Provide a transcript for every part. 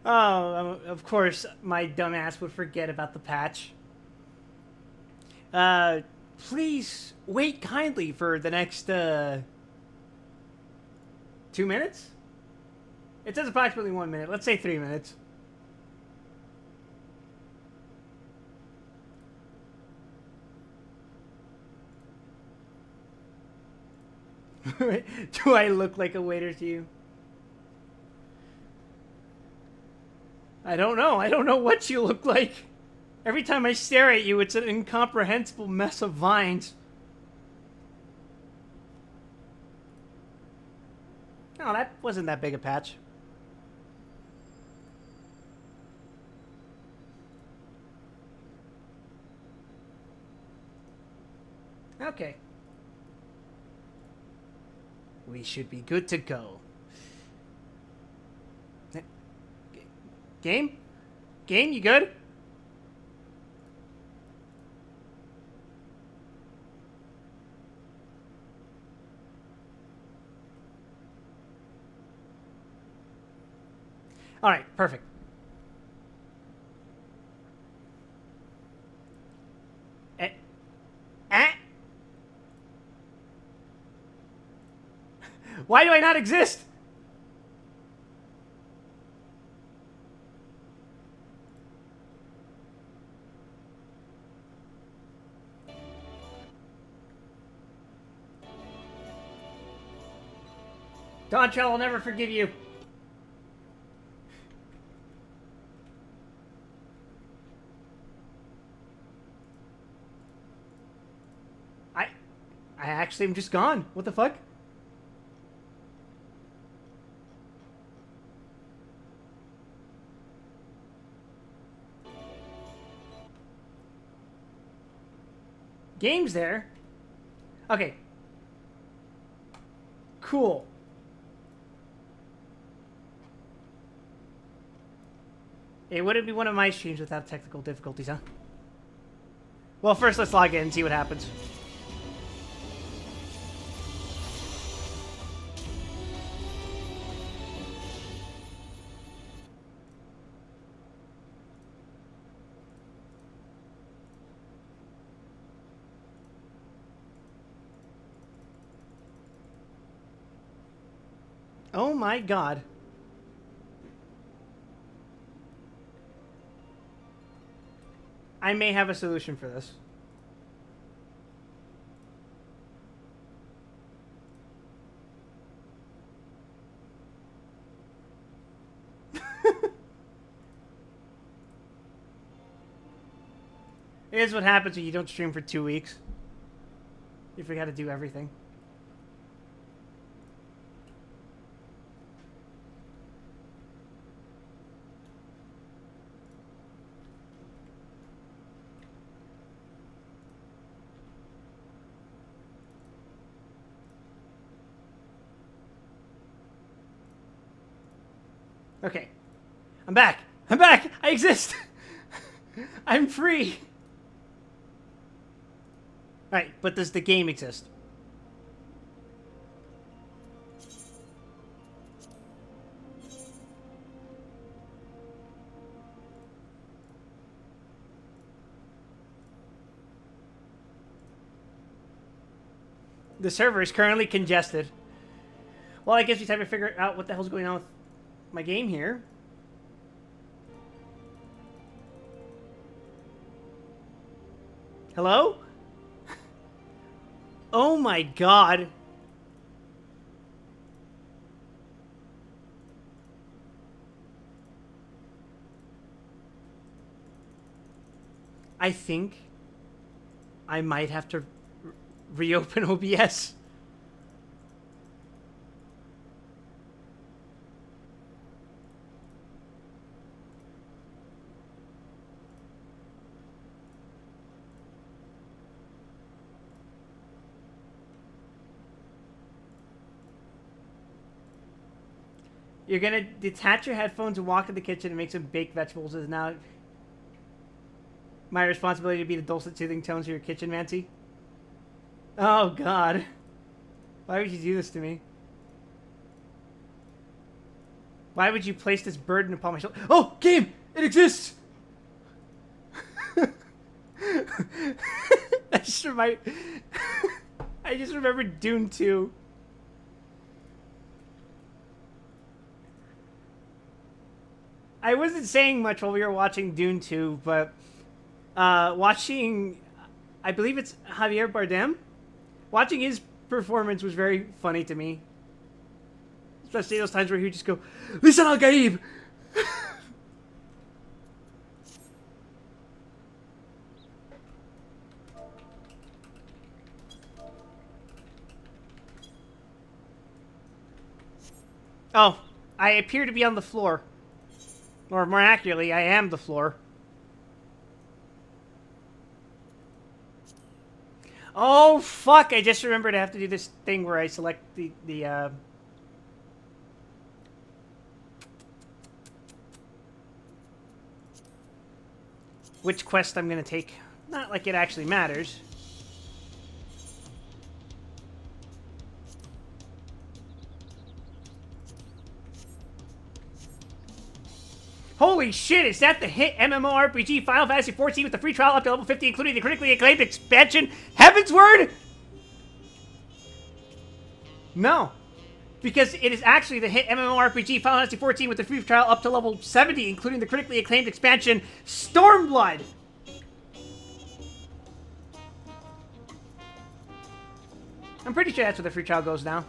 Oh, of course, my dumbass would forget about the patch. Please wait kindly for the next 2 minutes. It says approximately 1 minute. Let's say 3 minutes. Do I look like a waiter to you? I don't know. I don't know what you look like. Every time I stare at you, it's an incomprehensible mess of vines. Oh, that wasn't that big a patch. Okay. We should be good to go. Game? Game, you good? Alright, perfect. Eh? Eh? Why do I not exist? Dawntrail will never forgive you. I actually am just gone. What the fuck? Game's there. Okay. Cool. It wouldn't be one of my streams without technical difficulties, huh? Well, first let's log in and see what happens. Oh my god. I may have a solution for this. Here's what happens when you don't stream for 2 weeks. You forgot to do everything. Okay. I'm back. I'm back. I exist. I'm free. Alright, but does the game exist? The server is currently congested. Well, I guess we have to figure out what the hell's going on with my game here. Hello? Oh my god. I think I might have to reopen OBS. You're gonna detach your headphones and walk to the kitchen and make some baked vegetables. Is now my responsibility to be the dulcet, soothing tones of your kitchen, Mancy. Oh, God. Why would you do this to me? Why would you place this burden upon my shoulder? Oh, game! It exists! I just remembered Dune 2. I wasn't saying much while we were watching Dune 2, but watching, I believe it's Javier Bardem, watching his performance was very funny to me. Especially those times where he would just go, "Listen, Al Gaib!" Oh, I appear to be on the floor. Or more accurately, I am the floor. Oh, fuck! I just remembered I have to do this thing where I select the which quest I'm gonna take. Not like it actually matters. Holy shit, is that the hit MMORPG Final Fantasy XIV with the free trial up to level 50, including the critically acclaimed expansion, Heaven's Word? No. Because it is actually the hit MMORPG Final Fantasy XIV with the free trial up to level 70, including the critically acclaimed expansion, Stormblood! I'm pretty sure that's where the free trial goes now.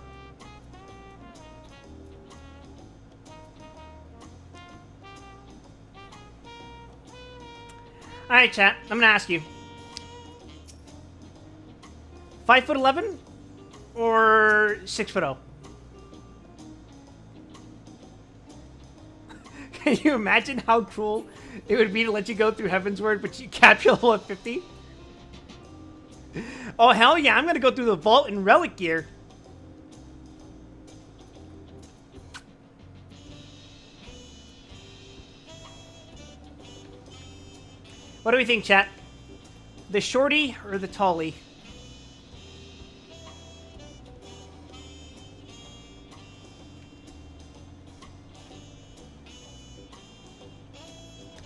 Alright, chat. I'm gonna ask you. 5'11" or 6'0"? Can you imagine how cruel it would be to let you go through Heaven's Word, but you cap your level at 50? Oh, hell yeah. I'm gonna go through the Vault and Relic Gear. What do we think, chat? The shorty or the tallie?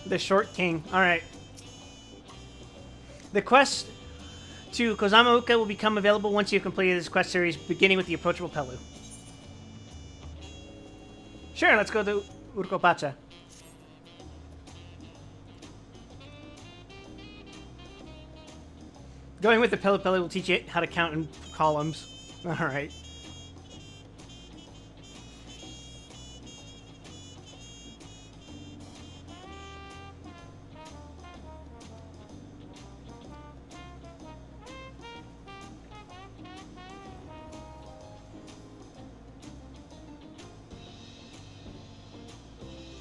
The short king. Alright. The quest to Kozama Uka will become available once you've completed this quest series, beginning with the approachable Pelu. Sure, let's go to Urkopacha. Going with the Pelu Pelu will teach you how to count in columns. Alright.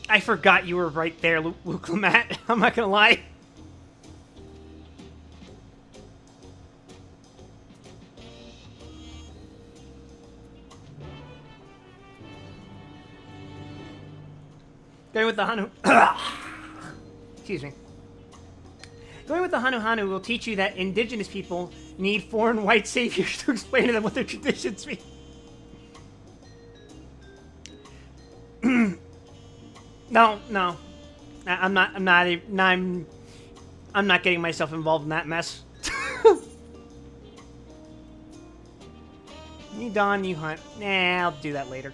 I forgot you were right there, Luke Lamat. I'm not gonna lie. Going with the Hanu... Excuse me. Going with the Hanu Hanu will teach you that indigenous people need foreign white saviors to explain to them what their traditions mean. No. I'm not getting myself involved in that mess. You dawn, you hunt. Nah, I'll do that later.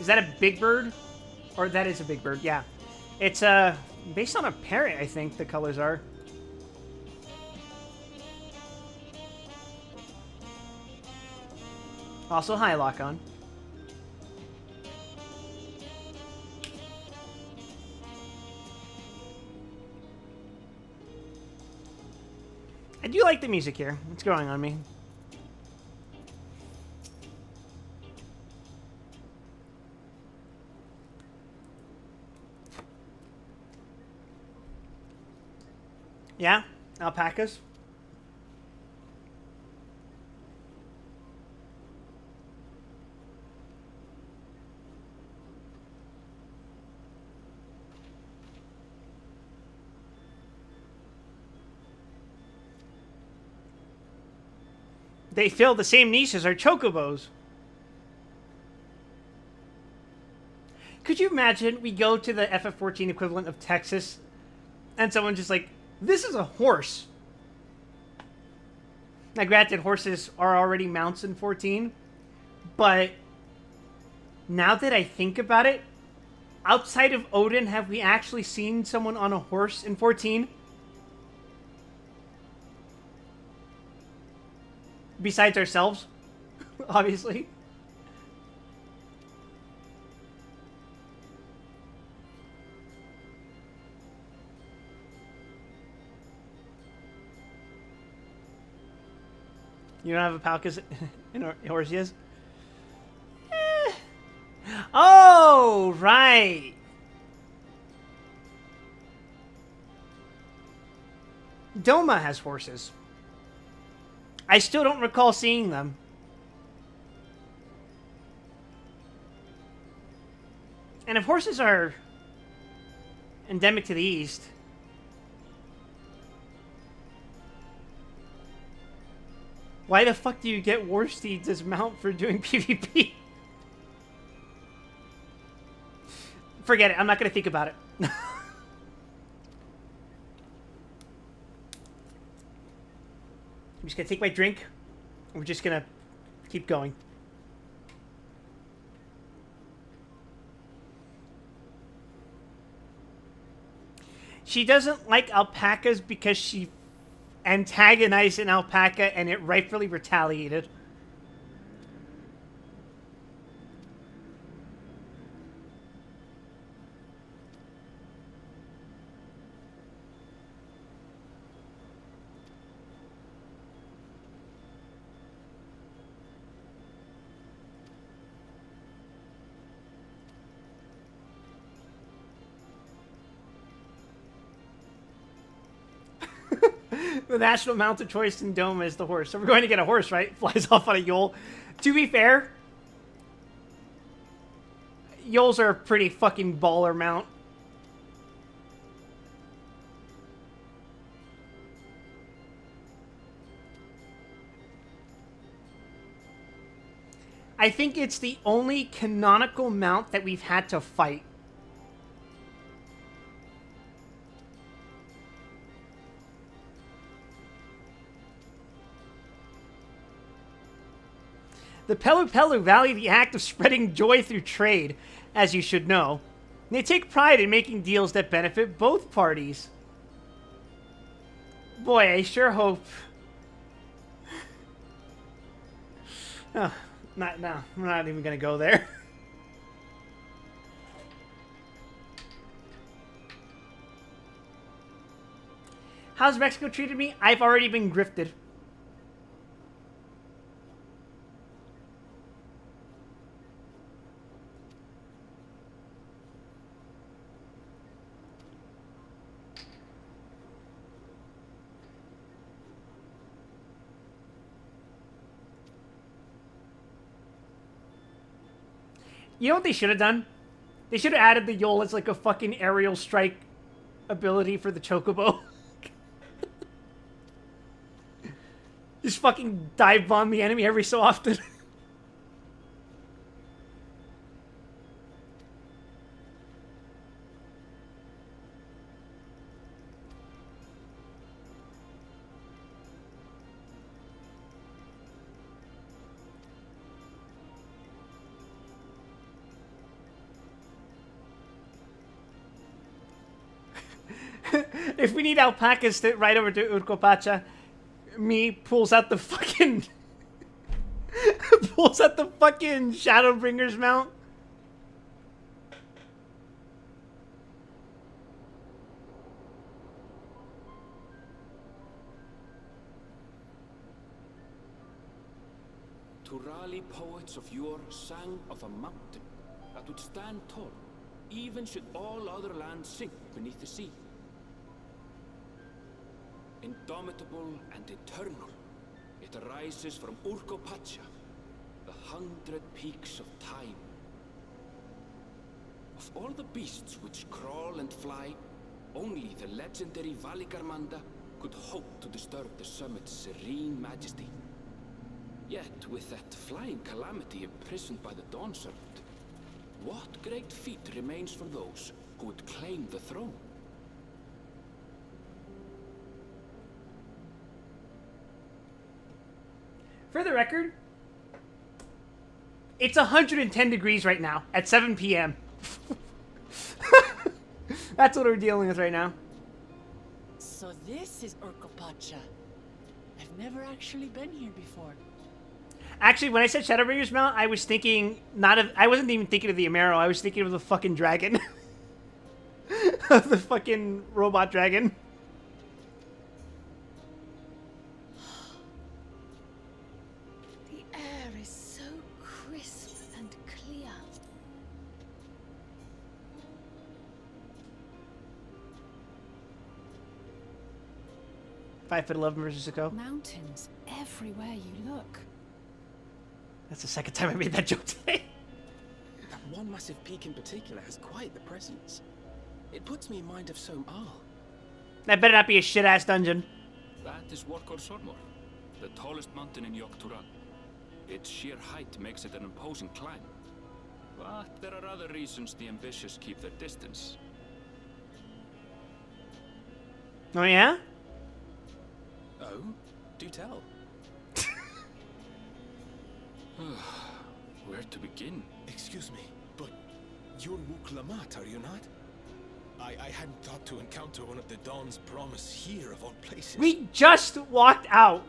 Is that a big bird? Or that is a big bird, yeah. It's based on a parrot, I think the colors are. Also, hi, Lock-On. I do like the music here. It's growing on me. Yeah? Alpacas? They fill the same niche as our chocobos. Could you imagine we go to the FF14 equivalent of Texas and someone just like, this is a horse. Now granted, horses are already mounts in 14, but now that I think about it, outside of Odin, have we actually seen someone on a horse in 14? Besides ourselves, obviously. You don't have a Palkas in Orsias? Oh, right. Doma has horses. I still don't recall seeing them. And if horses are endemic to the east, why the fuck do you get war steeds as mount for doing PvP? Forget it. I'm not going to think about it. I'm just going to take my drink. And we're just going to keep going. She doesn't like alpacas because she antagonized an alpaca and it rightfully retaliated. The national mount of choice in Doma is the horse. So we're going to get a horse, right? Flies off on a Yule. To be fair, Yules are a pretty fucking baller mount. I think it's the only canonical mount that we've had to fight. The Pelu Pelu value the act of spreading joy through trade, as you should know. They take pride in making deals that benefit both parties. Boy, I sure hope... Oh, no, we're not even going to go there. How's Mexico treated me? I've already been grifted. You know what they should have done? They should have added the Yule as like a fucking aerial strike ability for the Chocobo. Just fucking dive bomb the enemy every so often. If we need alpacas to ride over to Urcopacha, me pulls out the fucking... pulls out the fucking Shadowbringer's mount. Turali poets of yore sang of a mountain that would stand tall, even should all other lands sink beneath the sea. Indomitable and eternal, it arises from Urcopacha, the 100 peaks of time. Of all the beasts which crawl and fly, only the legendary Valigarmanda could hope to disturb the summit's serene majesty. Yet, with that flying calamity imprisoned by the Dawn Serpent, what great feat remains for those who would claim the throne? For the record, it's 110 degrees right now at 7 p.m. That's what we're dealing with right now. So this is Urkopacha. I've never actually been here before. Actually, when I said Shadowbringers Mount, I was thinking I wasn't even thinking of the Amaro. I was thinking of the fucking dragon. Of the fucking robot dragon. The air is so crisp and clear. Five foot 11 versus Zuko. Mountains everywhere you look. That's the second time I made that joke today. That one massive peak in particular has quite the presence. It puts me in mind of Som-Al. That better not be a shit-ass dungeon. That is Workor Sormor, the tallest mountain in Yogg-Turan. Its sheer height makes it an imposing climb. But there are other reasons the ambitious keep their distance. Oh, yeah? Oh? Do tell. Where to begin? Excuse me, but you're Wuk Lamat, are you not? I hadn't thought to encounter one of the Dawn's promise here of all places. We just walked out.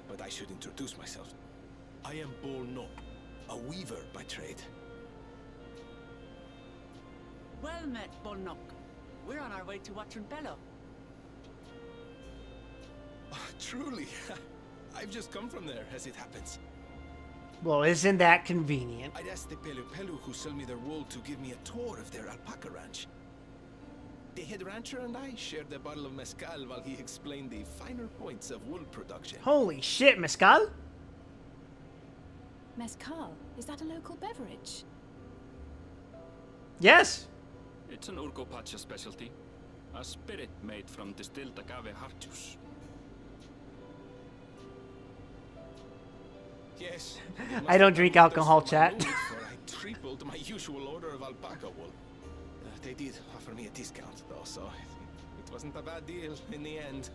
But I should introduce myself. I am Bol No, a weaver by trade. Well met, Bolnok. We're on our way to Watrunpelo. Truly, I've just come from there, as it happens. Well, isn't that convenient? I'd asked the Pelu Pelu who sell me their wool to give me a tour of their alpaca ranch. The head rancher and I shared a bottle of mezcal while he explained the finer points of wool production. Holy shit, Mezcal? Mezcal, is that a local beverage? Yes. It's an Urkopacha specialty. A spirit made from distilled agave heart juice. Yes. I don't drink alcohol, chat. I tripled my usual order of alpaca wool. They did offer me a discount, though, so it wasn't a bad deal in the end.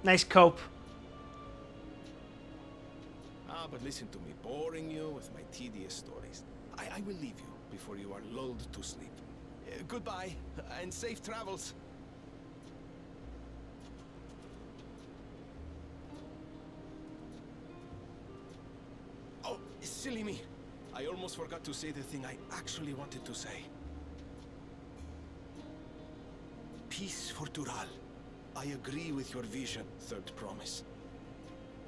Nice cope. But listen to me, boring you with my tedious stories. I will leave you before you are lulled to sleep. Goodbye, and safe travels. Oh, silly me. I almost forgot to say the thing I actually wanted to say. Peace for Tural. I agree with your vision, Third Promise.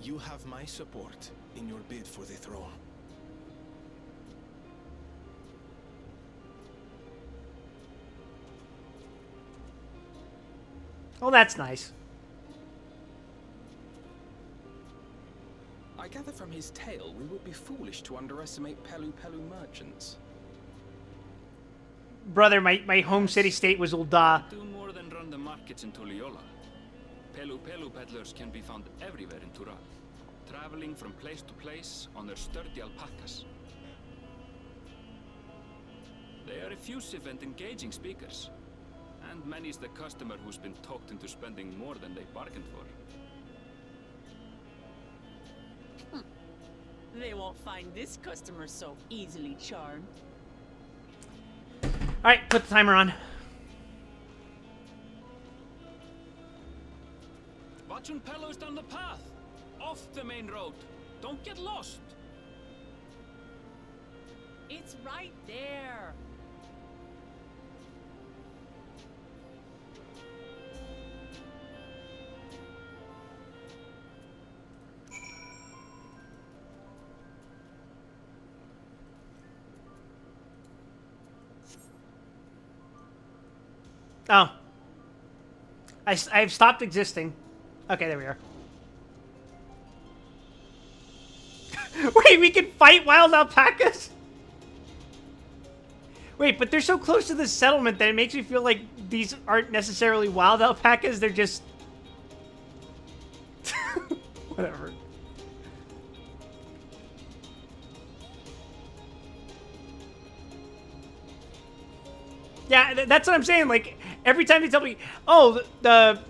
You have my support in your bid for the throne. Oh, that's nice. I gather from his tale we would be foolish to underestimate Pelu Pelu merchants. Brother, my home city-state was Ul'dah. Do more than run the markets in Tuliola. Pelu Pelu peddlers can be found everywhere in Tural, traveling from place to place on their sturdy alpacas. They are effusive and engaging speakers, and many's the customer who's been talked into spending more than they bargained for. They won't find this customer so easily charmed. Alright, put the timer on. Watrunpelo's down the path! Off the main road! Don't get lost! It's right there. Oh. I've stopped existing. Okay, there we are. Wait, we can fight wild alpacas? Wait, but they're so close to the settlement that it makes me feel like these aren't necessarily wild alpacas. They're just... Whatever. Yeah, that's what I'm saying. Like, every time they tell me, oh,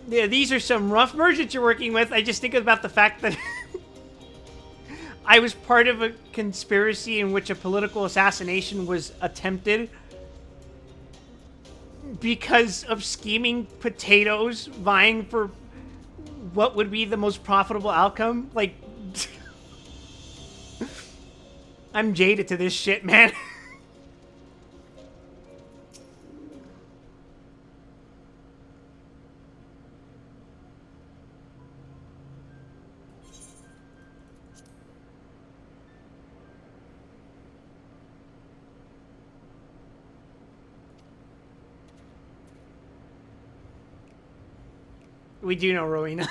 these are some rough merchants you're working with, I just think about the fact that I was part of a conspiracy in which a political assassination was attempted because of scheming potatoes vying for what would be the most profitable outcome. Like, I'm jaded to this shit, man. We do know Rowena.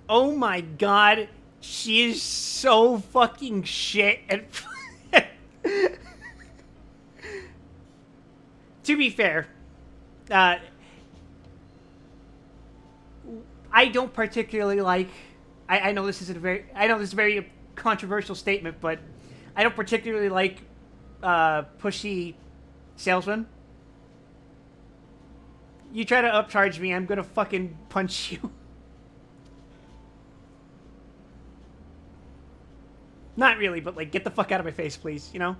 Oh my god, she is so fucking shit at... To be fair, I don't particularly like... I know this is a very controversial statement, but I don't particularly like pushy salesmen. You try to upcharge me, I'm gonna fucking punch you. Not really, but like, get the fuck out of my face, please, you know?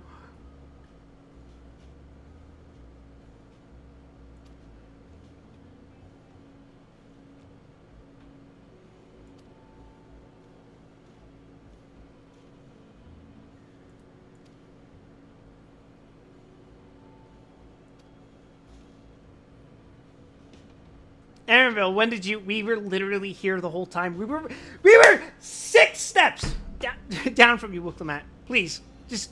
Aaronville, when did you... We were literally here the whole time. We were 6 steps down from you, Wooklamat. Please, just...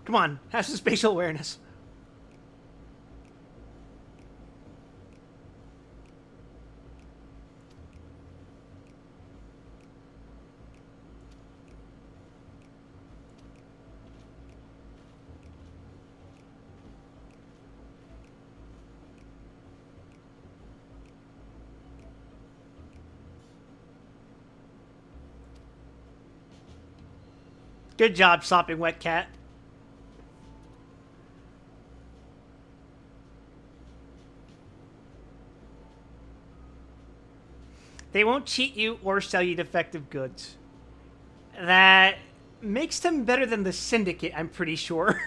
Come on, have some spatial awareness. Good job, sopping wet cat. They won't cheat you or sell you defective goods. That makes them better than the Syndicate, I'm pretty sure.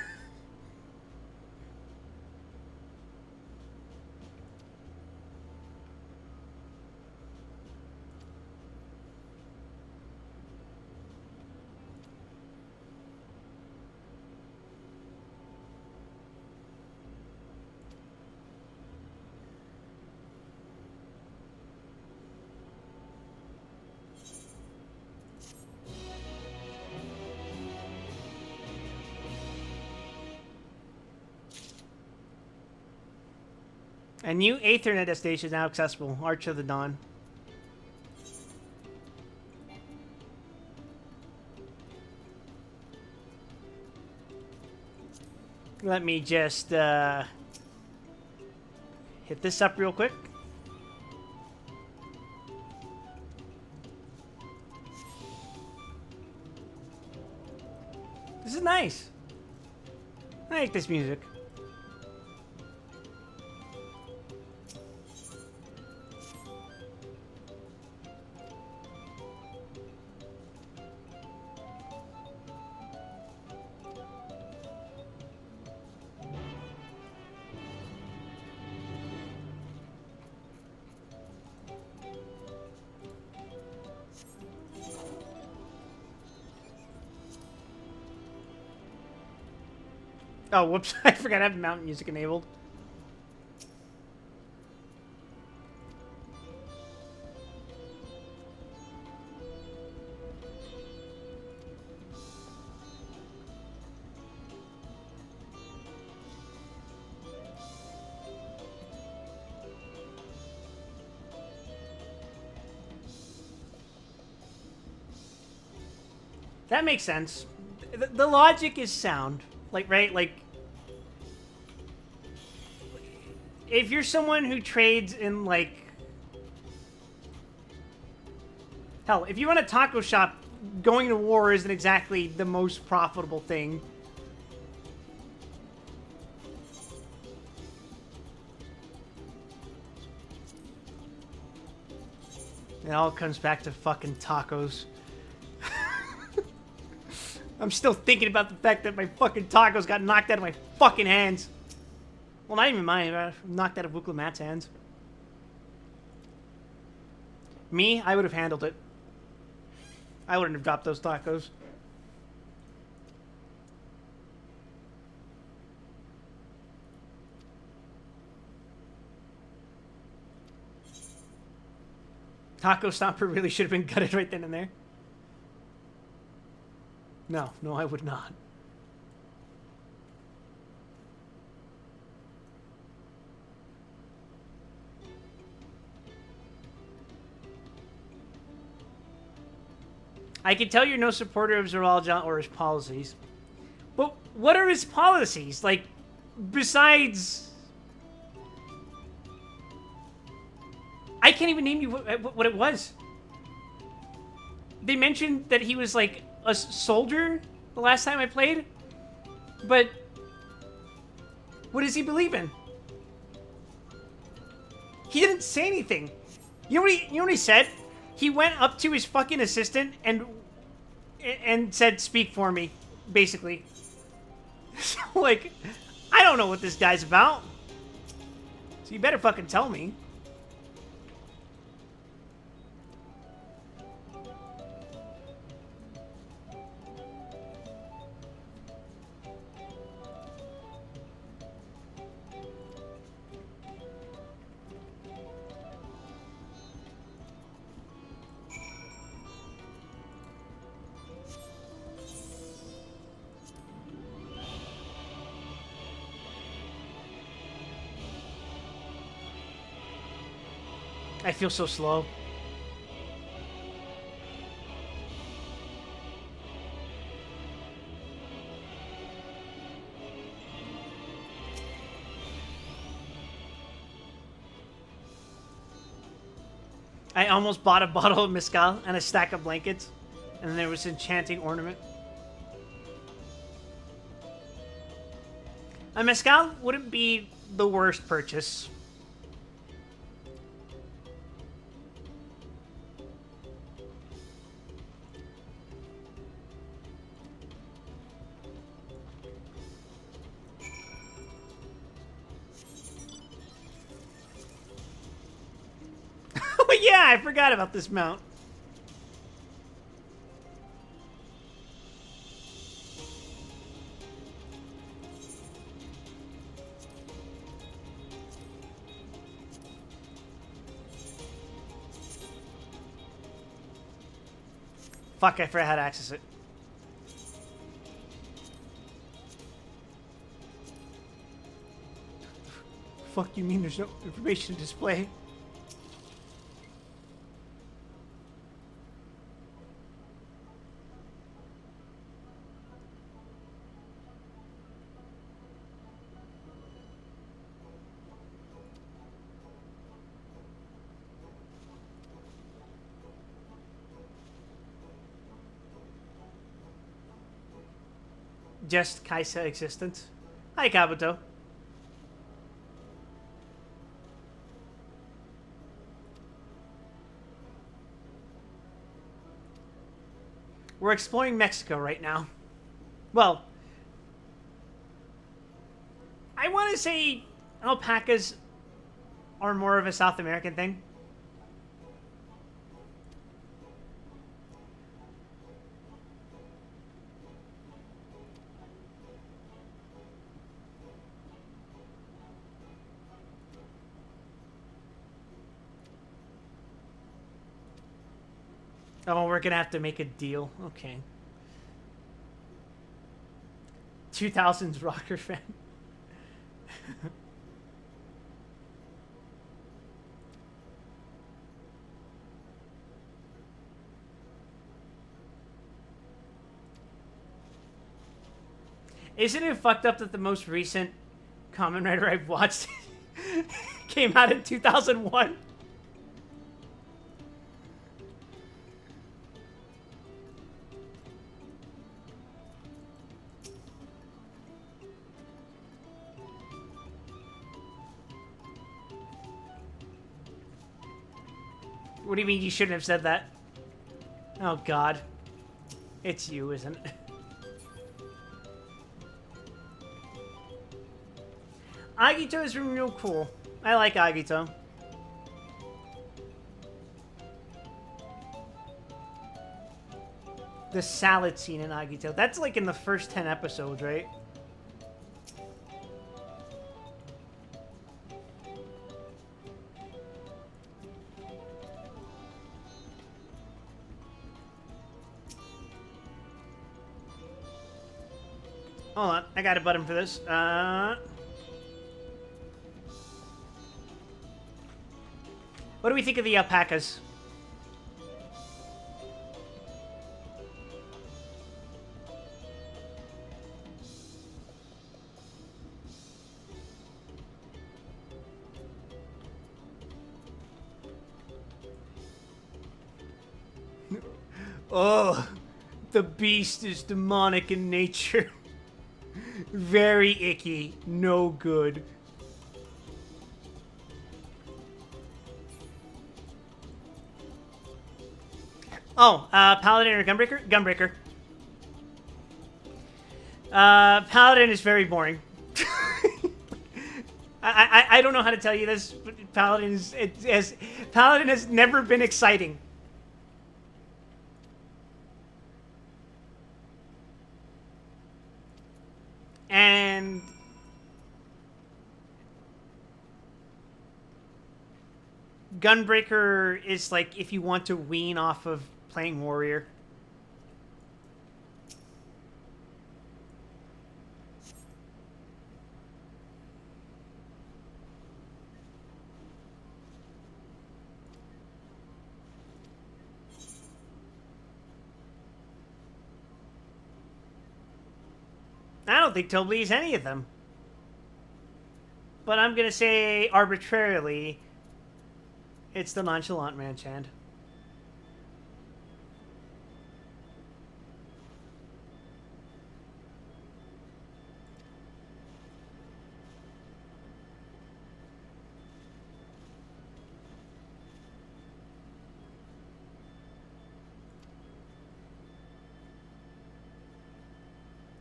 A new Aethernet station is now accessible. Arch of the Dawn. Let me just hit this up real quick. This is nice. I like this music. Oh, whoops. I forgot I have mountain music enabled. That makes sense. The logic is sound. Like, right? Like, if you're someone who trades in, like... Hell, if you run a taco shop, going to war isn't exactly the most profitable thing. It all comes back to fucking tacos. I'm still thinking about the fact that my fucking tacos got knocked out of my fucking hands. Well, not even mine. I knocked out of Wukla Matt's hands. Me, I would have handled it. I wouldn't have dropped those tacos. Taco Stomper really should have been gutted right then and there. No, I would not. I can tell you're no supporter of Zeralja or his policies. But what are his policies? Like, besides... I can't even name you what it was. They mentioned that he was, like, a soldier the last time I played. But what does he believe in? He didn't say anything. You know what he said? He went up to his fucking assistant and said, "Speak for me," basically. So, like, I don't know what this guy's about. So you better fucking tell me. I feel so slow. I almost bought a bottle of mezcal and a stack of blankets, and then there was an enchanting ornament. A mezcal wouldn't be the worst purchase. Oh yeah, I forgot about this mount. Fuck, I forgot how to access it. Fuck you mean there's no information to display? Just Kaisa existence. Hi, Kabuto. We're exploring Mexico right now. Well, I want to say alpacas are more of a South American thing. Oh, we're gonna have to make a deal. Okay. 2000s rocker fan. Isn't it fucked up that the most recent Kamen Rider I've watched came out in 2001? What do you mean you shouldn't have said that? Oh god. It's you, isn't it? Agito is real cool. I like Agito. The salad scene in Agito. That's like in the first 10 episodes, right? Hold on, I got a button for this. What do we think of the alpacas? Oh, the beast is demonic in nature. Very icky. No good. Oh, Paladin or Gunbreaker? Gunbreaker. Paladin is very boring. I don't know how to tell you this, but Paladin is Paladin has never been exciting. And Gunbreaker is like if you want to wean off of playing Warrior. I don't think Tobli is any of them. But I'm gonna say arbitrarily it's the Nonchalant Manchand.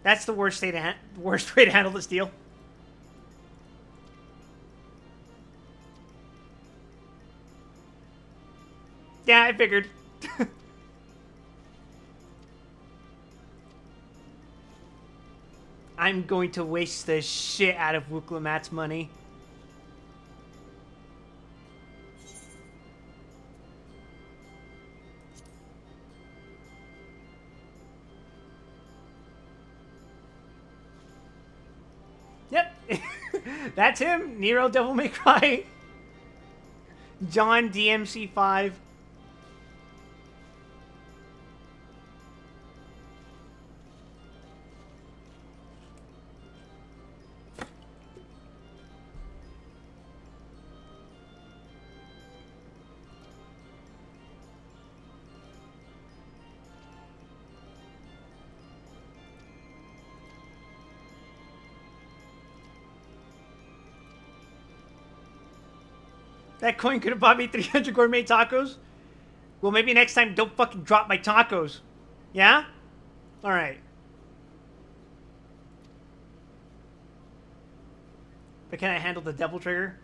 That's the worst way to handle this deal. Yeah, I figured. I'm going to waste the shit out of Wuklamat's money. Yep. That's him. Nero Devil May Cry. John DMC5. That coin could have bought me 300 gourmet tacos. Well, maybe next time don't fucking drop my tacos. Yeah? Alright. But can I handle the Devil Trigger?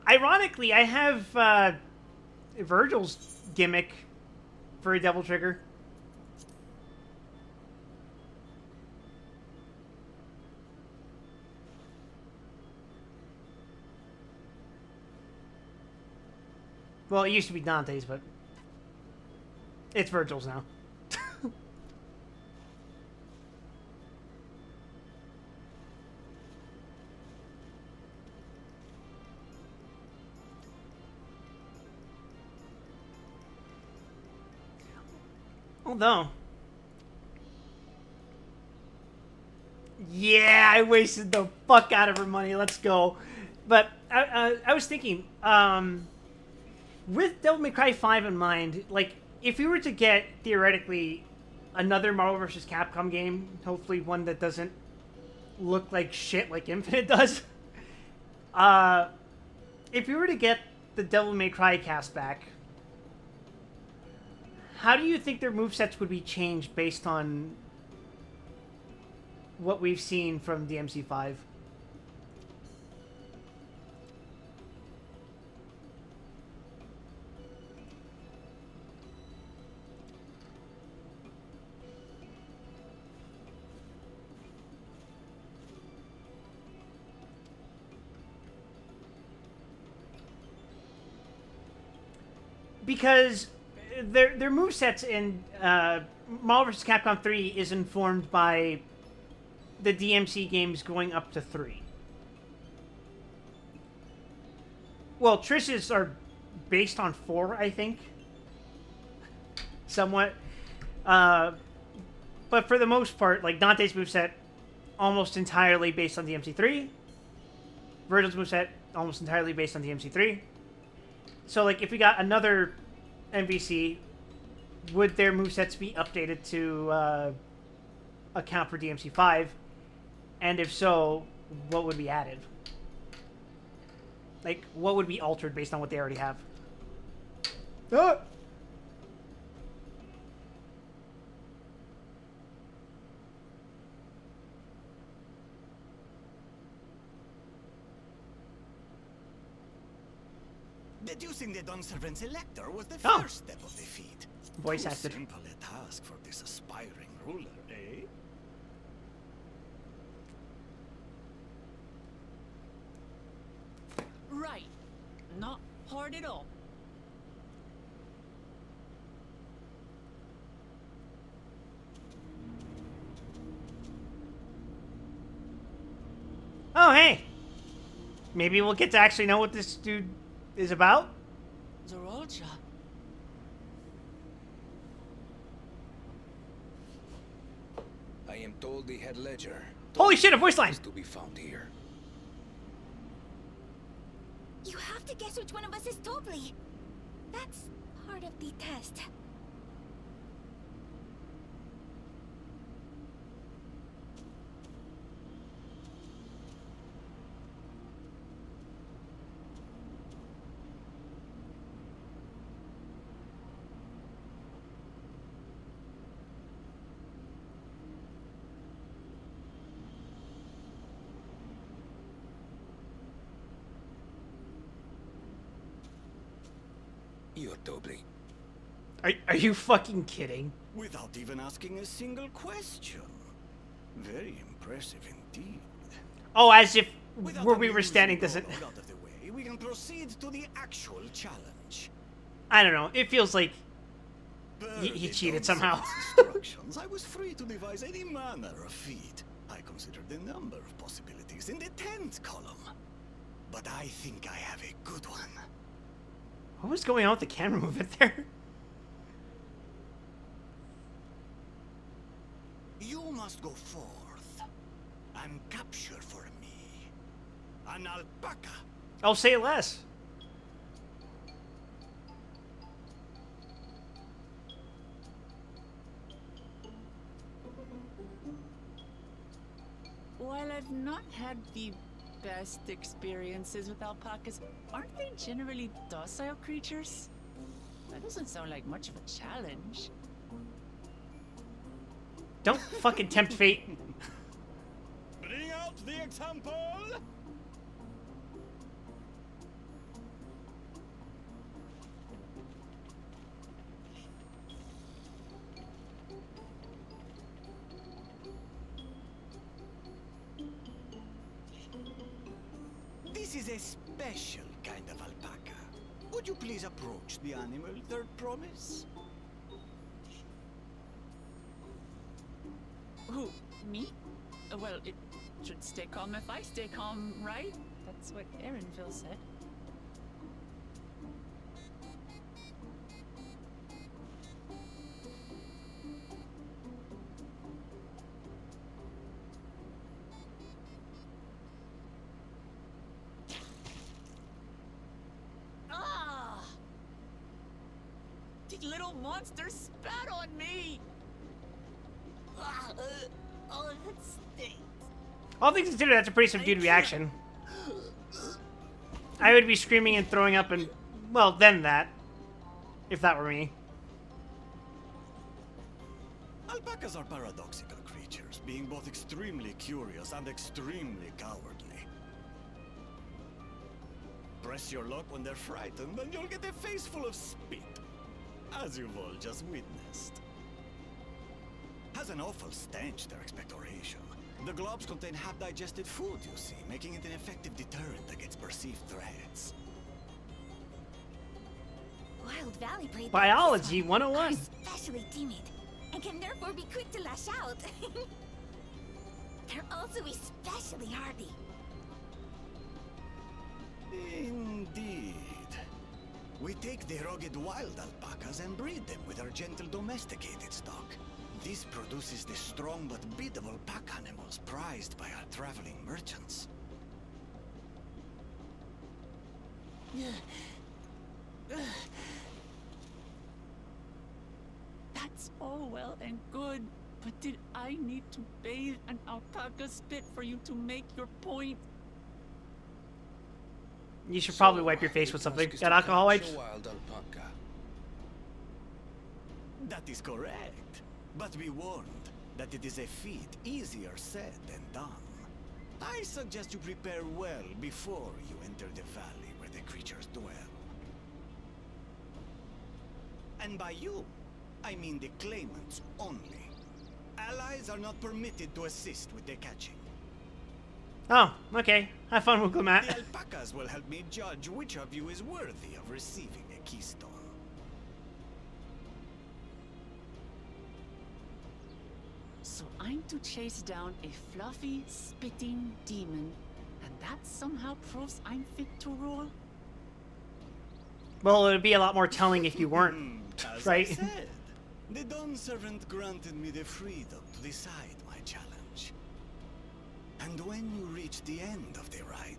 Ironically, I have Virgil's gimmick for a Devil Trigger. Well, it used to be Dante's, but it's Virgil's now. Although, Yeah, I wasted the fuck out of her money. Let's go. But I was thinking, with Devil May Cry 5 in mind, like, if we were to get, theoretically, another Marvel vs. Capcom game, hopefully one that doesn't look like shit like Infinite does, if we were to get the Devil May Cry cast back, how do you think their movesets would be changed based on what we've seen from DMC5? Because their movesets in Marvel vs. Capcom 3 is informed by the DMC games going up to 3. Well, Trish's are based on 4, I think. Somewhat. But for the most part, like, Dante's moveset, almost entirely based on DMC3. Virgil's moveset, almost entirely based on DMC3. So, like, if we got another MVC, would their movesets be updated to account for DMC5? And if so, what would be added? Like, what would be altered based on what they already have? Ah! Deducing the Dunservant Selector was the Oh. first step of the feat. Voice Too acted. simple a task for this aspiring ruler, eh? Right. Not hard at all. Oh, hey! Maybe we'll get to actually know what this dude is about? Zorolcha. I am told the head ledger Holy shit, a voice line! is to be found here. You have to guess which one of us is Tobli. That's part of the test. You're Dobry. Are you fucking kidding? Without even asking a single question. Very impressive indeed. Oh, as if Without where we were amusing standing doesn't... prologue out of the way, we can proceed to the actual challenge. I don't know. It feels like he Per the cheated somehow. Dunservant's instructions, I was free to devise any manner of feat. I considered the number of possibilities in the 10th column. But I think I have a good one. What was going on with the camera movement there? You must go forth and capture for me an alpaca. I'll say less. While I've not had the best experiences with alpacas, aren't they generally docile creatures? That doesn't sound like much of a challenge. Don't fucking tempt fate. Bring out the example. This is a special kind of alpaca. Would you please approach the animal, third promise? Who? Me? Well, it should stay calm if I stay calm, right? That's what Aaronville said. little monster spat on me! Oh, that stinks. All things considered, that's a pretty subdued reaction. I would be screaming and throwing up and, well, then that. If that were me. Alpacas are paradoxical creatures, being both extremely curious and extremely cowardly. Press your luck when they're frightened, and you'll get a face full of spit, as you've all just witnessed. Has an awful stench, their expectoration. The globs contain half-digested food, you see, making it an effective deterrent against perceived threats. Wild Valley prey Biology are 101. especially timid and can therefore be quick to lash out. They're also especially hardy. Indeed. We take the rugged wild alpacas and breed them with our gentle domesticated stock. This produces the strong but biddable pack animals prized by our traveling merchants. That's all well and good, but did I need to bathe an alpaca spit for you to make your point? You should probably wipe your face with something. Got alcohol wipes? Wild alpaca. That is correct. But be warned that it is a feat easier said than done. I suggest you prepare well before you enter the valley where the creatures dwell. And by you, I mean the claimants only. Allies are not permitted to assist with their catching. Oh, okay. Have fun with The Glamat. alpacas will help me judge which of you is worthy of receiving a keystone. So I'm to chase down a fluffy, spitting demon, and that somehow proves I'm fit to rule? Well, it would be a lot more telling if you weren't, As right? I said, the Dawn Servant granted me the freedom to decide my challenge. And when you reach the end of the ride,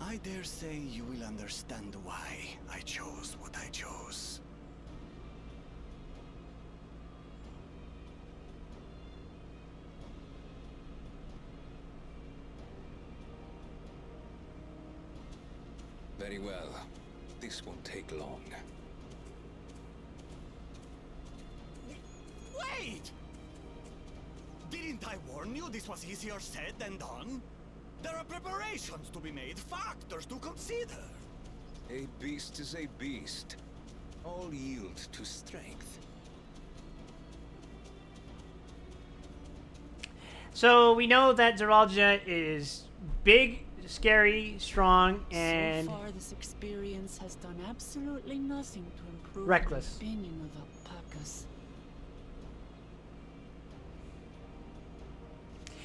I dare say you will understand why I chose what I chose. Very well. This won't take long. Wait! Didn't I warn you this was easier said than done? There are preparations to be made, factors to consider. A beast is a beast. All yield to strength. So we know that Zeralja is big, scary, strong, and So far, this experience has done absolutely nothing to improve Reckless. my opinion of alpacas.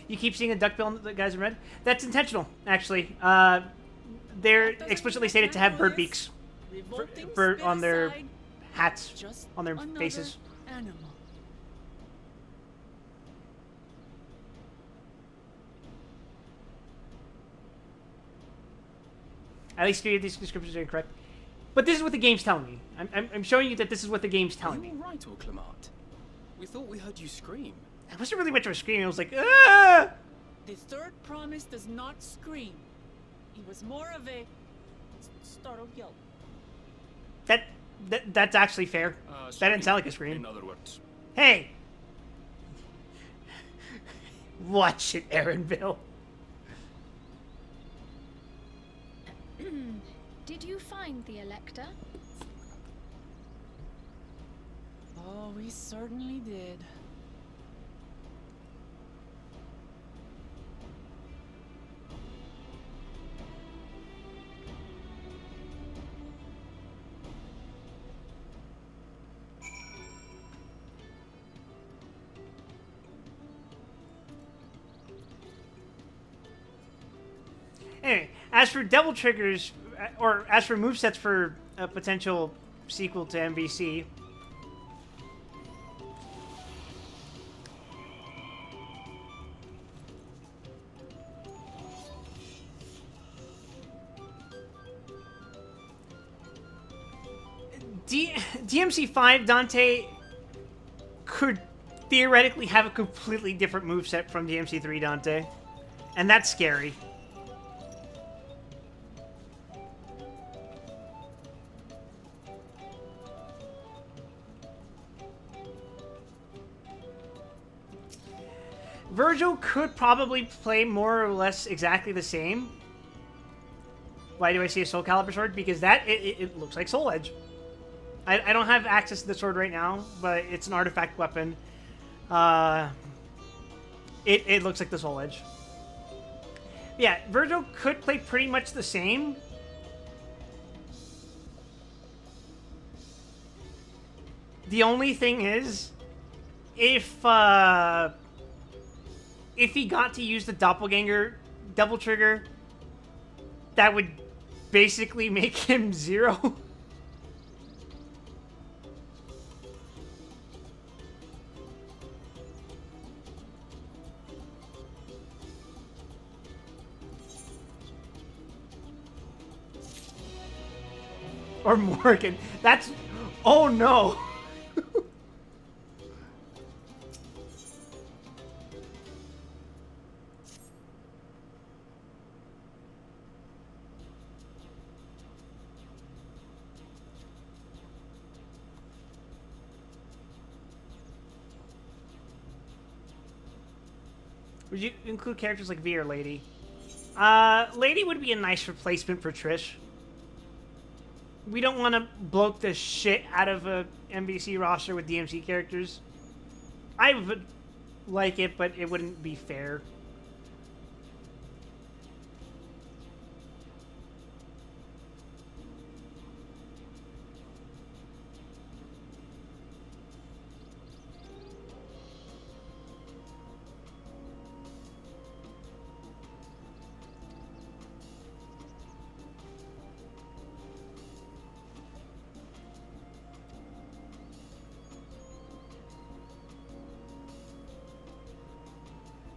you keep seeing a duckbill on the guys in red. That's intentional, actually. They're explicitly stated to have bird beaks Revolting for spit on their aside, hats, just on their another faces. Animal. At least 3 of these descriptions are incorrect. But this is what the game's telling me. I'm showing you that this is what the game's Are telling you me. all right, Orclamat? We thought we heard you scream. It wasn't really much of a scream. It was like, ah! The third promise does not scream. It was more of a startled yelp. That's actually fair. That didn't sound like a scream. In other words, Hey! Watch it, Aaronville. Did you find the Elector? Oh, we certainly did. Anyway, as for Devil Triggers, or as for movesets for a potential sequel to MVC, DMC5 Dante could theoretically have a completely different moveset from DMC3 Dante. And that's scary. Virgil could probably play more or less exactly the same. Why do I see a Soul Calibur sword? Because it looks like Soul Edge. I don't have access to the sword right now, but it's an artifact weapon. It looks like the Soul Edge. Yeah, Virgil could play pretty much the same. The only thing is, if he got to use the Doppelganger double trigger, that would basically make him 0. Or Morgan. That's... Oh no! Would you include characters like V or Lady? Lady would be a nice replacement for Trish. We don't want to bloat the shit out of a MVC roster with DMC characters. I would like it, but it wouldn't be fair.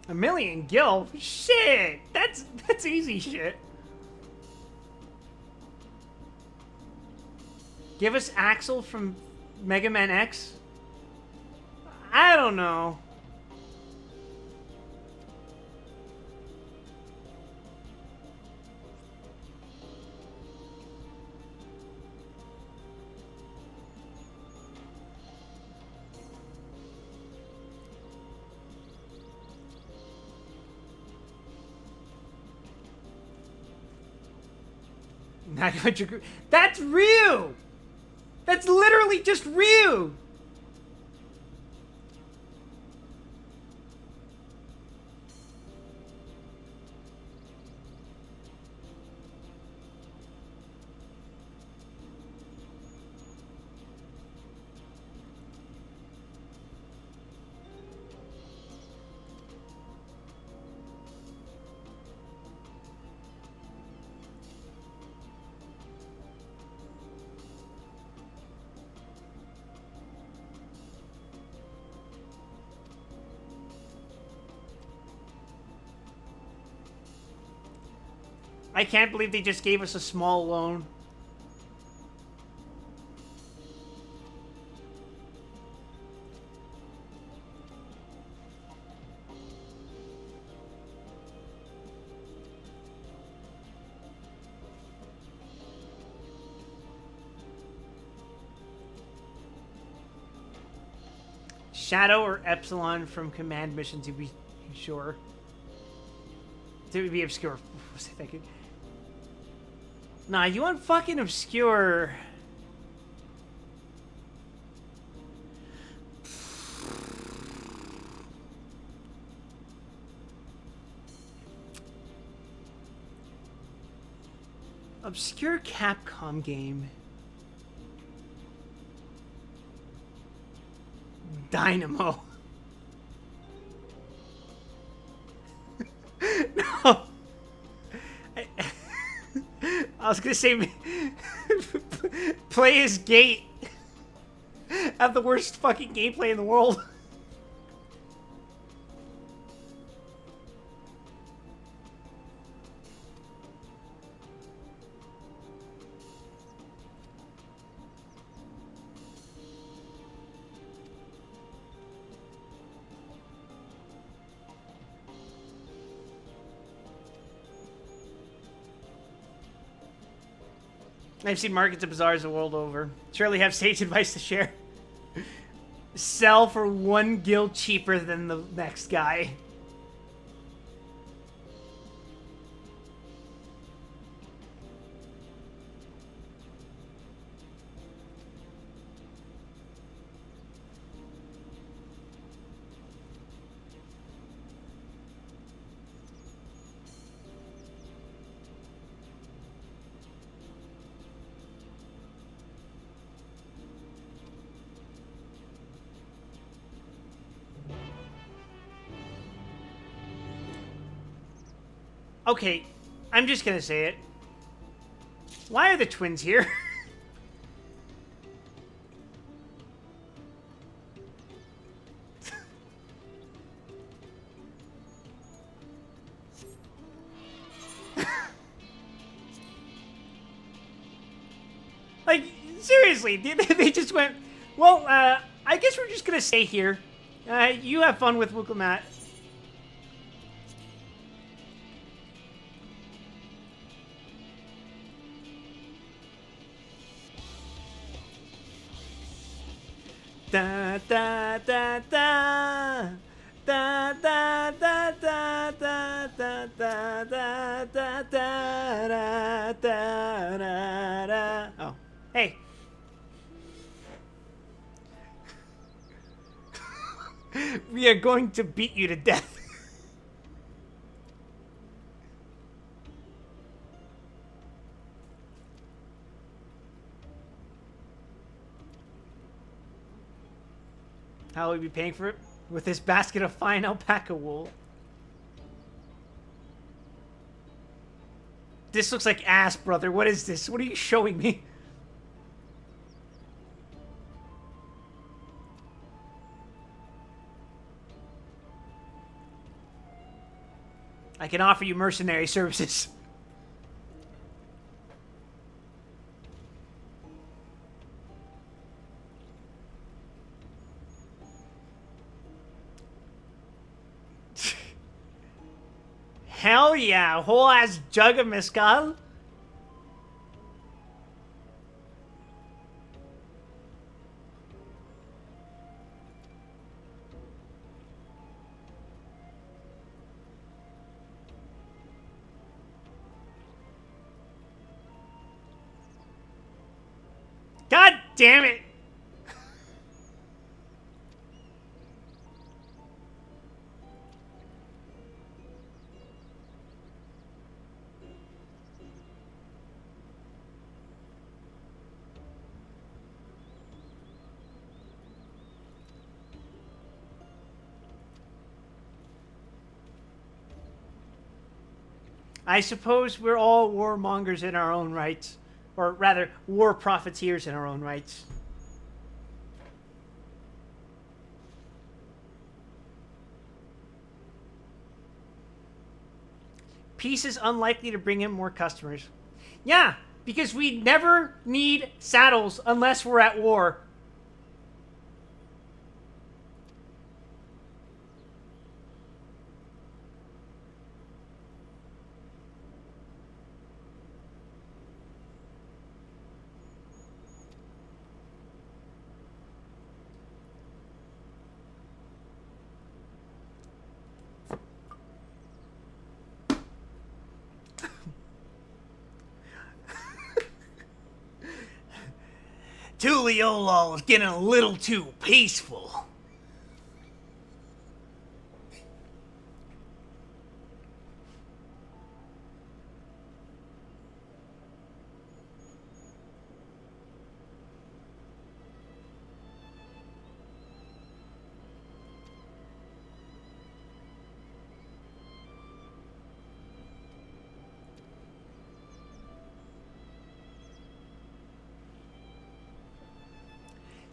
A million gil? Shit! That's easy shit. Give us Axel from Mega Man X? I don't know. That's Ryu! That's literally just Ryu! I can't believe they just gave us a small loan. Shadow or Epsilon from Command Mission to be sure. To be obscure. What was I thinking? Nah, you want fucking obscure. Obscure Capcom game. Dynamo. No. I was gonna say, play as Gate. Have the worst fucking gameplay in the world. I've seen markets and bazaars the world over. Surely have sage advice to share. Sell for 1 gil cheaper than the next guy. Okay, I'm just gonna say it. Why are the twins here? Like, seriously, they just went, well, I guess we're just gonna stay here. You have fun with Wuklamat. Da da da da da da da da da da da da da da da da. Oh, hey. We are going to beat you to death. How will we be paying for it? With this basket of fine alpaca wool. This looks like ass, brother. What is this? What are you showing me? I can offer you mercenary services. Hell yeah, whole ass jug of mezcal. God damn it. I suppose we're all warmongers in our own rights. Or rather, war profiteers in our own rights. Peace is unlikely to bring in more customers. Yeah, because we never need saddles unless we're at war. Tuliolol is getting a little too peaceful.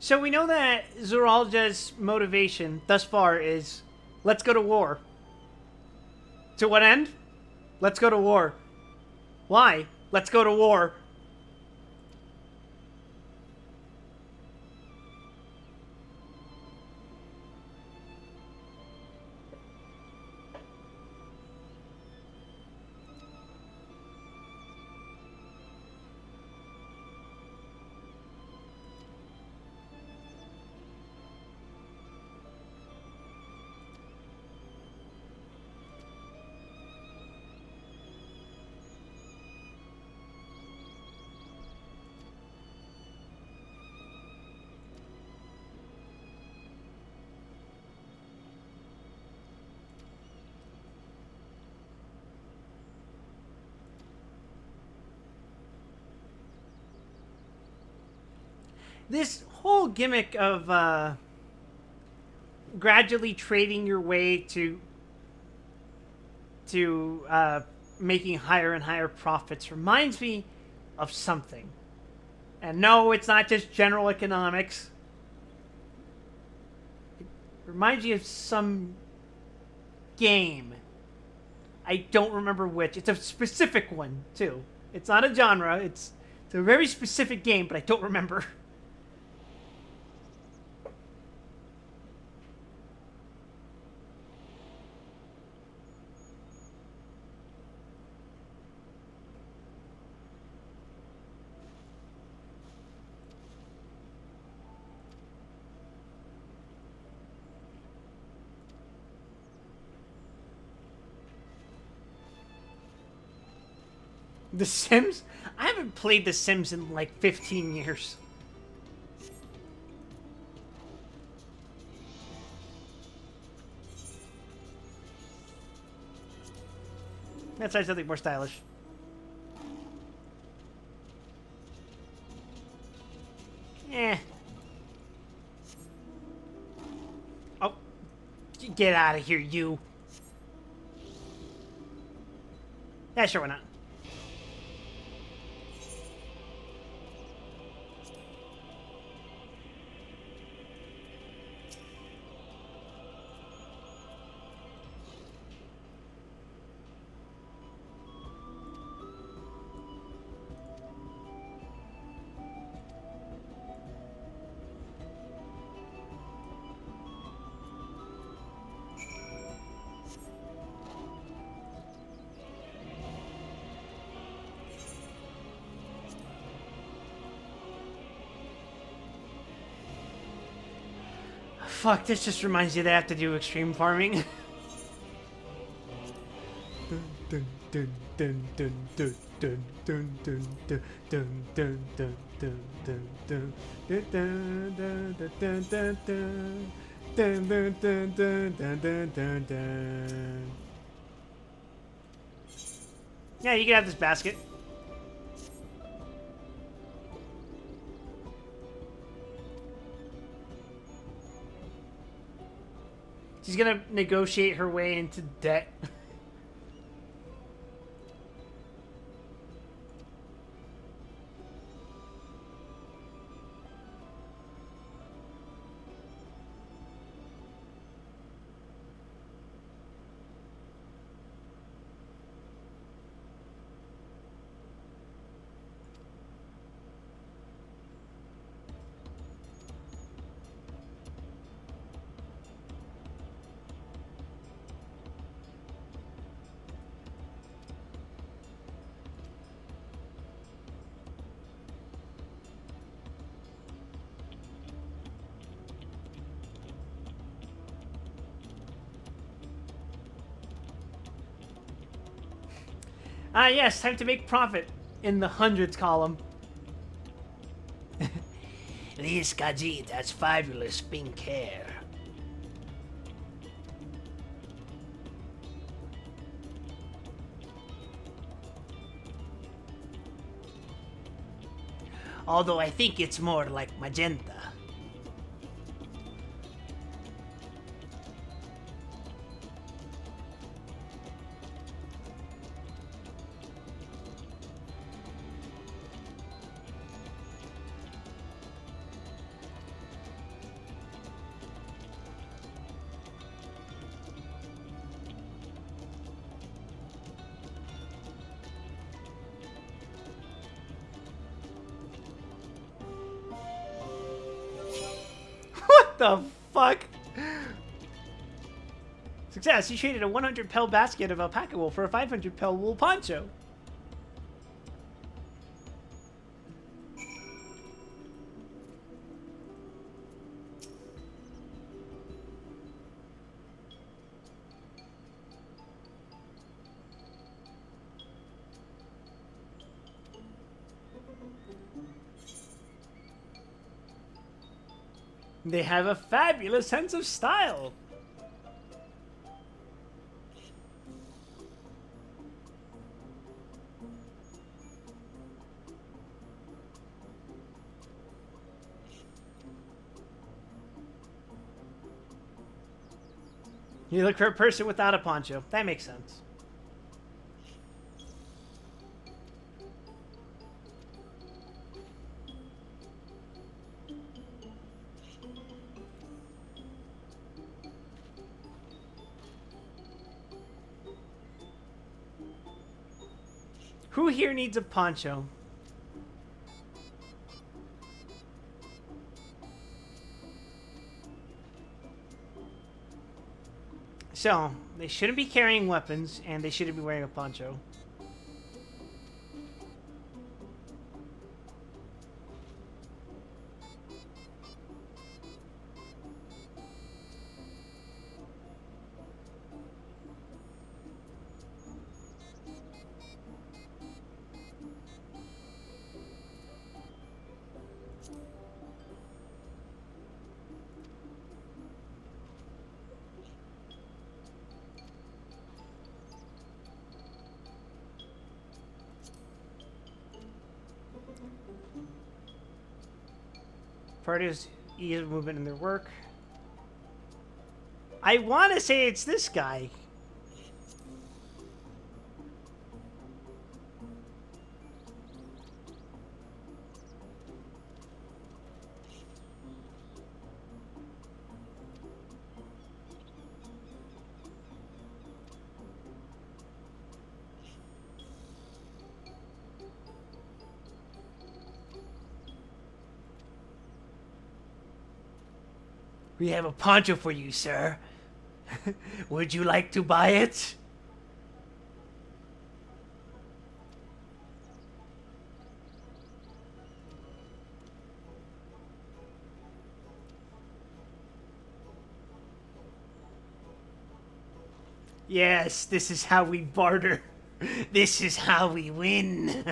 So we know that Zoralja's motivation thus far is, let's go to war. To what end? Let's go to war. Why? Let's go to war. This whole gimmick of gradually trading your way to making higher and higher profits reminds me of something. And no, it's not just general economics. It reminds me of some game. I don't remember which. It's a specific one, too. It's not a genre. It's a very specific game, but I don't remember. The Sims? I haven't played The Sims in like 15 years. Let's try something more stylish. Eh. Oh. Get out of here, you. Yeah, sure, why not? Fuck, this just reminds you that I have to do extreme farming. Yeah, you can have this basket. She's gonna negotiate her way into debt. Ah, yes, time to make profit in the hundreds column. This Khajiit has fabulous pink hair. Although I think it's more like magenta. What the fuck? Success! You traded a 100 pel basket of alpaca wool for a 500 pel wool poncho. They have a fabulous sense of style. You look for a person without a poncho. That makes sense. Who here needs a poncho? So, they shouldn't be carrying weapons, and they shouldn't be wearing a poncho. Parties ease of movement in their work. I want to say it's this guy. We have a poncho for you, sir. Would you like to buy it? Yes, this is how we barter. This is how we win.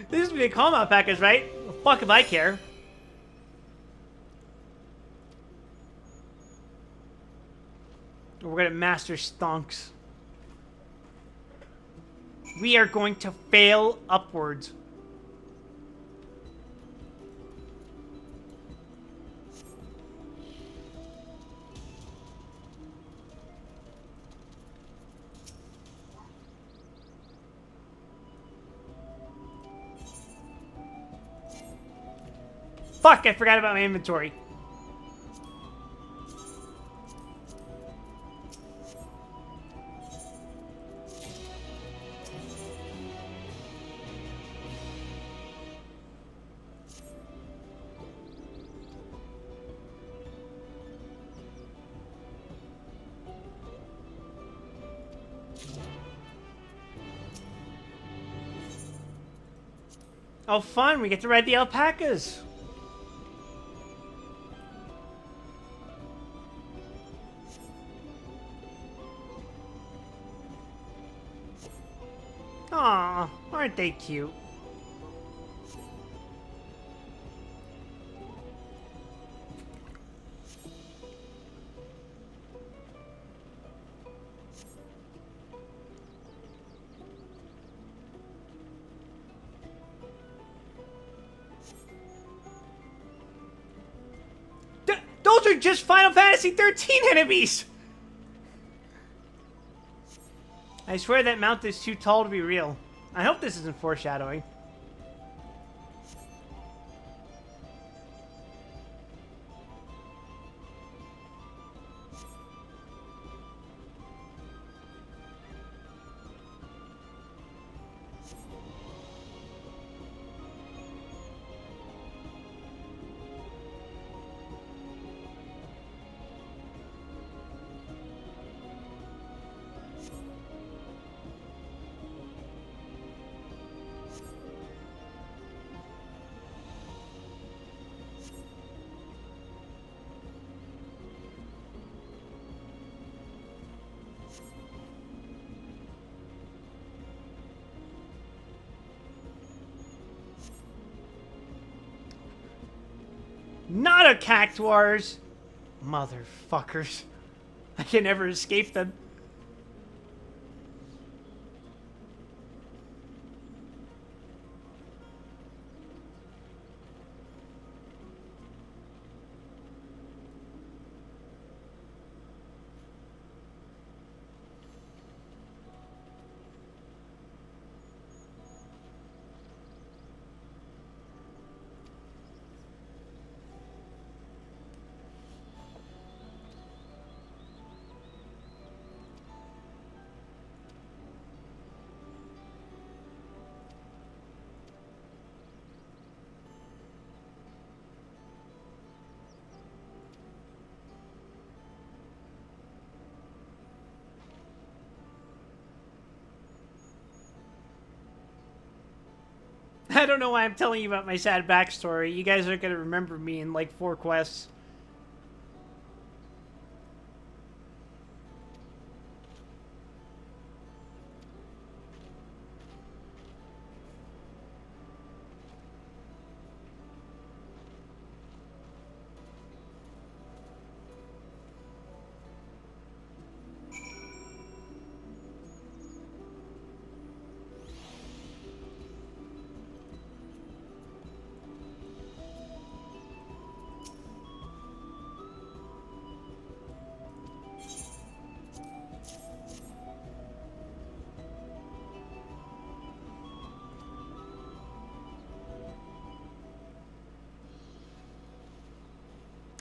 This is the combat package, right? Fuck if I care. We're gonna master stonks. We are going to fail upwards. Fuck, I forgot about my inventory. Oh, fun, we get to ride the alpacas. Aw, aren't they cute? Those are just Final Fantasy 13 enemies! I swear that mount is too tall to be real. I hope this isn't foreshadowing. Not a cactuars! Motherfuckers. I can never escape them. I don't know why I'm telling you about my sad backstory. You guys are gonna remember me in like 4 quests.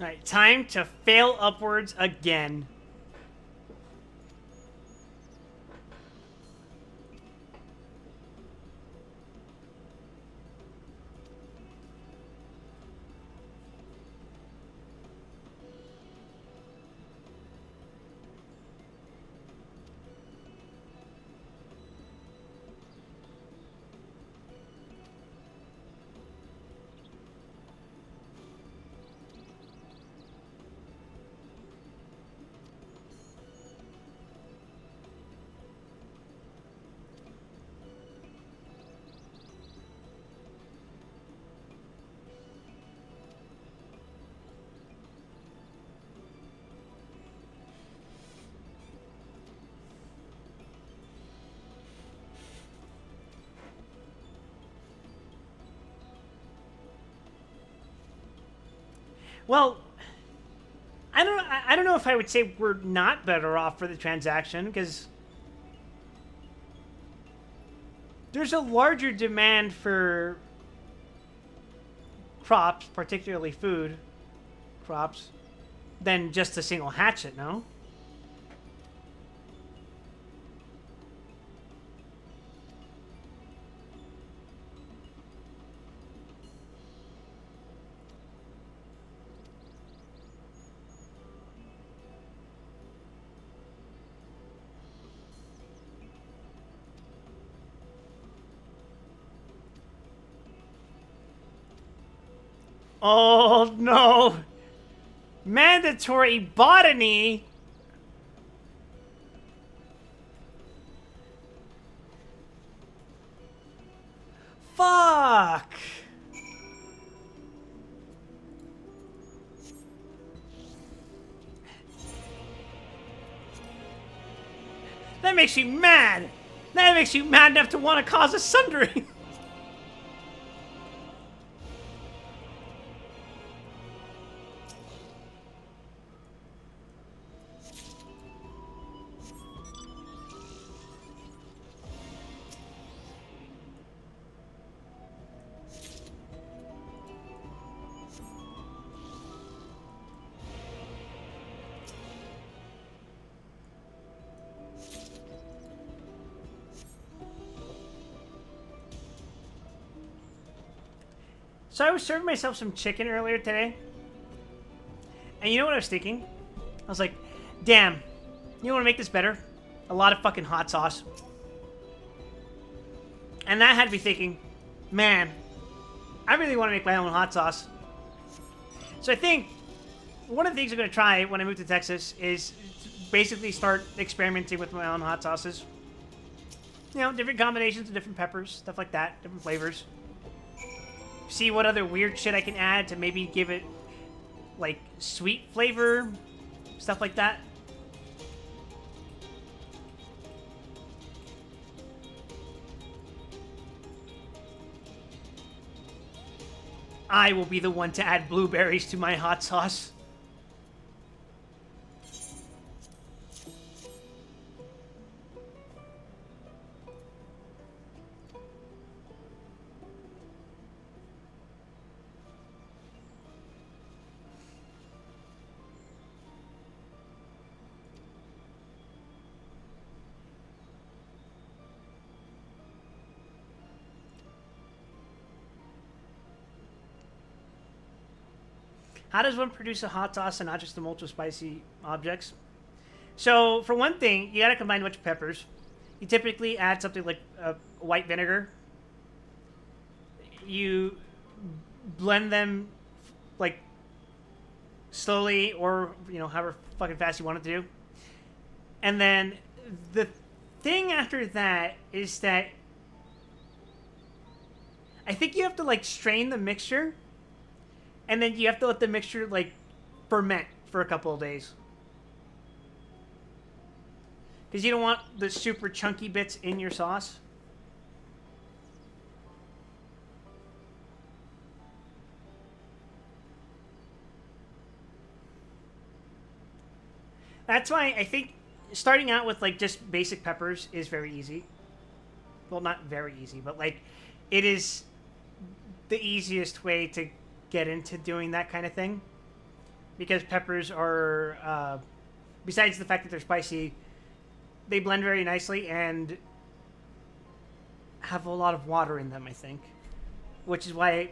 Alright, time to fail upwards again. Well, I don't know if I would say we're not better off for the transaction, because there's a larger demand for crops, particularly food crops, than just a single hatchet, no? Oh, no. Mandatory botany? Fuck. That makes you mad. That makes you mad enough to want to cause a sundering. So I was serving myself some chicken earlier today. And you know what I was thinking? I was like, damn, you want to make this better? A lot of fucking hot sauce. And that had me thinking, man, I really want to make my own hot sauce. So I think one of the things I'm going to try when I move to Texas is basically start experimenting with my own hot sauces. You know, different combinations of different peppers, stuff like that, different flavors. See what other weird shit I can add to maybe give it like sweet flavor, stuff like that. I will be the one to add blueberries to my hot sauce. How does one produce a hot sauce and not just the ultra spicy objects? So, for one thing, you gotta combine a bunch of peppers. You typically add something like white vinegar. You blend them, like, slowly or, you know, however fucking fast you want it to do. And then the thing after that is that I think you have to, like, strain the mixture. And then you have to let the mixture, like, ferment for a couple of days. Because you don't want the super chunky bits in your sauce. That's why I think starting out with, like, just basic peppers is very easy. Well, not very easy, but, like, it is the easiest way to get into doing that kind of thing, because peppers are, besides the fact that they're spicy, they blend very nicely and have a lot of water in them, I think, which is why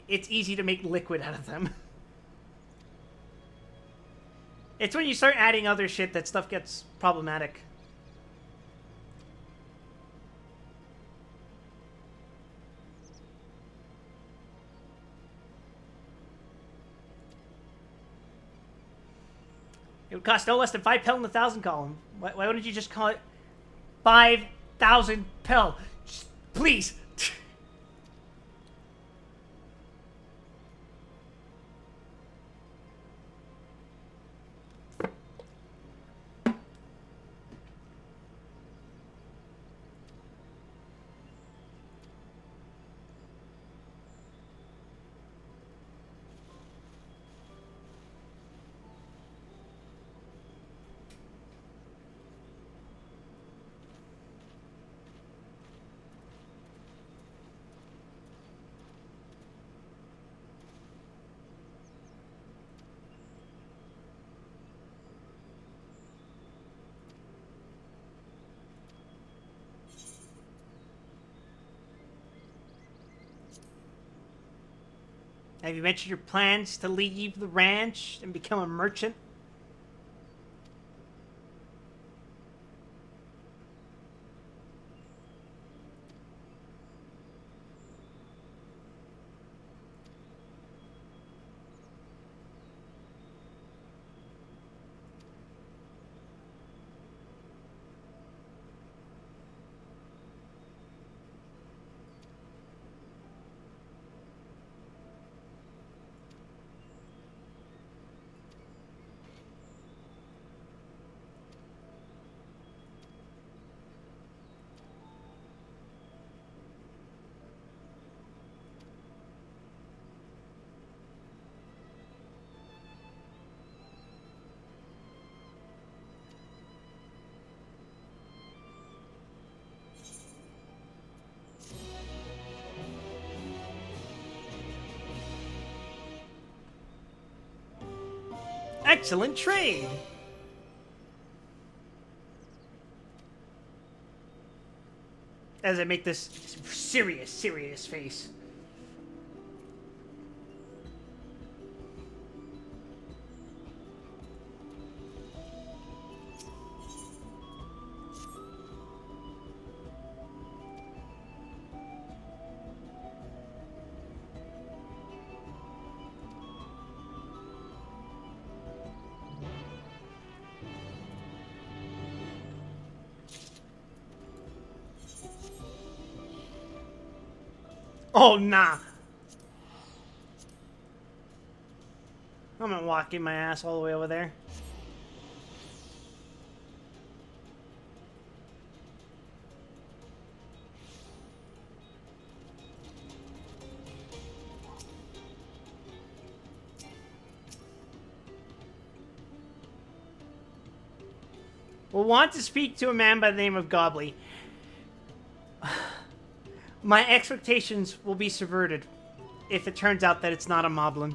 it's easy to make liquid out of them. It's when you start adding other shit that stuff gets problematic. It would cost no less than 5 pel in the 1,000 column. Why wouldn't you just call it 5,000 pel? Just, please. Have you mentioned your plans to leave the ranch and become a merchant? Excellent trade! As I make this serious face. Oh, nah. I'm not walking my ass all the way over there. Will want to speak to a man by the name of Gobley. My expectations will be subverted if it turns out that it's not a moblin.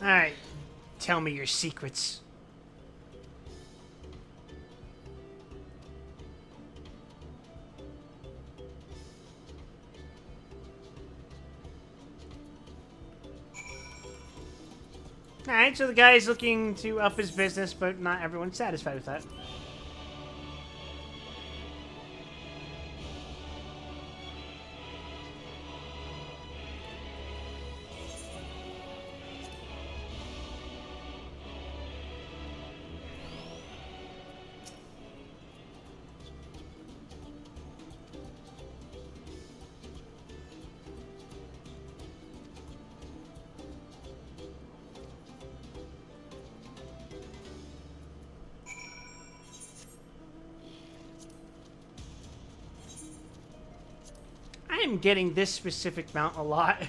Alright, tell me your secrets. Alright, so the guy's looking to up his business, but not everyone's satisfied with that. I am getting this specific mount a lot.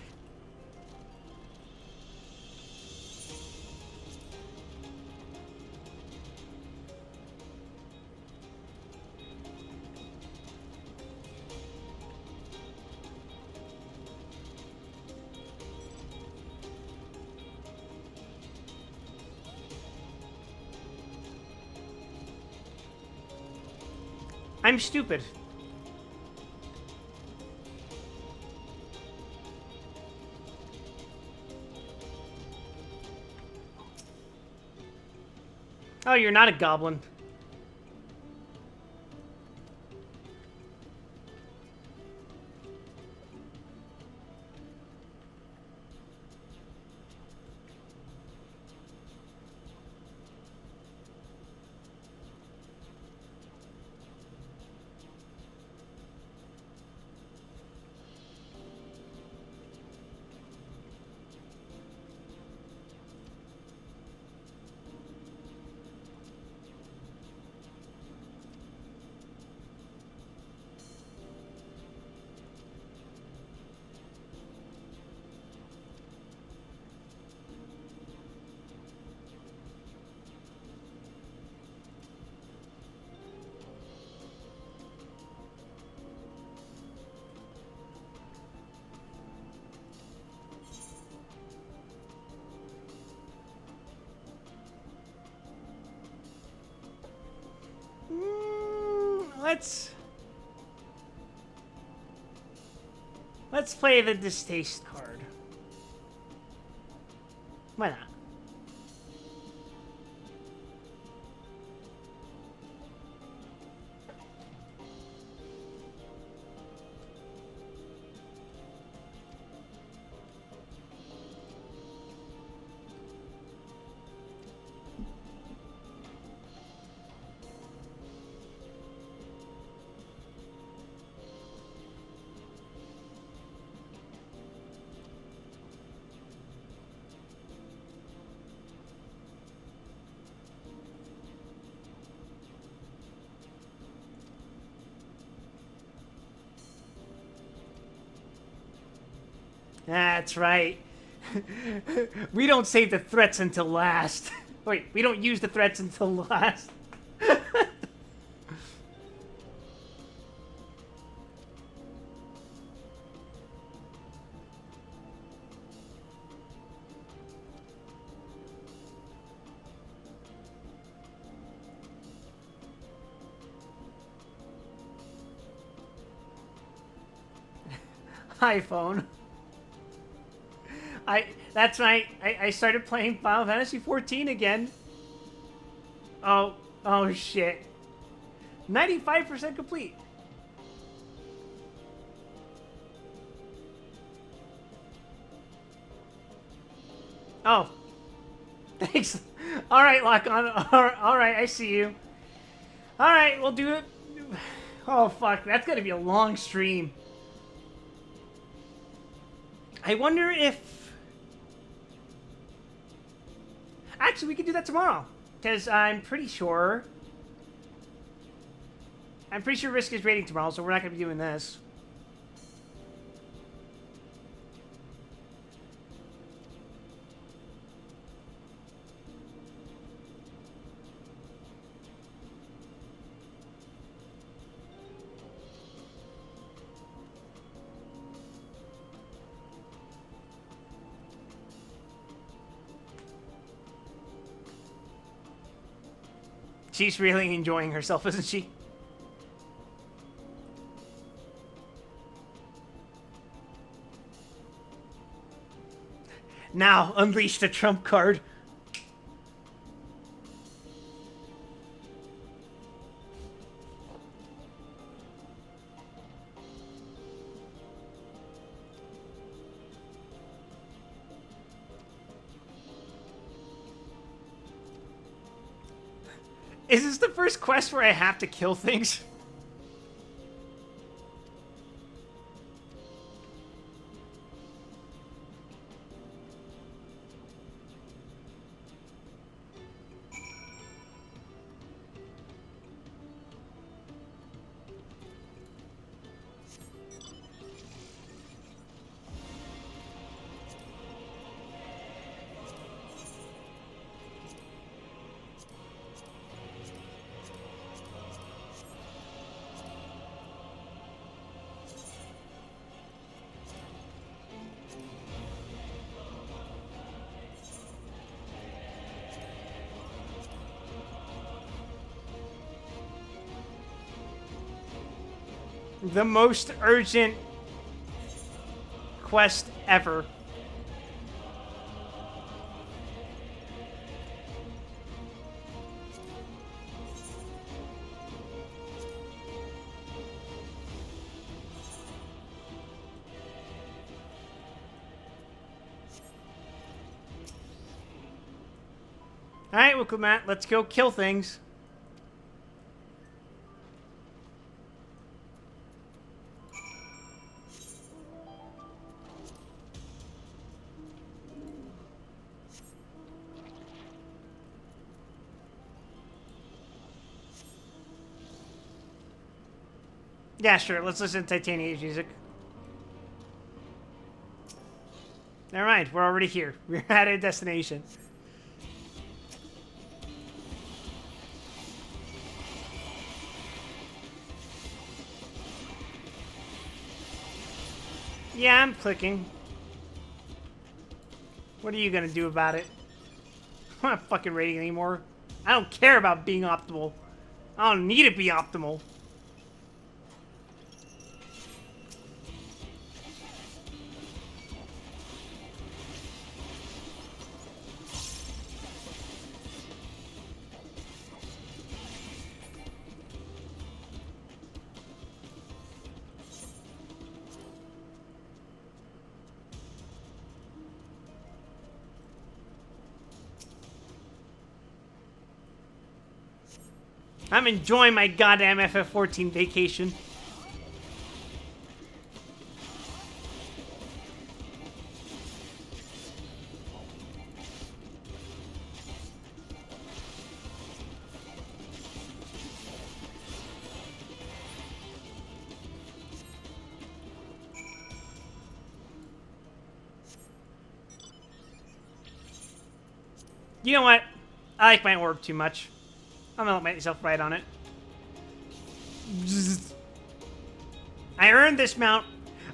I'm stupid. Oh, you're not a goblin. Let's play the distaste card. Why not? That's right. We don't save the threats until last. Wait, we don't use the threats until last. iPhone. That's right. I started playing Final Fantasy 14 again. Oh shit. 95% complete. Oh. Thanks. All right, lock on. All right, I see you. All right, we'll do it. Oh fuck, that's gonna be a long stream. I wonder if... Actually, we can do that tomorrow. Because I'm pretty sure Risk is raiding tomorrow, so we're not going to be doing this. She's really enjoying herself, isn't she? Now, unleash the trump card. Is this the first quest where I have to kill things? The most urgent quest ever. Alright, well, Matt, let's go kill things. Yeah, sure. Let's listen to Titania's music. Never mind. We're already here. We're at a destination. Yeah, I'm clicking. What are you gonna do about it? I'm not fucking rating anymore. I don't care about being optimal. I don't need to be optimal. I'm enjoying my goddamn FF14 vacation. You know what? I like my orb too much. I'm gonna let myself ride on it. I earned this mount.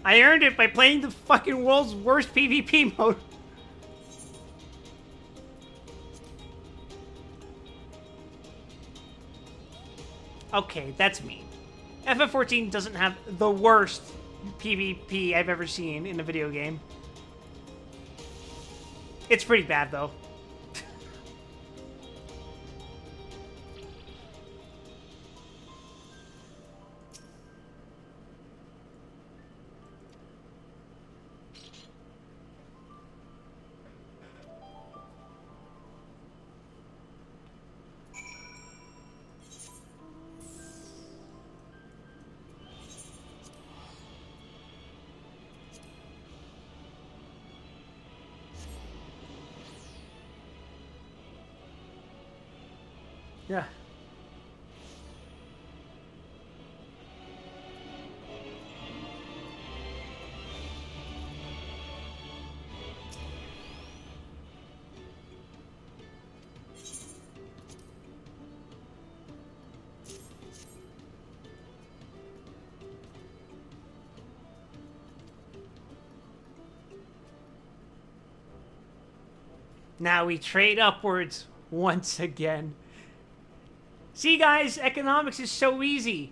I earned it by playing the fucking world's worst PvP mode. Okay, that's mean. FF14 doesn't have the worst PvP I've ever seen in a video game. It's pretty bad, though. Yeah. Now we trade upwards once again. See, guys, economics is so easy.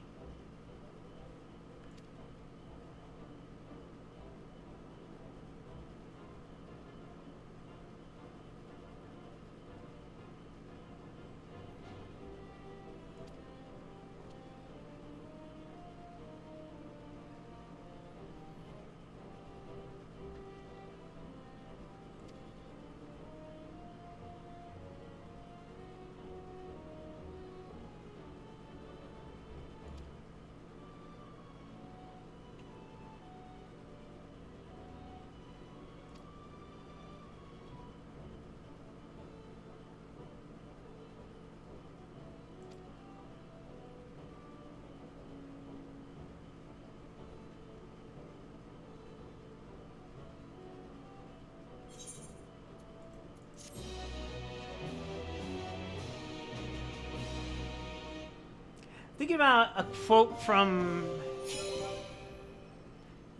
Thinking about a quote from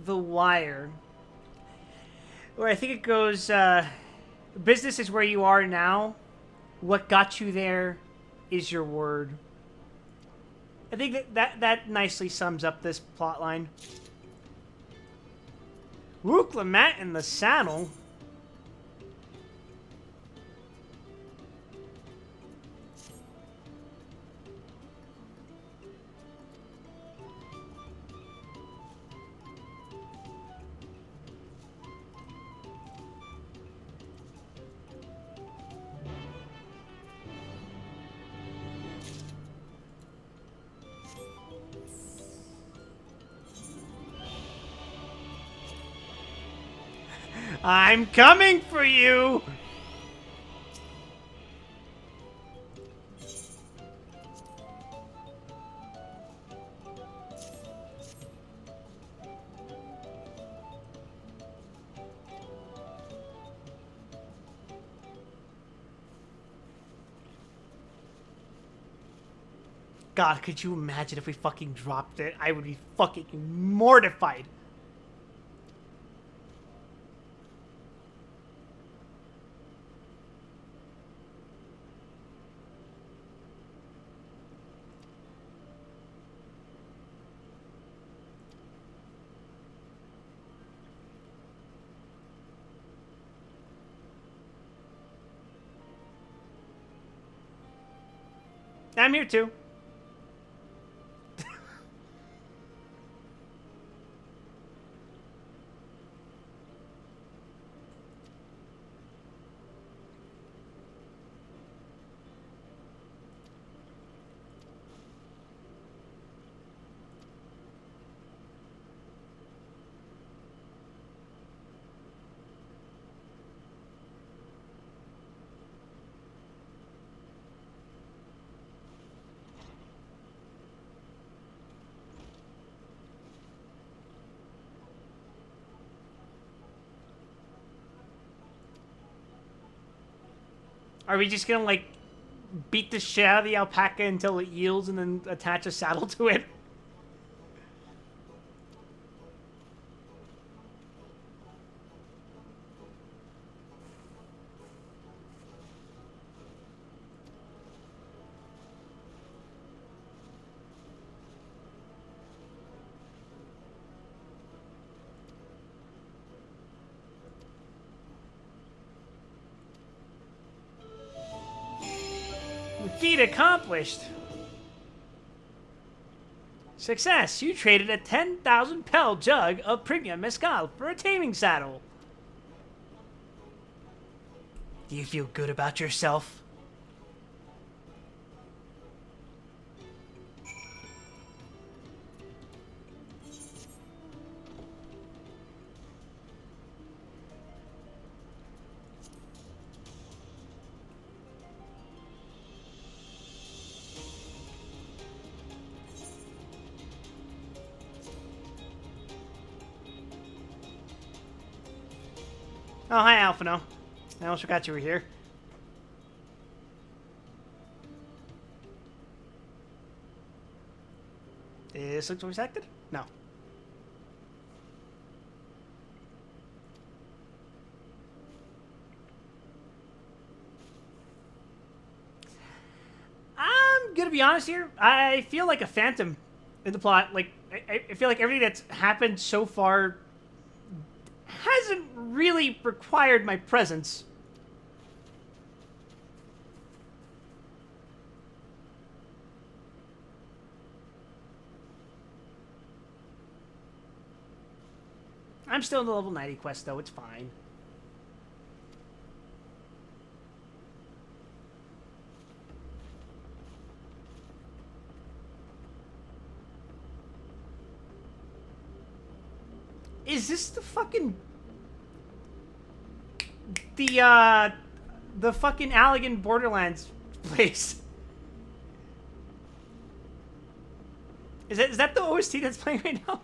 The Wire, where I think it goes, business is where you are now. What got you there is your word. I think that nicely sums up this plot line. Woo, Clement in the saddle. I'm coming for you! God, could you imagine if we fucking dropped it? I would be fucking mortified. I'm here too. Are we just gonna, like, beat the shit out of the alpaca until it yields and then attach a saddle to it? Feat accomplished. Success. You traded a 10,000 pel jug of premium mezcal for a taming saddle. Do you feel good about yourself? Oh, hi, Alphino. I almost forgot you were here. This looks resected? No. I'm gonna be honest here. I feel like a phantom in the plot. Like, I feel like everything that's happened so far hasn't really required my presence. I'm still in the level 90 quest, though. It's fine. Is this the fucking... The fucking Allegan Borderlands place? Is that the OST that's playing right now?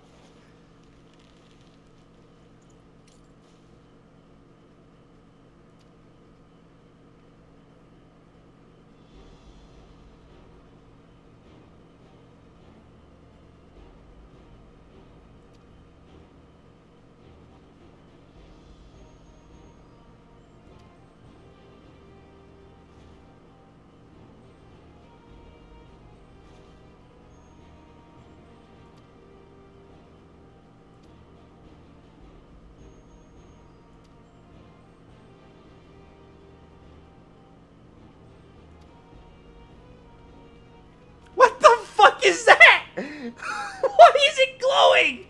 What the fuck is that? Why is it glowing?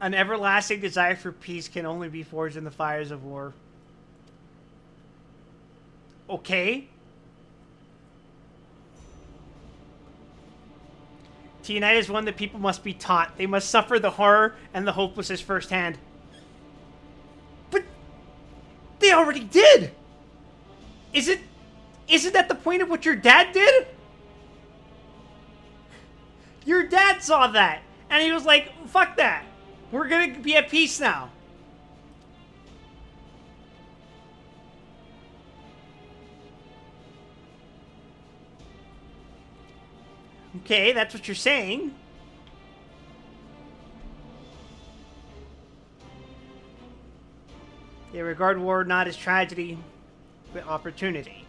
An everlasting desire for peace can only be forged in the fires of war. Okay. To unite as one, the people must be taught. They must suffer the horror and the hopelessness firsthand. But they already did! Isn't that the point of what your dad did? Your dad saw that, and he was like, fuck that. We're gonna be at peace now. Okay, that's what you're saying. They regard war not as tragedy, but opportunity.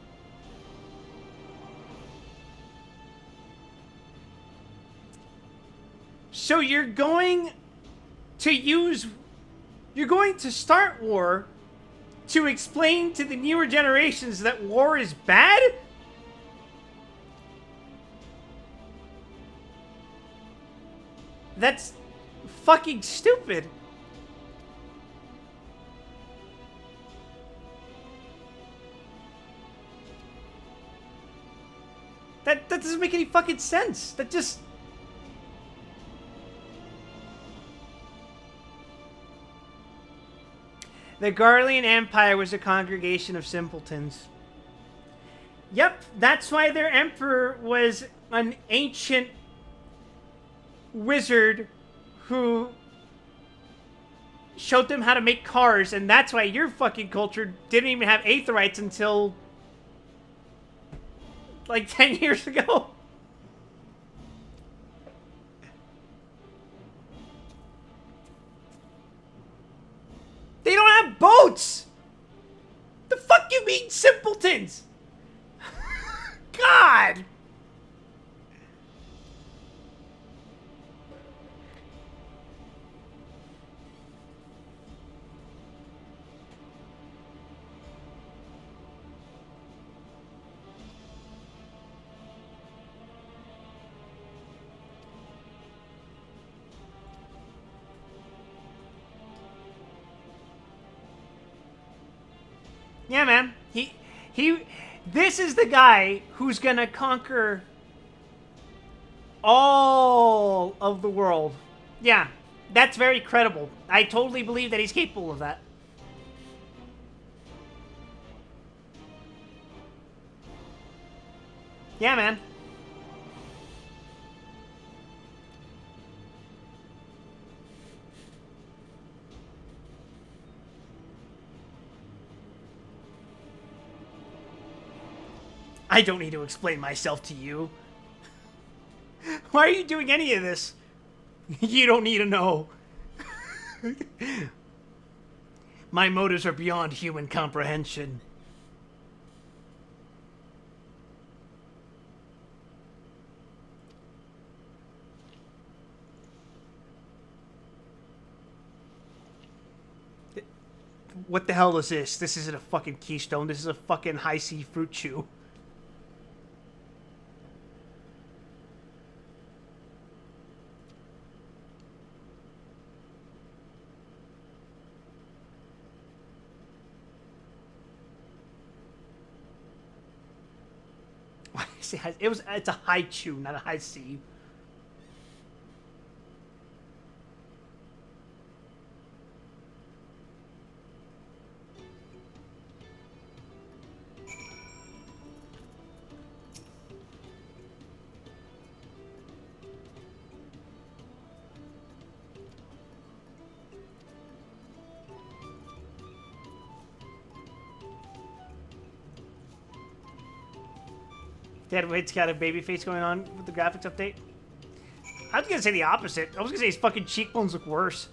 So you're going to start war to explain to the newer generations that war is bad? That's fucking stupid. That doesn't make any fucking sense. That just... The Garlean Empire was a congregation of simpletons. Yep, that's why their emperor was an ancient wizard who showed them how to make cars, and that's why your fucking culture didn't even have aetherites until like 10 years ago. They don't have boats! The fuck you mean simpletons? God! Yeah, man. This is the guy who's gonna conquer all of the world. Yeah, that's very credible. I totally believe that he's capable of that. Yeah, man. I don't need to explain myself to you. Why are you doing any of this? You don't need to know. My motives are beyond human comprehension. What the hell is this? This isn't a fucking keystone. This is a fucking high C fruit chew. It's a high chew, not a high C. Dead Wade's got a baby face going on with the graphics update. I was gonna say the opposite. I was gonna say his fucking cheekbones look worse.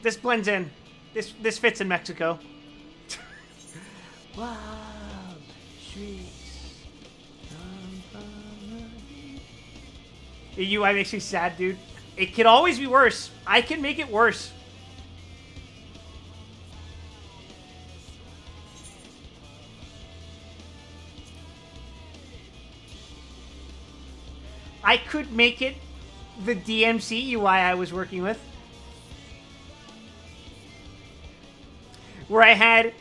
This blends in. This fits in Mexico. Wow. The UI makes me sad, dude. It can always be worse. I can make it worse. I could make it the DMC UI I was working with. Where I had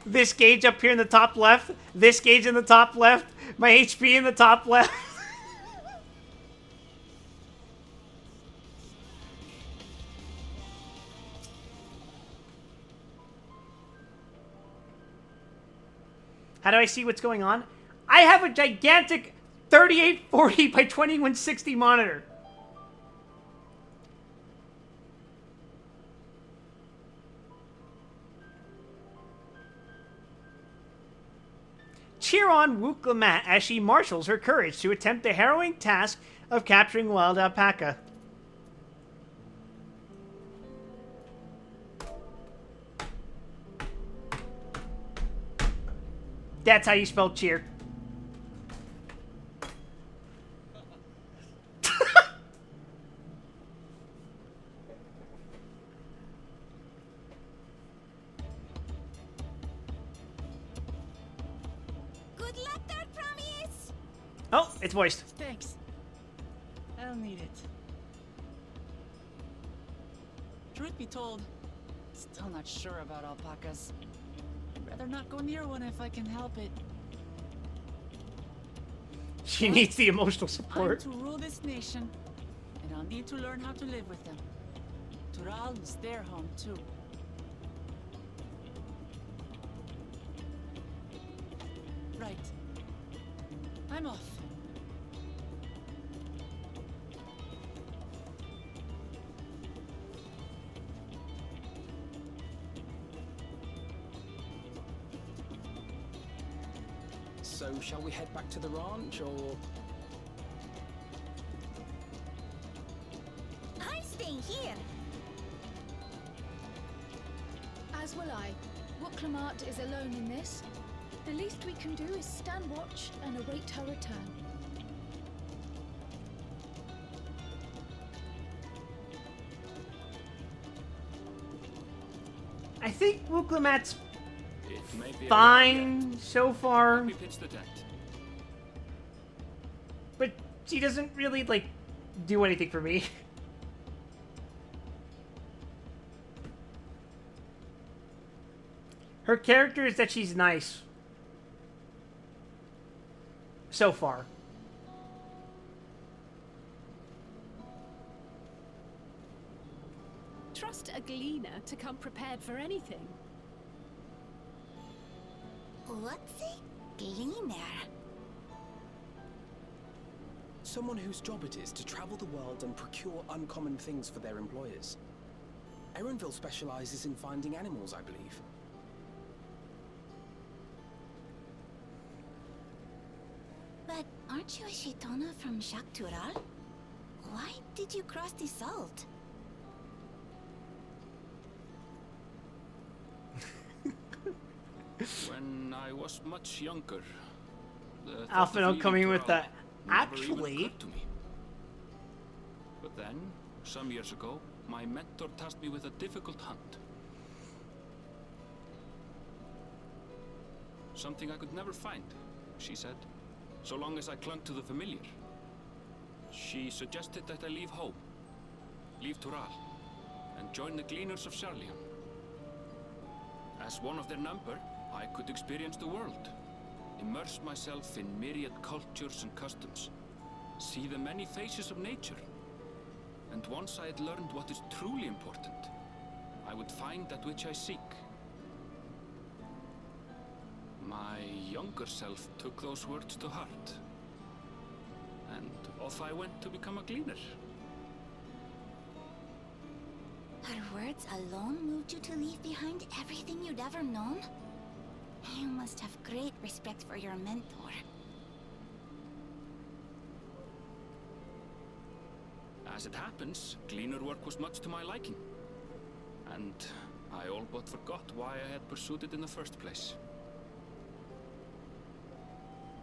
this gauge up here in the top left, this gauge in the top left, my HP in the top left. How do I see what's going on? I have a gigantic 3840 by 2160 monitor. Cheer on Wuklamat as she marshals her courage to attempt the harrowing task of capturing wild alpaca. That's how you spell cheer. Good luck there, Promise! Oh, it's voiced. Thanks. I'll need it. Truth be told, still not sure about alpacas. I'd rather not go near one if I can help it. She needs the emotional I'm support. to rule this nation, and I'll need to learn how to live with them. Tural is their home too. Right. I'm off. So, shall we head back to the ranch, or...? I'm staying here. As will I. Wooklamart is alone in this. The least we can do is stand watch and await her return. I think Wooklamats It may be a fine so far, Let me pitch the tent. but she doesn't really, like, do anything for me. Her character is that she's nice. So far. Trust a gleaner to come prepared for anything. What's a gleaner? Someone whose job it is to travel the world and procure uncommon things for their employers. Erenville specializes in finding animals, I believe. But aren't you a Shaitana from Tural? Why did you cross the salt? When I was much younger, the thought of Alphino leaving coming with Tural the never even actually. occurred to me. But then, some years ago, my mentor tasked me with a difficult hunt. Something I could never find, she said, so long as I clung to the familiar. She suggested that I leave home, leave Tural, and join the Gleaners of Charlian. As one of their number, I could experience the world, immerse myself in myriad cultures and customs, see the many faces of nature. And once I had learned what is truly important, I would find that which I seek. My younger self took those words to heart, and off I went to become a gleaner. Her words alone moved you to leave behind everything you'd ever known? You must have great respect for your mentor. As it happens, gleaner work was much to my liking, and I all but forgot why I had pursued it in the first place.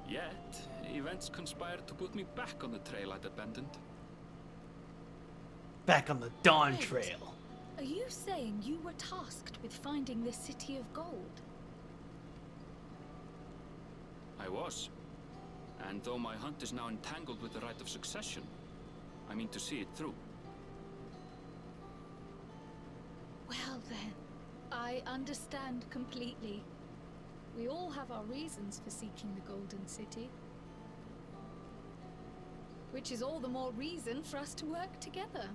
Yet, events conspired to put me back on the trail I'd abandoned. Back on the Dawntrail. Are you saying you were tasked with finding this city of gold? I was. And though my hunt is now entangled with the right of succession, I mean to see it through. Well then, I understand completely. We all have our reasons for seeking the Golden City. Which is all the more reason for us to work together.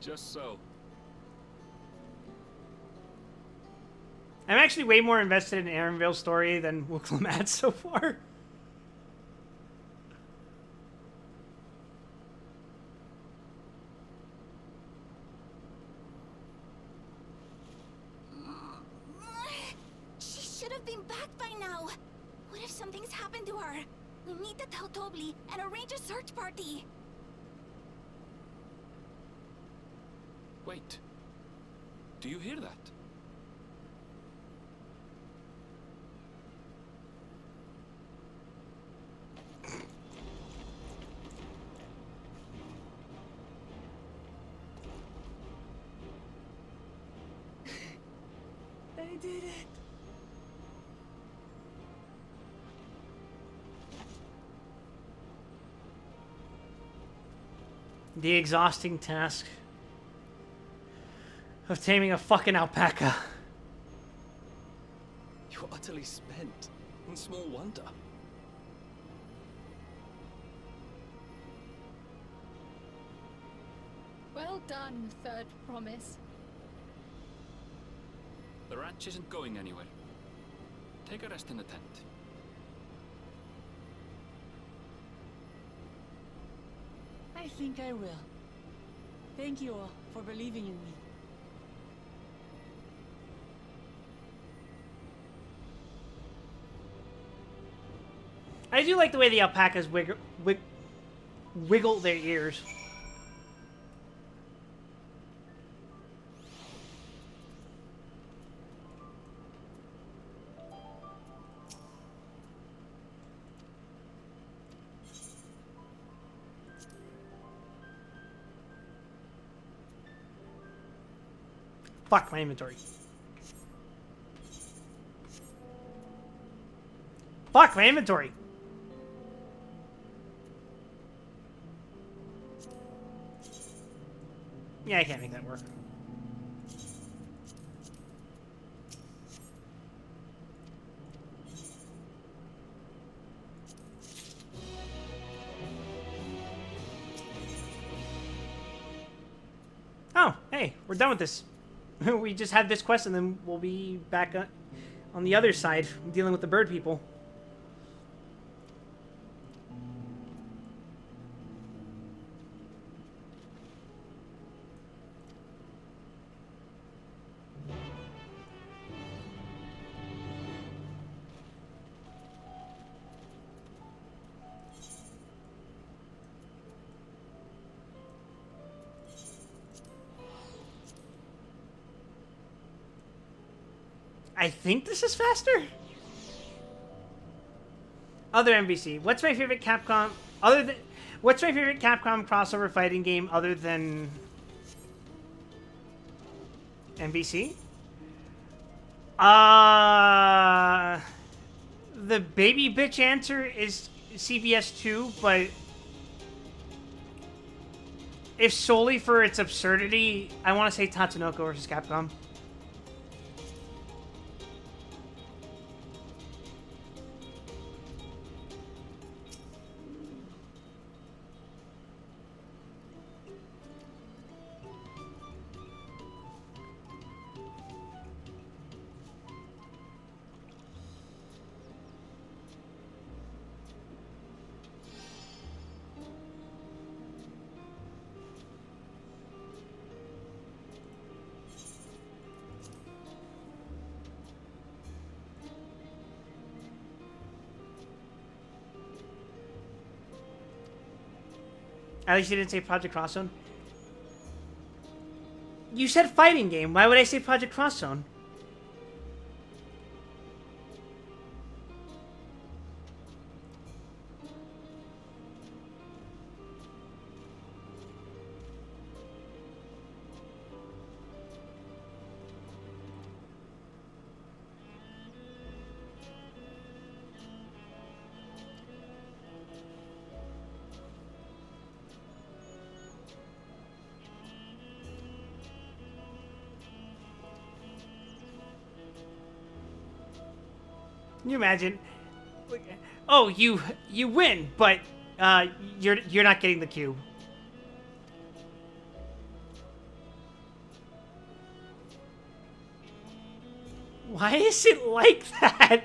Just so. I'm actually way more invested in Erenville's story than Wooklamats so far. She should have been back by now. What if something's happened to her? We need to tell Tobli and arrange a search party. Wait. Do you hear that? did it! The exhausting task of taming a fucking alpaca. You're utterly spent. And small wonder. Well done, Third Promise. The ranch isn't going anywhere. Take a rest in the tent. I think I will. Thank you all for believing in me. I do like the way the alpacas wiggle their ears. Fuck my inventory. Fuck my inventory. Yeah, I can't make that work. Oh, hey, we're done with this. We just had this quest and then we'll be back on the other side dealing with the bird people. I think this is faster. Other NBC. What's my favorite Capcom crossover fighting game other than NBC? The baby bitch answer is CVS 2, but if solely for its absurdity, I want to say Tatsunoko versus Capcom. At least you didn't say Project Cross Zone. You said fighting game. Why would I say Project Cross Zone? Can you imagine? Oh, you win, but you're not getting the cube. Why is it like that?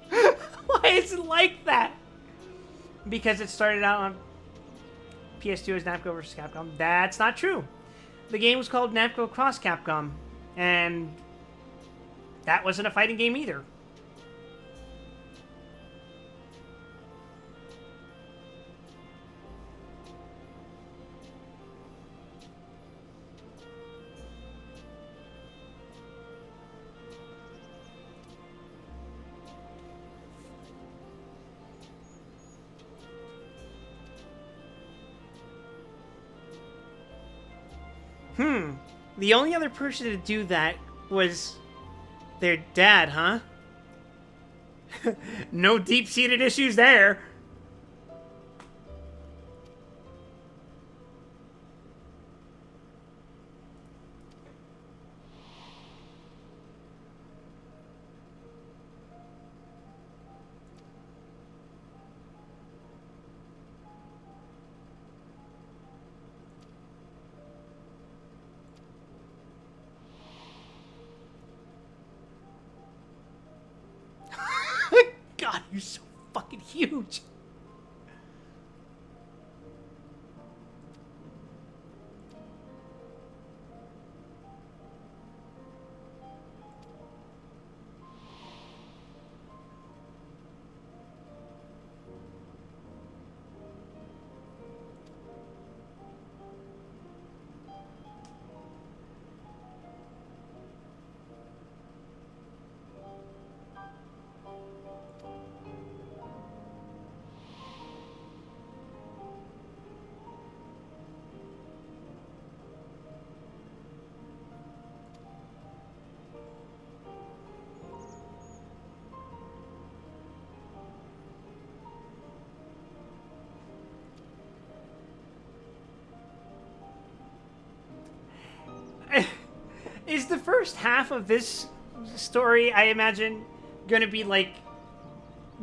Why is it like that? Because it started out on PS2 as Namco vs. Capcom. That's not true. The game was called Namco Cross Capcom, and that wasn't a fighting game either. The only other person to do that was their dad, huh? No deep-seated issues there. God, you're so fucking huge. Is the first half of this story, I imagine, gonna be like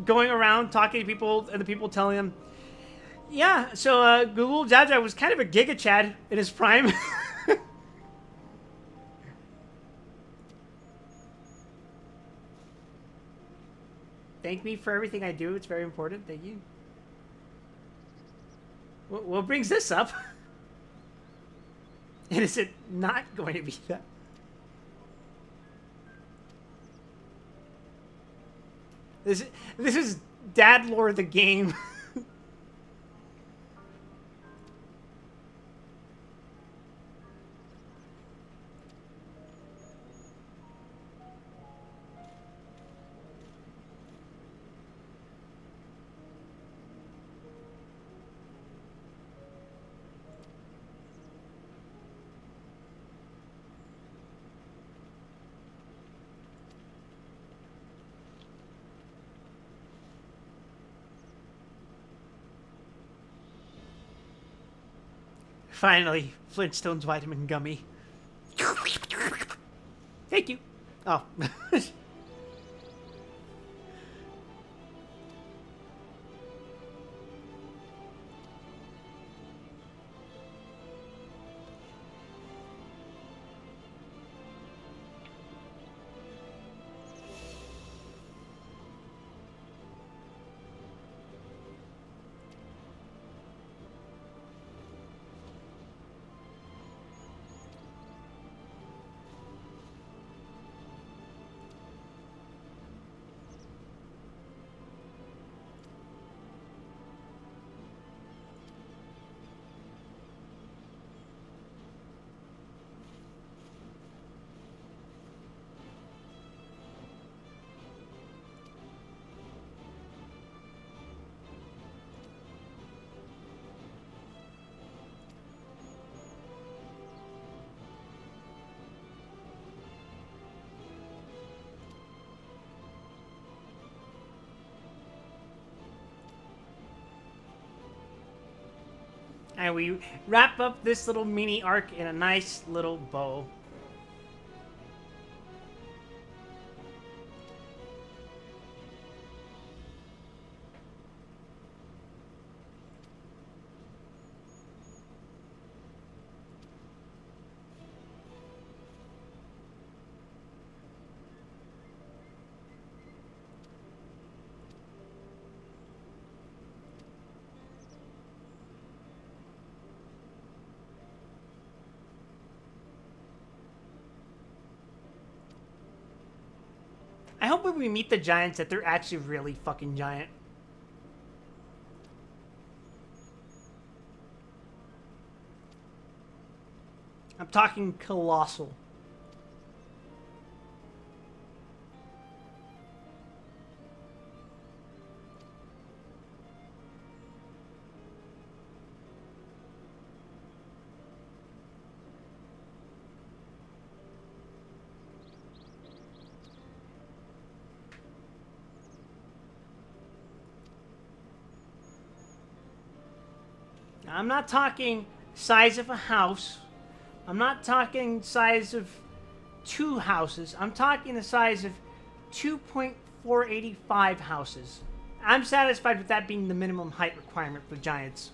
going around talking to people and the people telling them, yeah, so Google Jaja was kind of a Giga Chad in his prime. Thank me for everything I do. It's very important. Thank you. What brings this up? And is it not going to be that? This is Dad Lore the game. Finally, Flintstone's vitamin gummy. Thank you. Oh. And we wrap up this little mini arc in a nice little bow. I hope when we meet the giants that they're actually really fucking giant. I'm talking colossal. I'm not talking size of a house. I'm not talking size of 2 houses. I'm talking the size of 2.485 houses. I'm satisfied with that being the minimum height requirement for giants.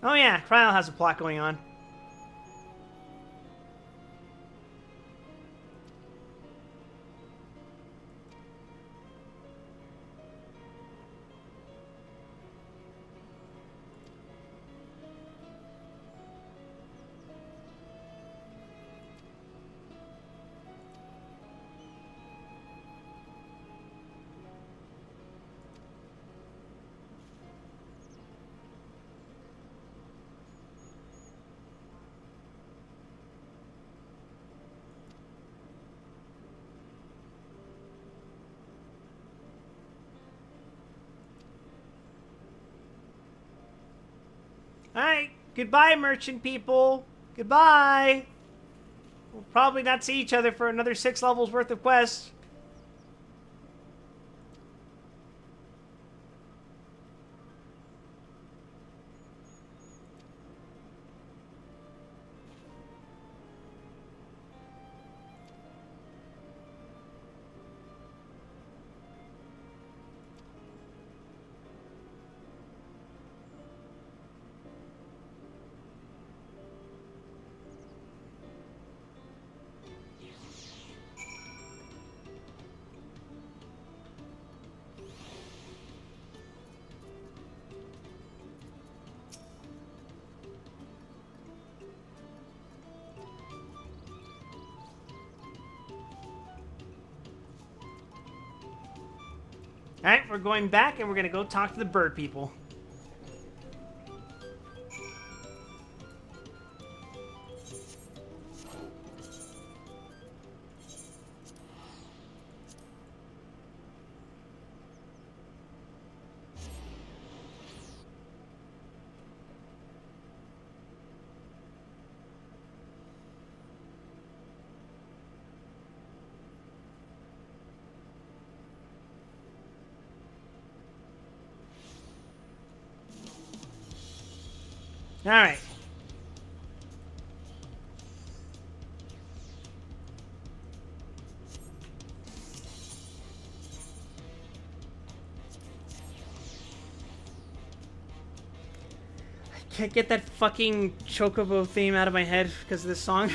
Oh yeah, Cryle has a plot going on. Alright, goodbye, merchant people. Goodbye. We'll probably not see each other for another 6 levels worth of quests. Alright, we're going back and we're gonna go talk to the bird people. All right. I can't get that fucking Chocobo theme out of my head because of this song.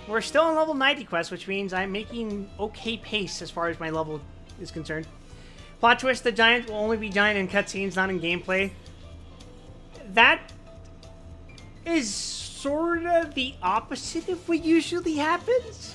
We're still on level 90 quest, which means I'm making okay pace as far as my level is concerned. Plot twist, the giant will only be giant in cutscenes, not in gameplay. That is sort of the opposite of what usually happens.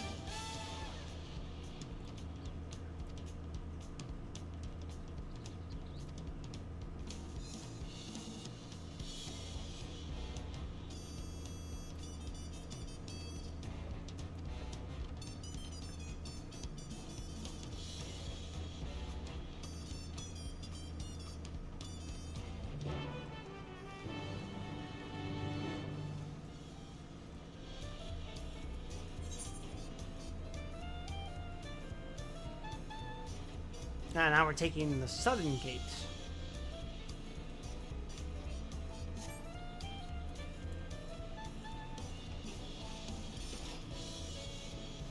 Now we're taking the southern gate.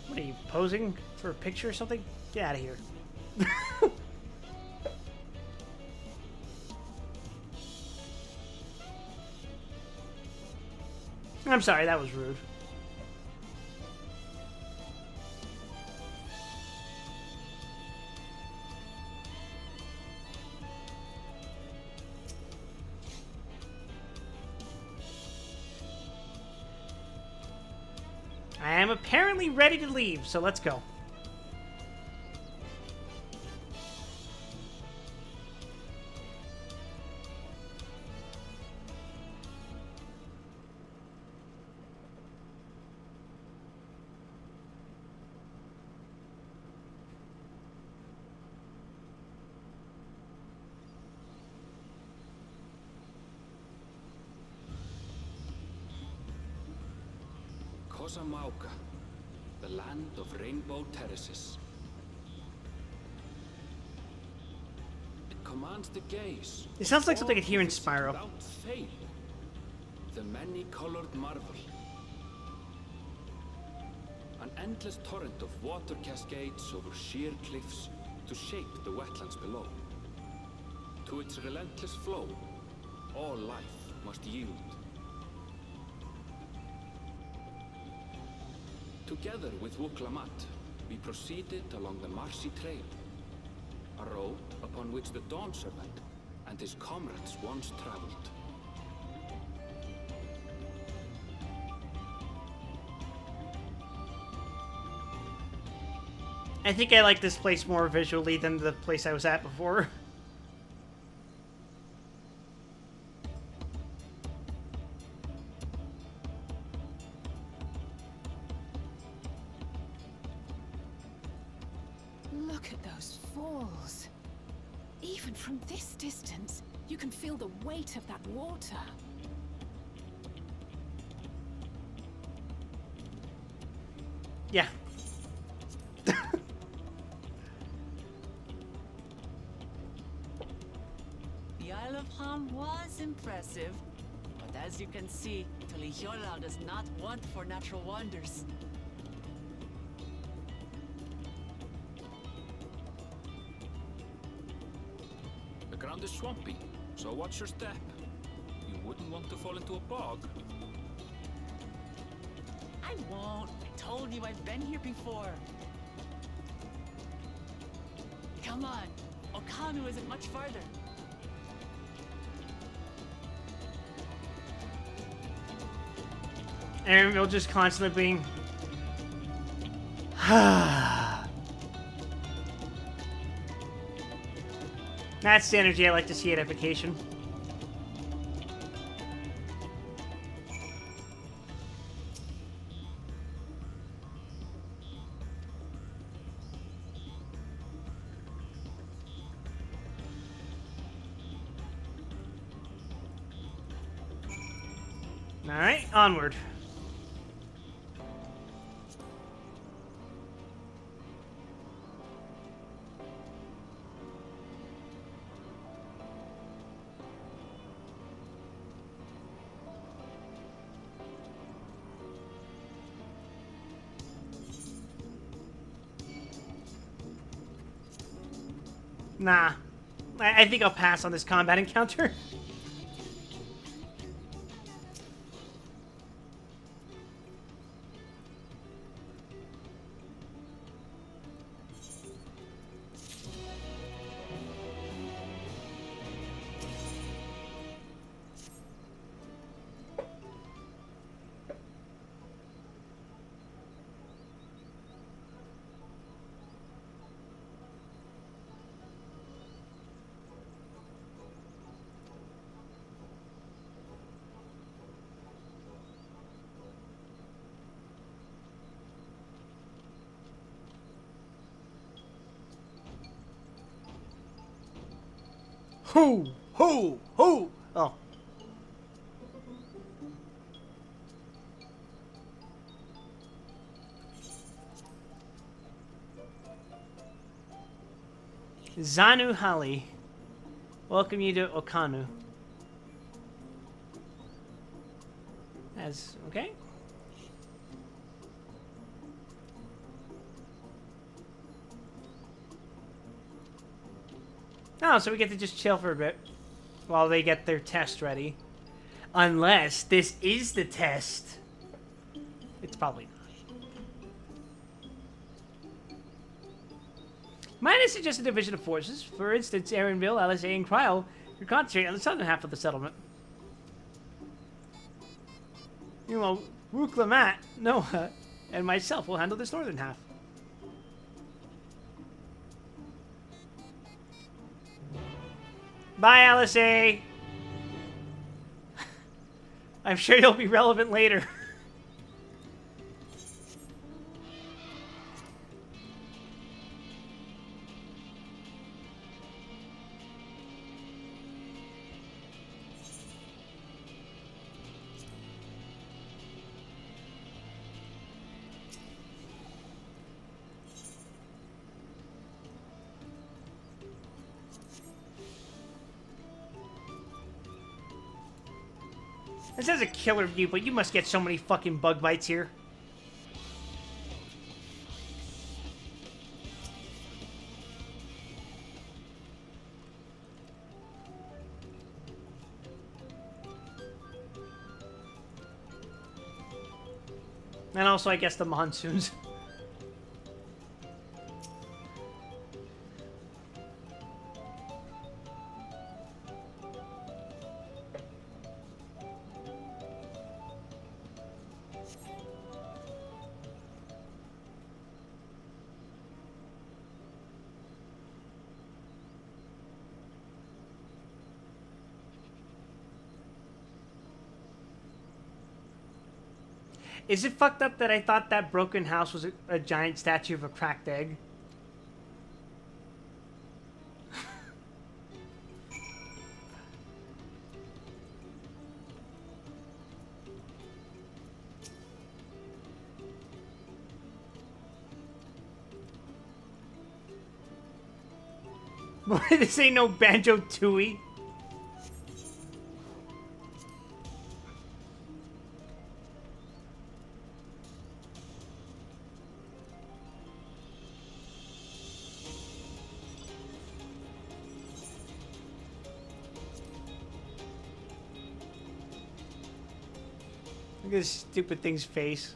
What are you, posing for a picture or something? Get out of here. I'm sorry, that was rude. I am apparently ready to leave, so let's go. Kosamauka, the land of rainbow terraces. It commands the gaze. It sounds like something I could hear in Visit Spyro. without fail. The many-colored marvel. An endless torrent of water cascades over sheer cliffs to shape the wetlands below. To its relentless flow, all life must yield. Together with Wuklamat, we proceeded along the marshy trail, a road upon which the Dawn Servant and his comrades once traveled. I think I like this place more visually than the place I was at before. Look at those falls. Even from this distance, you can feel the weight of that water. Yeah. The Isle of Ham was impressive, but as you can see, Tolihiola does not want for natural wonders. The ground is swampy, so watch your step. You wouldn't want to fall into a bog. I won't. I told you I've been here before. Come on. Okanu isn't much farther. And we'll just constantly being... That's the energy I like to see at Evocation. Alright, onward. Nah. I think I'll pass on this combat encounter. Hoo! Hoo! Hoo! Oh. Zanu Hali. Welcome you to Okanu. As okay. Oh, so we get to just chill for a bit while they get their test ready. Unless this is the test. It's probably not. Minus is just a division of forces. For instance, Aaronville, LSA, and Cryle are concentrating on the southern half of the settlement. Meanwhile, Wuklamat, Noah, and myself will handle this northern half. Bye, LSA. I'm sure you'll be relevant later. This has a killer view, but you must get so many fucking bug bites here. And also, I guess, the monsoons. Is it fucked up that I thought that broken house was a giant statue of a cracked egg? Boy, this ain't no Banjo-Tooie. Look at this stupid thing's face.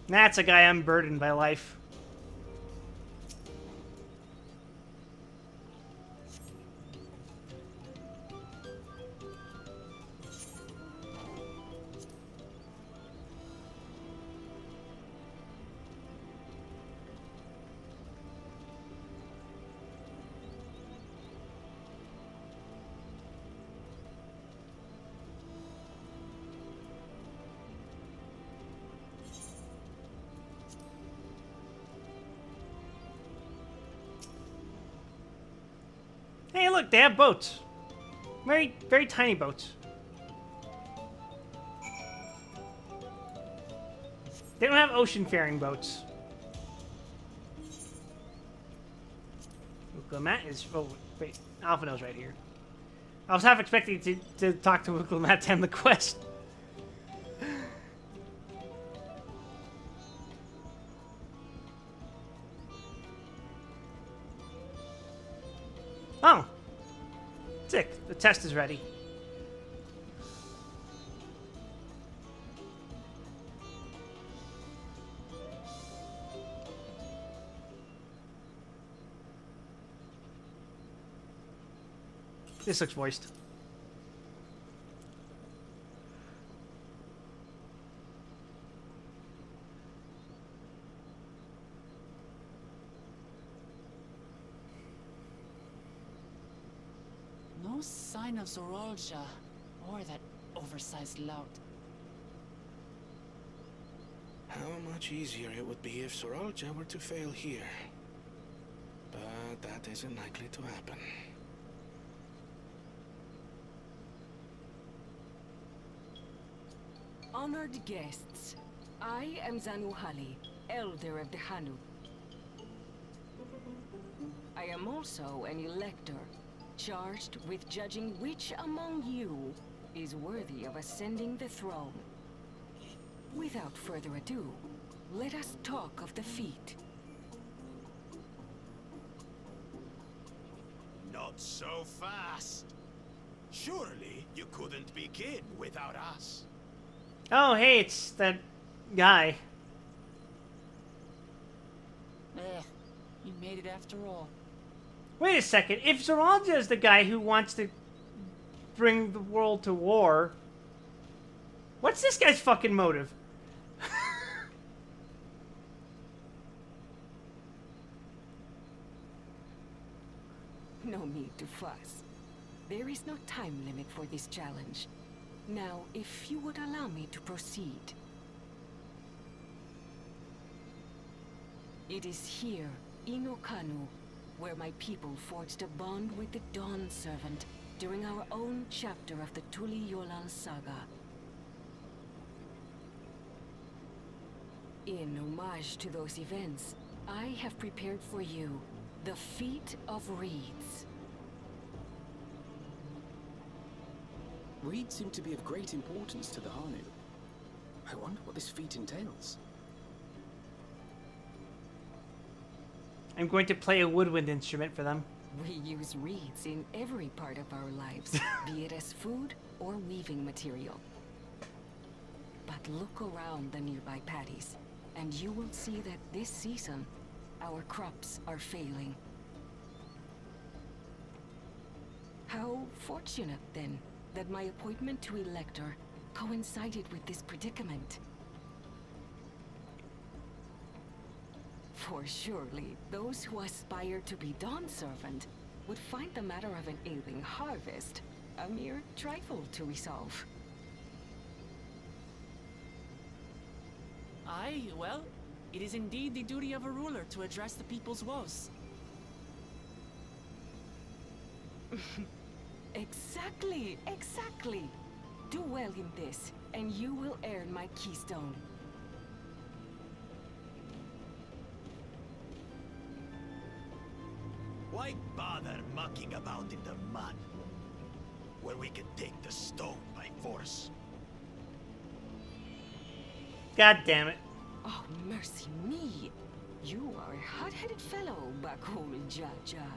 That's a guy unburdened by life. Hey, look, they have boats. Very, very tiny boats. They don't have ocean-faring boats. Matt is... Oh, wait. Alphino's right here. I was half expecting to talk to Matt to end the quest. Oh. Sick. The test is ready. This looks voiced. No sign of Zorolja or that oversized lout. How much easier it would be if Soralja were to fail here. But that isn't likely to happen. Honored guests, I am Zanuhali, Elder of the Hanu. I am also an elector, charged with judging which among you is worthy of ascending the throne. Without further ado, let us talk of the feat. Not so fast. Surely you couldn't begin without us. Oh, hey, it's that guy. You made it after all. Wait a second. If Zoralja is the guy who wants to bring the world to war, what's this guy's fucking motive? No need to fuss. There is no time limit for this challenge. Now, if you would allow me to proceed. It is here, Inokanu, where my people forged a bond with the Dawn Servant during our own chapter of the Tuli Yolal saga. In homage to those events, I have prepared for you the Feat of Reeds. Reeds seem to be of great importance to the Hanu. I wonder what this feat entails. I'm going to play a woodwind instrument for them. We use reeds in every part of our lives, be it as food or weaving material. But look around the nearby paddies, and you will see that this season, our crops are failing. How fortunate, then, that my appointment to Elector coincided with this predicament. For surely, those who aspire to be Dawn Servant would find the matter of an ailing harvest a mere trifle to resolve. Aye, well, it is indeed the duty of a ruler to address the people's woes. Exactly, exactly. Do well in this, and you will earn my keystone. Why bother mucking about in the mud, where we can take the stone by force? God damn it. Oh, mercy me. You are a hot-headed fellow, Bakul Jaja.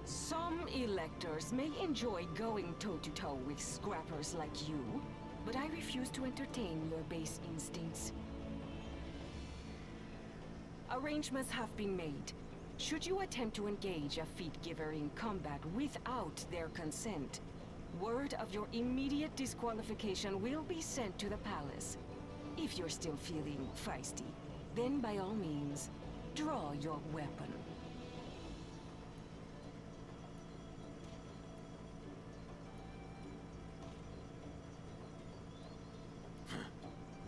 Some electors may enjoy going toe-to-toe with scrappers like you, but I refuse to entertain your base instincts. Arrangements have been made. Should you attempt to engage a feat giver in combat without their consent, word of your immediate disqualification will be sent to the palace. If you're still feeling feisty, then by all means, draw your weapon.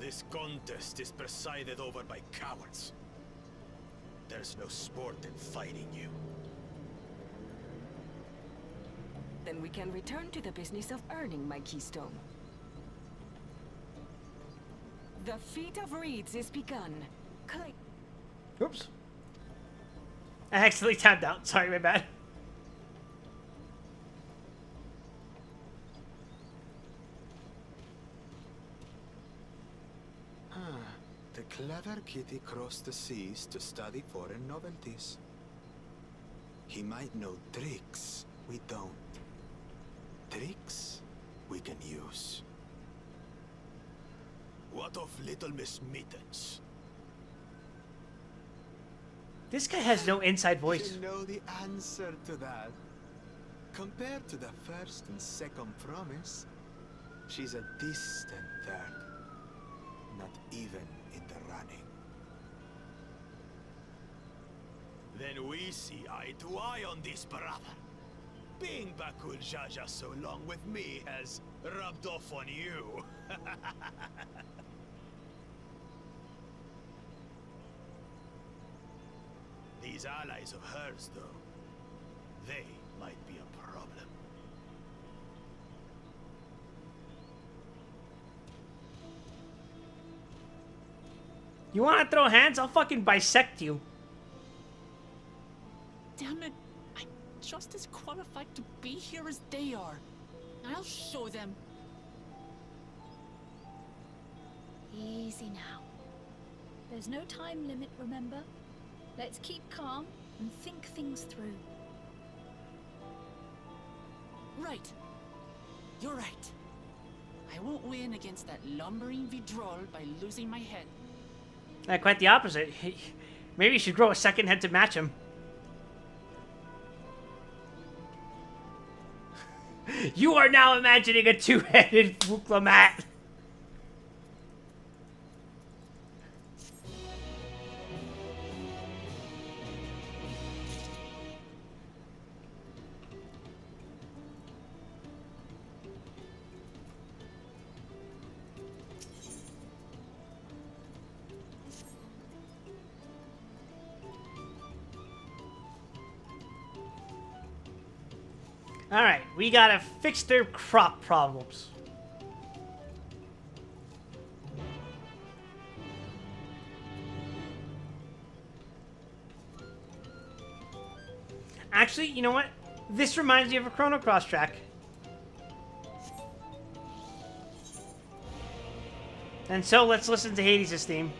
This contest is presided over by cowards. There's no sport in fighting you. Then we can return to the business of earning my keystone. The Feat of Reeds is begun. Oops. I accidentally tapped out. Sorry, my bad. The clever kitty crossed the seas to study foreign novelties. He might know tricks we don't. Tricks we can use. What of Little Miss Mittens? This guy has no inside voice. You know the answer to that. Compared to the first and second promise, she's a distant third. Not even in the running. Then we see eye to eye on this, brother. Being Bakul Jaja so long with me has rubbed off on you. These allies of hers, though, they might be a problem. You want to throw hands? I'll fucking bisect you. Damn it, I'm just as qualified to be here as they are. I'll show them. Easy now. There's no time limit, remember? Let's keep calm and think things through. Right. You're right. I won't win against that lumbering Vidrol by losing my head. Quite the opposite. Maybe you should grow a second head to match him. You are now imagining a two-headed Vuklamat. Alright, we gotta fix their crop problems. Actually, you know what? This reminds me of a Chrono Cross track. And so let's listen to Hades' theme.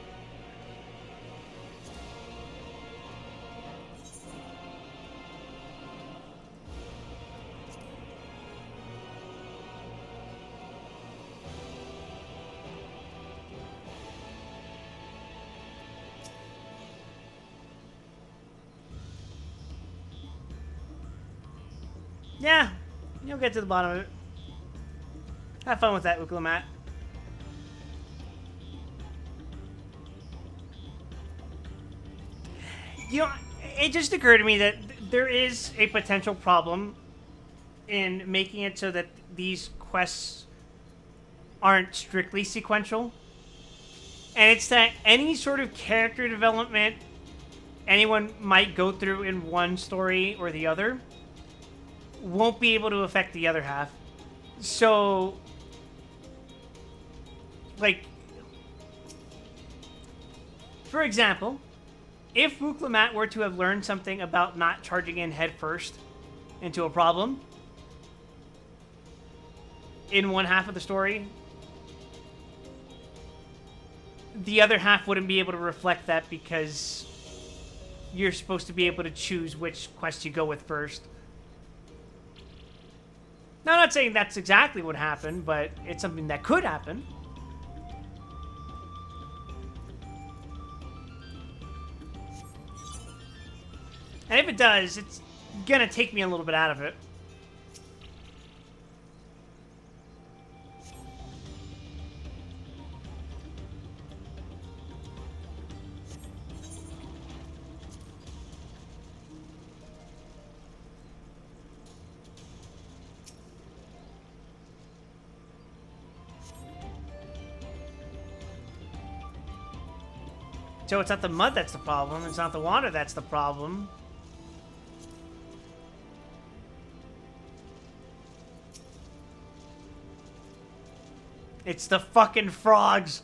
Yeah, you'll get to the bottom of it. Have fun with that, Uklamat. You know, it just occurred to me that there is a potential problem in making it so that these quests aren't strictly sequential. And it's that any sort of character development anyone might go through in one story or the other won't be able to affect the other half. So, like, for example, if Wuklamat were to have learned something about not charging in head first into a problem in one half of the story, the other half wouldn't be able to reflect that because you're supposed to be able to choose which quest you go with first. Now, I'm not saying that's exactly what happened, but it's something that could happen. And if it does, it's gonna take me a little bit out of it. So it's not the mud that's the problem, it's not the water that's the problem. It's the fucking frogs.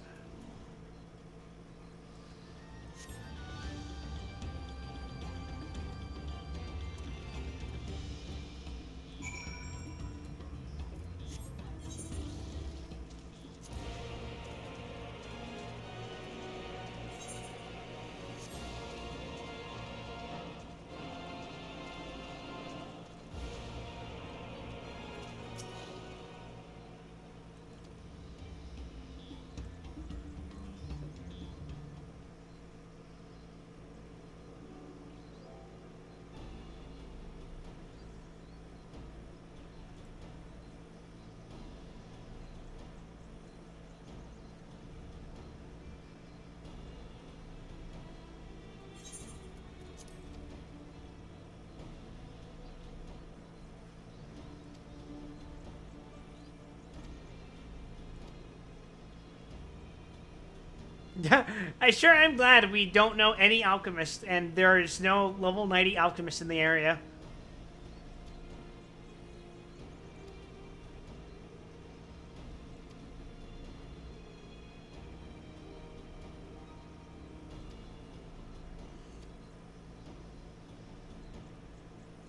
Yeah, I sure am glad we don't know any alchemists, and there is no level 90 alchemist in the area.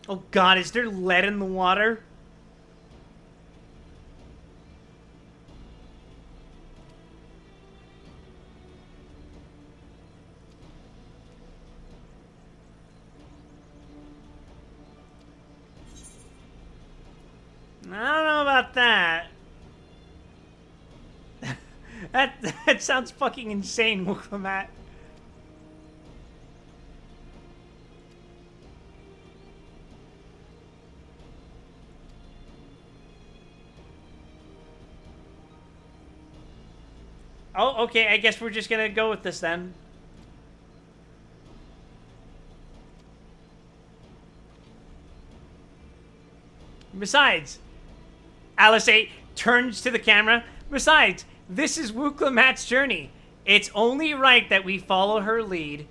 Oh god, is there lead in the water? I don't know about that. that sounds fucking insane, Wuklamat. Oh, okay, I guess we're just gonna go with this then. Besides, Alice 8 turns to the camera. Besides, this is Wuklamat's journey. It's only right that we follow her lead.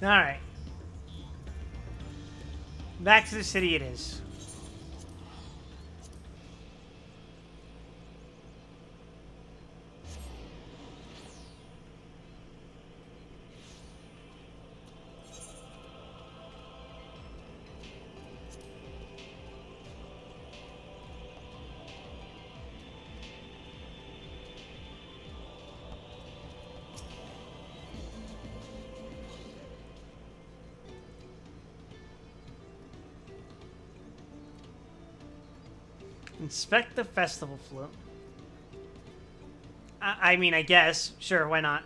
Alright. Back to the city it is. Inspect the festival float. I mean, I guess. Sure, why not?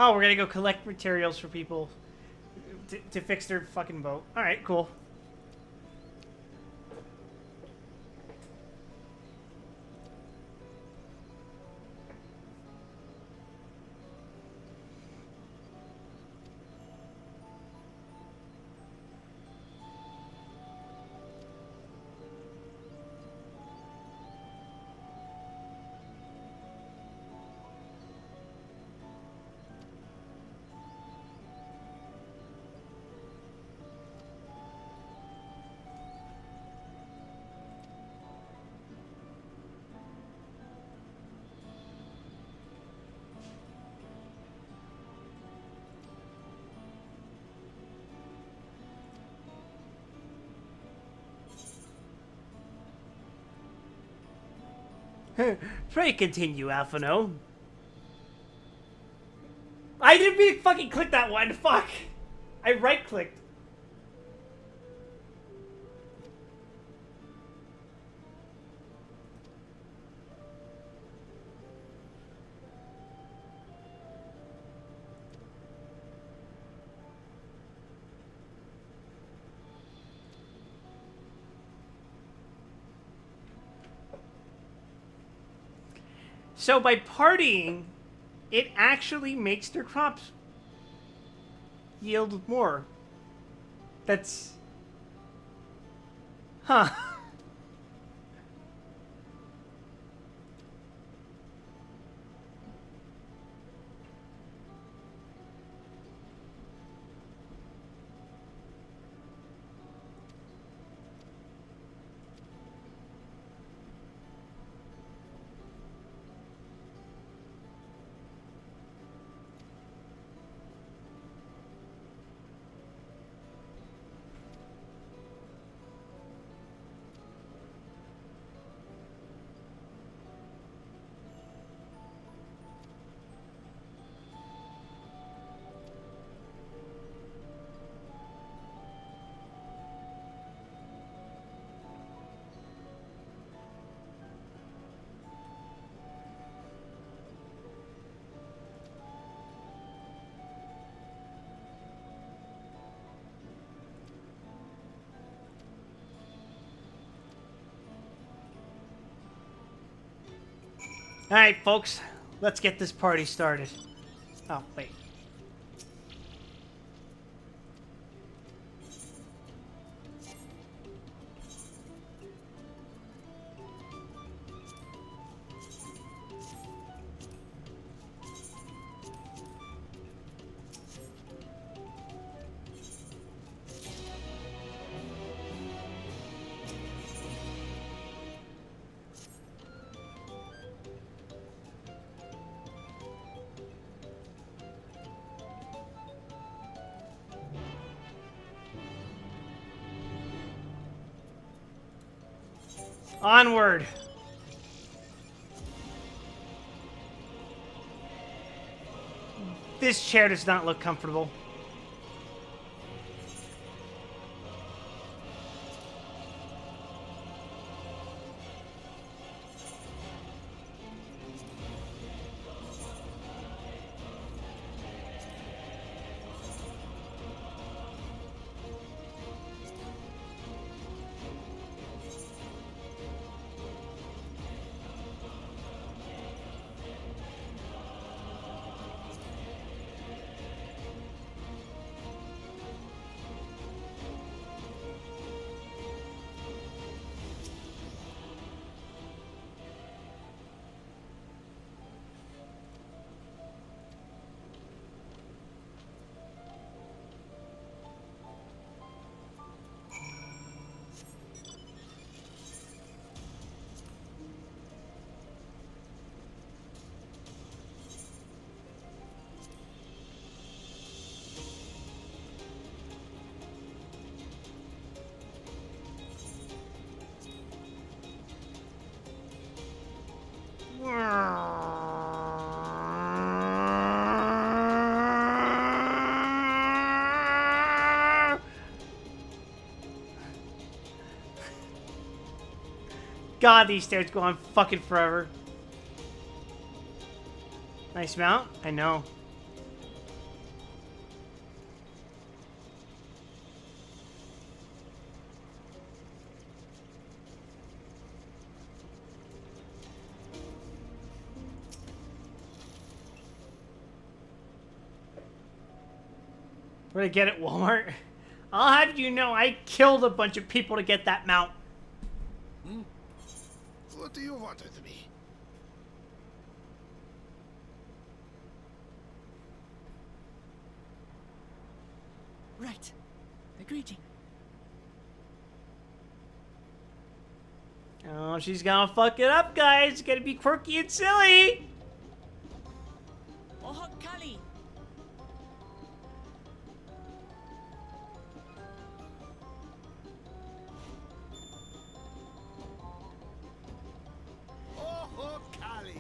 Oh, we're gonna go collect materials for people to fix their fucking boat. Alright, cool. Pray continue, Alphino. I didn't mean to fucking click that one. Fuck. I right-clicked. So by partying, it actually makes their crops yield more. That's... Huh. Alright, folks. Let's get this party started. Oh, wait. Onward! This chair does not look comfortable. God, these stairs go on fucking forever. Nice mount? I know. Where'd I get it, Walmart? I'll have you know I killed a bunch of people to get that mount. Hmm? What do you want with me? Right. The greeting. Oh, she's gonna fuck it up, guys. It's gonna be quirky and silly. Oh, Kali. Oh, Kali.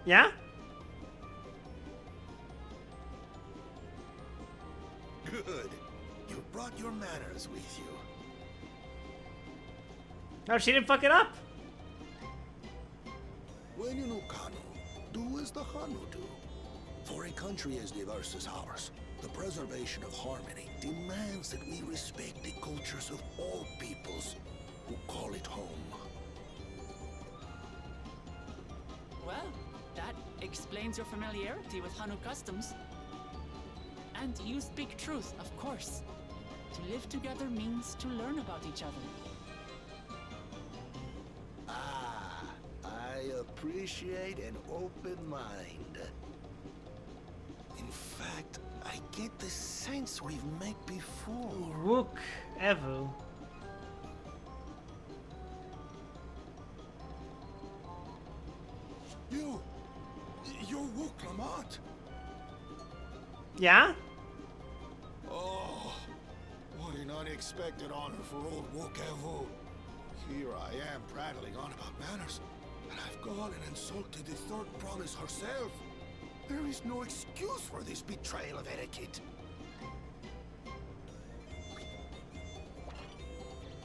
Yeah? Good. You brought your manners with you. No, she didn't fuck it up. When you know Kanu, do as the Hanu do. For a country as diverse as ours, the preservation of harmony demands that we respect the cultures of all peoples who call it home. Well, that explains your familiarity with Hanu customs. And you speak truth, of course. To live together means to learn about each other. Ah, I appreciate an open mind. In fact, I get the sense we've met before. Rook Evu. You're Wook Lamont. Yeah? Oh, what an unexpected honor for old Wook Evu. Here I am prattling on about manners, and I've gone and insulted the third promise herself. There is no excuse for this betrayal of etiquette.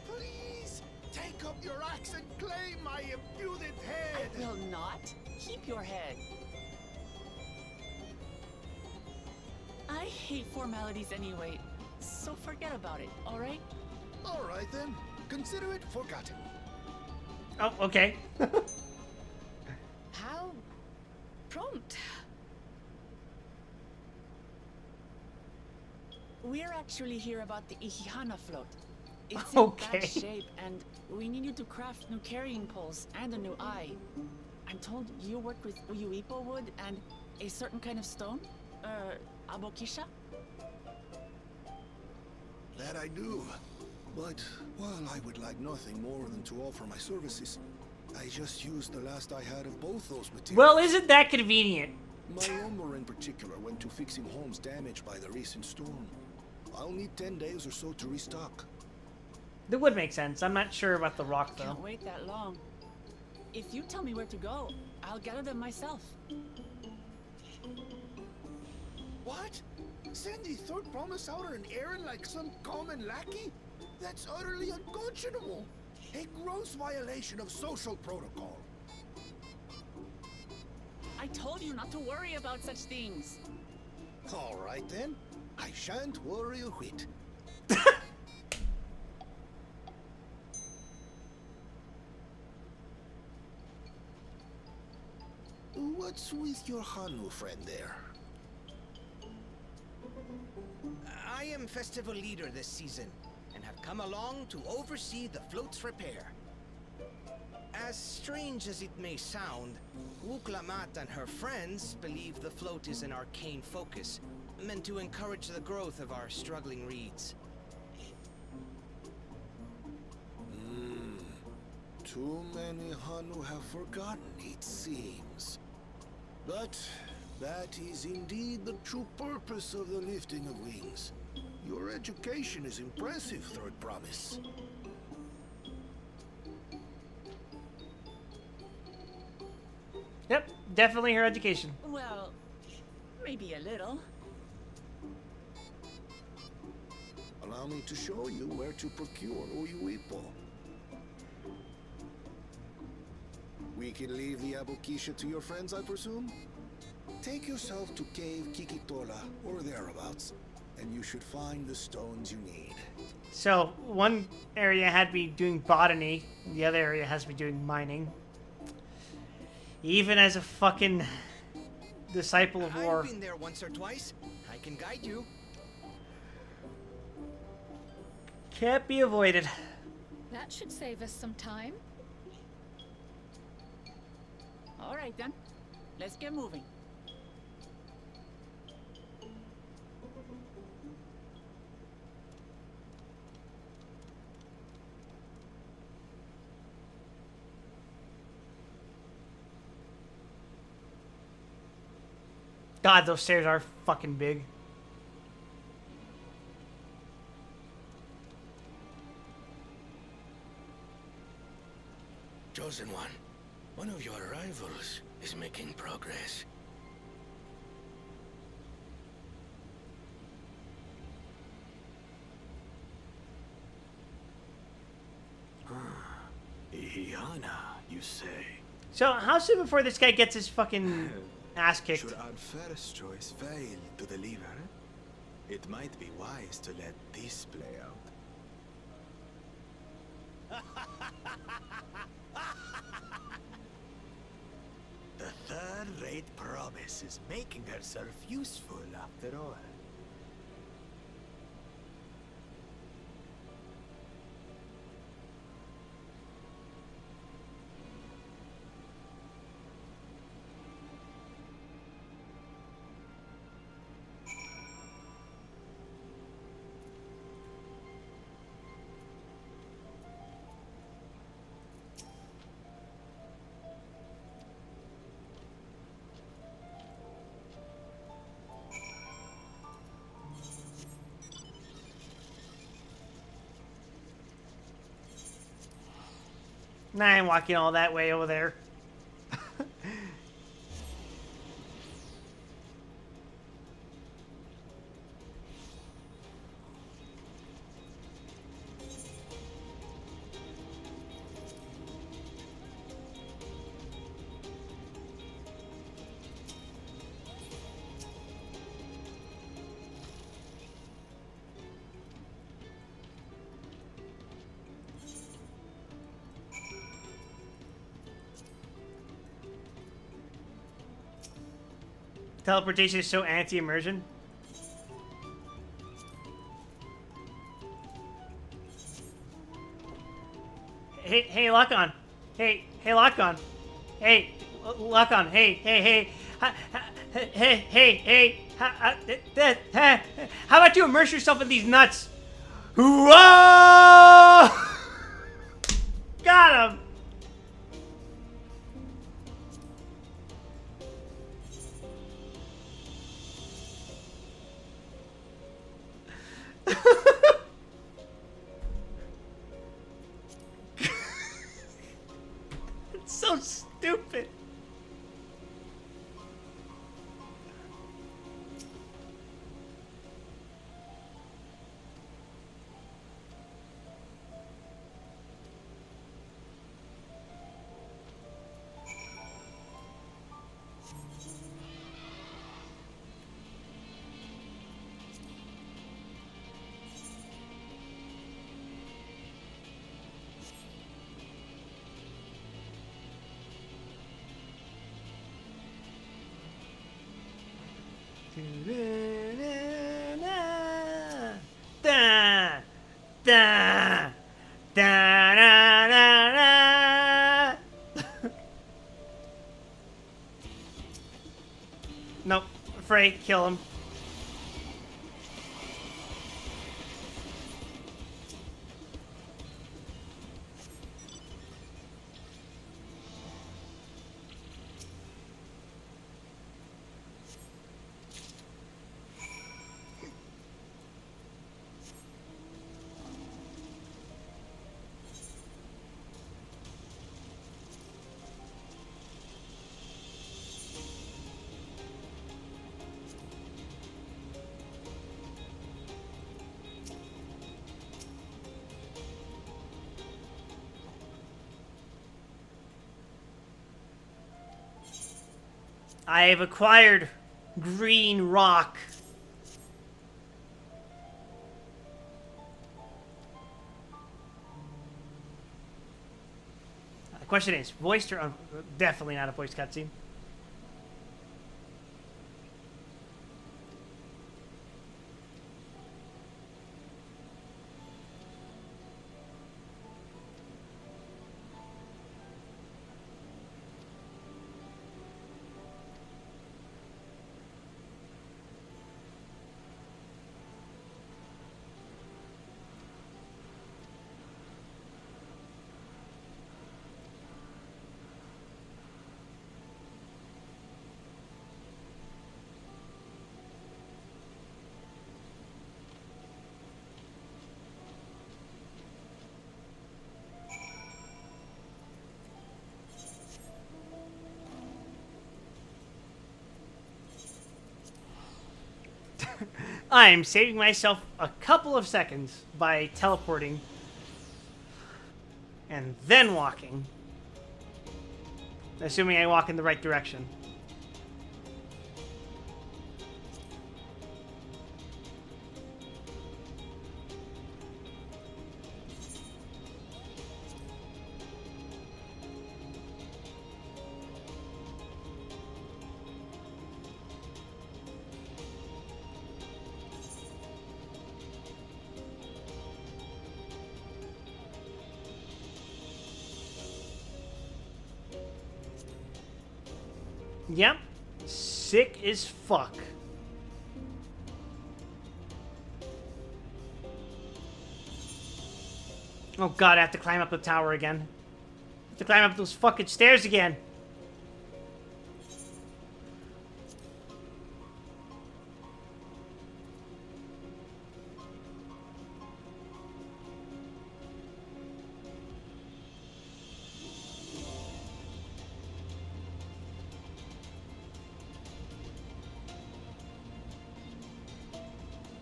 Please, take up your axe and claim my impudent head. I will not. Keep your head. I hate formalities anyway, so forget about it, alright? All right then. Consider it forgotten. Oh, okay. How prompt. We're actually here about the Ihihana float. It's Okay. in bad shape, and we need you to craft new carrying poles and a new eye. I'm told you worked with Uyuipo wood and a certain kind of stone? Abokisha? That I do. But, well, I would like nothing more than to offer my services. I just used the last I had of both those materials. Well, isn't that convenient? My lumber in particular went to fixing homes damaged by the recent storm. I'll need 10 days or so to restock. That would make sense. I'm not sure about the rock, though. Can't wait that long. If you tell me where to go, I'll gather them myself. What? Send the third promise out on an errand like some common lackey? That's utterly unconscionable. A gross violation of social protocol. I told you not to worry about such things. All right then. I shan't worry a whit. What's with your Hanu friend there? I am festival leader this season, and have come along to oversee the float's repair. As strange as it may sound, Wuklamat and her friends believe the float is an arcane focus, meant to encourage the growth of our struggling reeds. Too many Hanu have forgotten, it seems. But that is indeed the true purpose of the lifting of wings. Your education is impressive, Third Promise. Yep, definitely her education. Well, maybe a little. Allow me to show you where to procure Uyuipo. We can leave the Abokisha to your friends, I presume? Take yourself to Cave Kikitola, or thereabouts, and you should find the stones you need. So, one area had me doing botany, the other area has me doing mining. Even as a fucking disciple of war. I've been there once or twice. I can guide you. Can't be avoided. That should save us some time. All right then, let's get moving. God, those stairs are fucking big. Chosen one of your rivals is making progress. Ihihana, you say? So, how soon before this guy gets his fucking ass kicked? Should our first choice fail to deliver, it might be wise to let this play out. The third-rate promise is making herself useful after all. Nah, I ain't walking all that way over there. Teleportation is so anti-immersion. Hey, lock on. Hey, lock on. Hey, lock on. Hey. How about you immerse yourself in these nuts? Whoa! Got him. It's so stupid. Nope. Frey, kill him. I have acquired green rock. The question is, voiced or definitely not a voiced cutscene. I'm saving myself a couple of seconds by teleporting and then walking. Assuming I walk in the right direction. Yep. Sick as fuck. Oh god, I have to climb up the tower again. I have to climb up those fucking stairs again.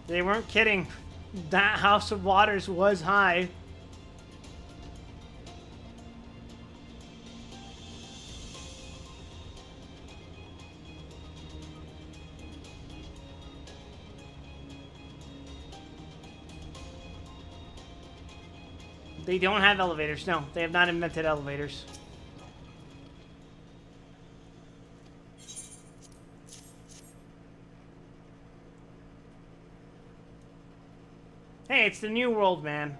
They weren't kidding. That House of Waters was high. They don't have elevators. No, they have not invented elevators. Hey, it's the new world, man.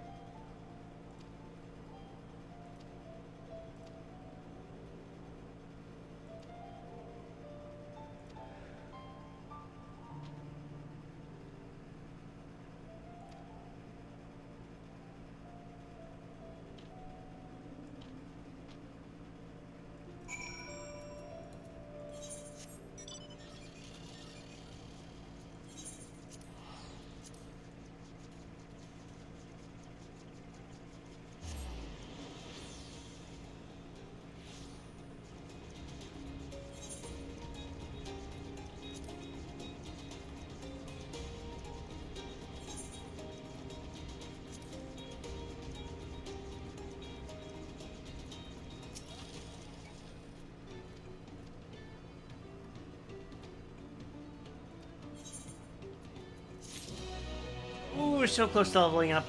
Ooh, we're so close to leveling up.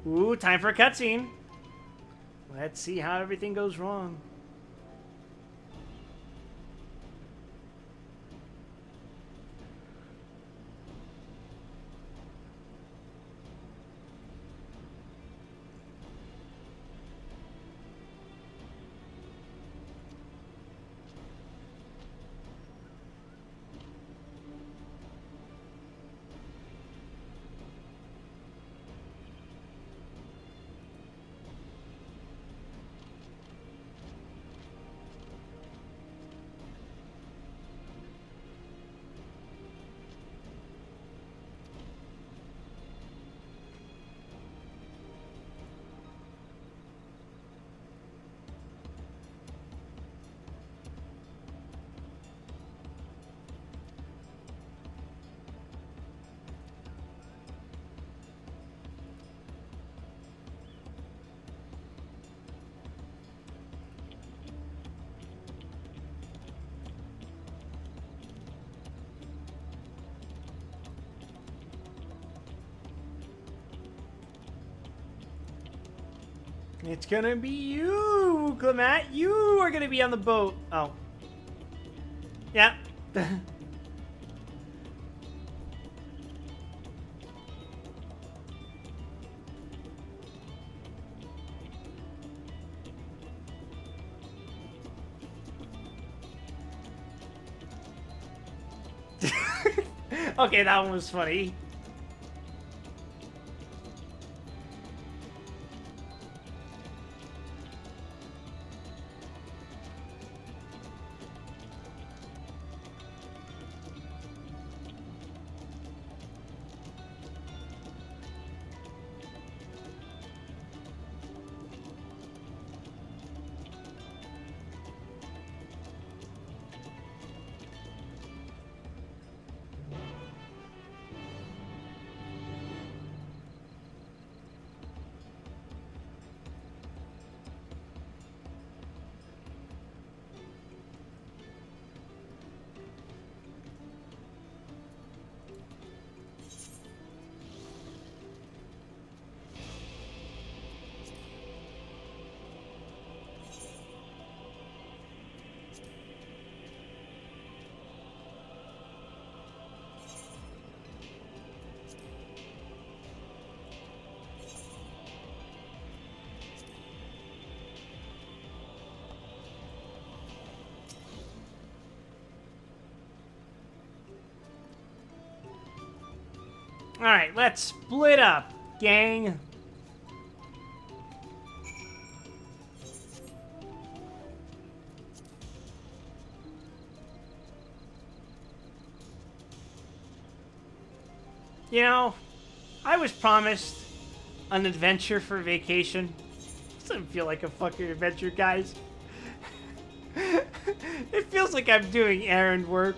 Ooh, time for a cutscene. Let's see how everything goes wrong. It's gonna be you, Clement. You are gonna be on the boat. Oh. Yeah. Okay, that one was funny. Alright, let's split up, gang. You know, I was promised an adventure for vacation. This doesn't feel like a fucking adventure, guys. It feels like I'm doing errand work.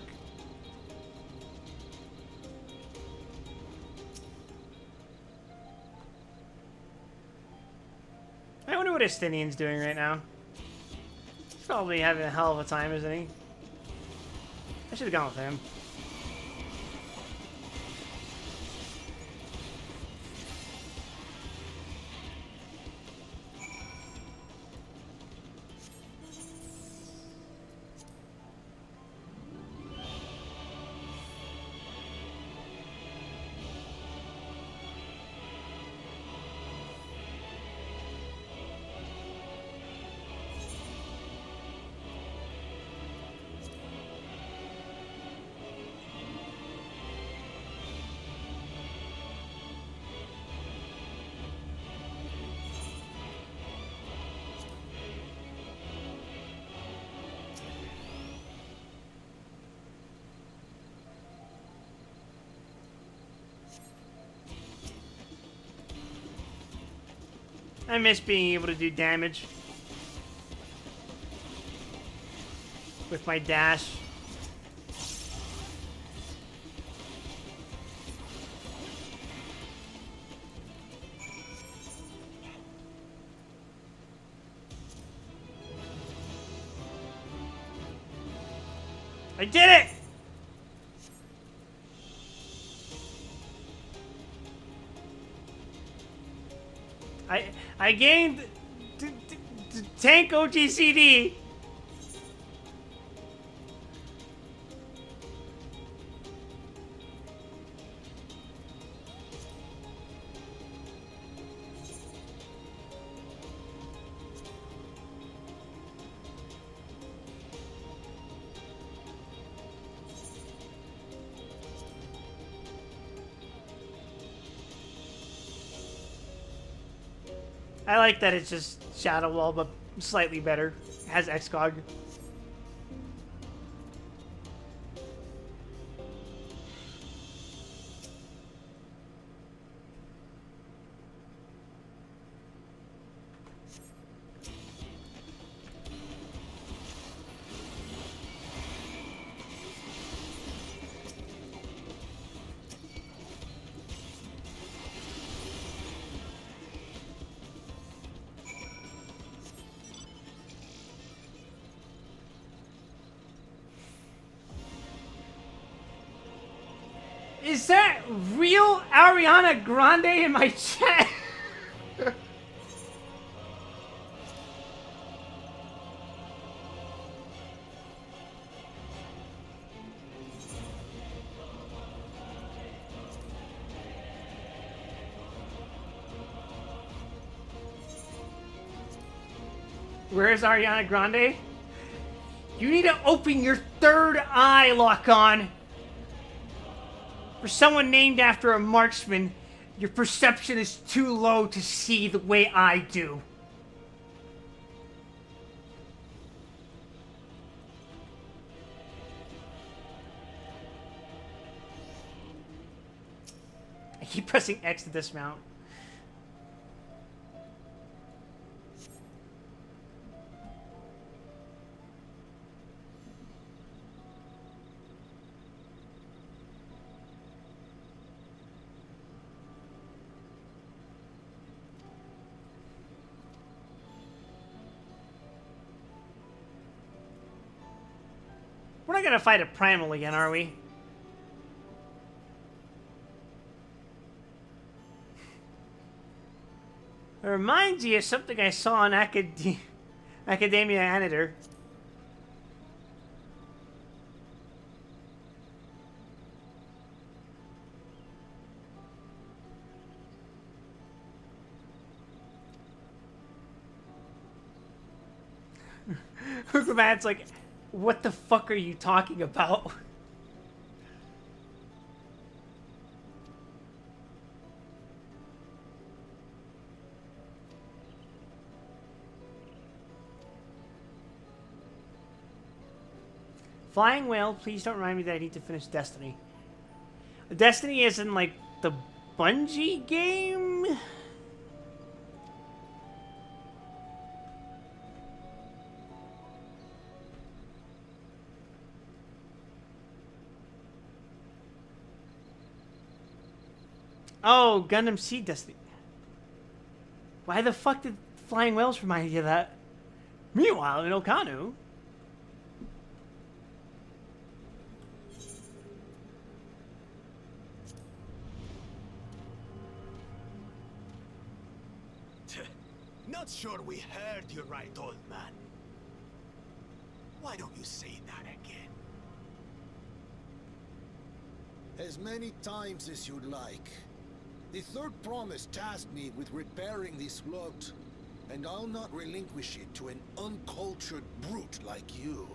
I wonder what Estinian's doing right now. He's probably having a hell of a time, isn't he? I should have gone with him. I miss being able to do damage with my dash. I did it! I gained tank OGCD. I like that it's just Shadow Wall, but slightly better. Has XCOG. Is that real Ariana Grande in my chat? Where's Ariana Grande? You need to open your third eye, Lock-On. For someone named after a marksman, your perception is too low to see the way I do. I keep pressing X to dismount. We're not gonna fight a primal again, are we? It reminds you of something I saw on Academia Anidor. Hookman's like, what the fuck are you talking about? Flying Whale, please don't remind me that I need to finish Destiny. Destiny is in like the Bungie game? Oh, Gundam Seed Destiny. Why the fuck did Flying Whales remind you of that? Meanwhile, in Okanu... Not sure we heard you right, old man. Why don't you say that again? As many times as you'd like. The third promise tasked me with repairing this float, and I'll not relinquish it to an uncultured brute like you.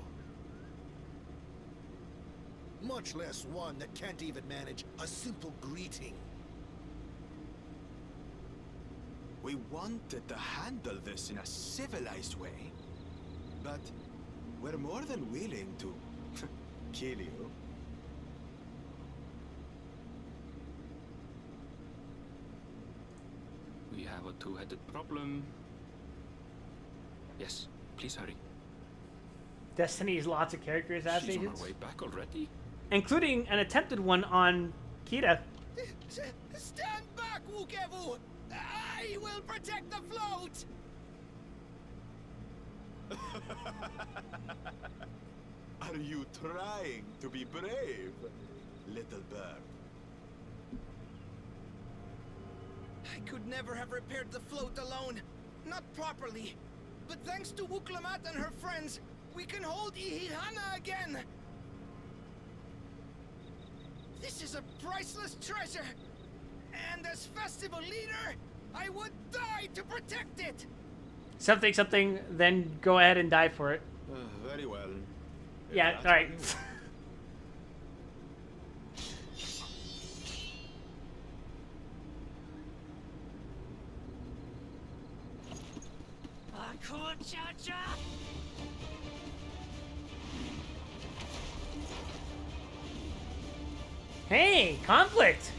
Much less one that can't even manage a simple greeting. We wanted to handle this in a civilized way, but we're more than willing to kill you. We have a two-headed problem. Yes, please hurry. Destiny has lots of character She's on assassinations, her way back already. including an attempted one on Kira. Stand back, Wukevu! I will protect the float! Are you trying to be brave, little bird? I could never have repaired the float alone. Not properly. But thanks to Wuklamat and her friends, we can hold Ihihana again! This is a priceless treasure! And as festival leader, I would die to protect it! Something, then go ahead and die for it. Very well. Yeah, That's alright. what Hey, conflict!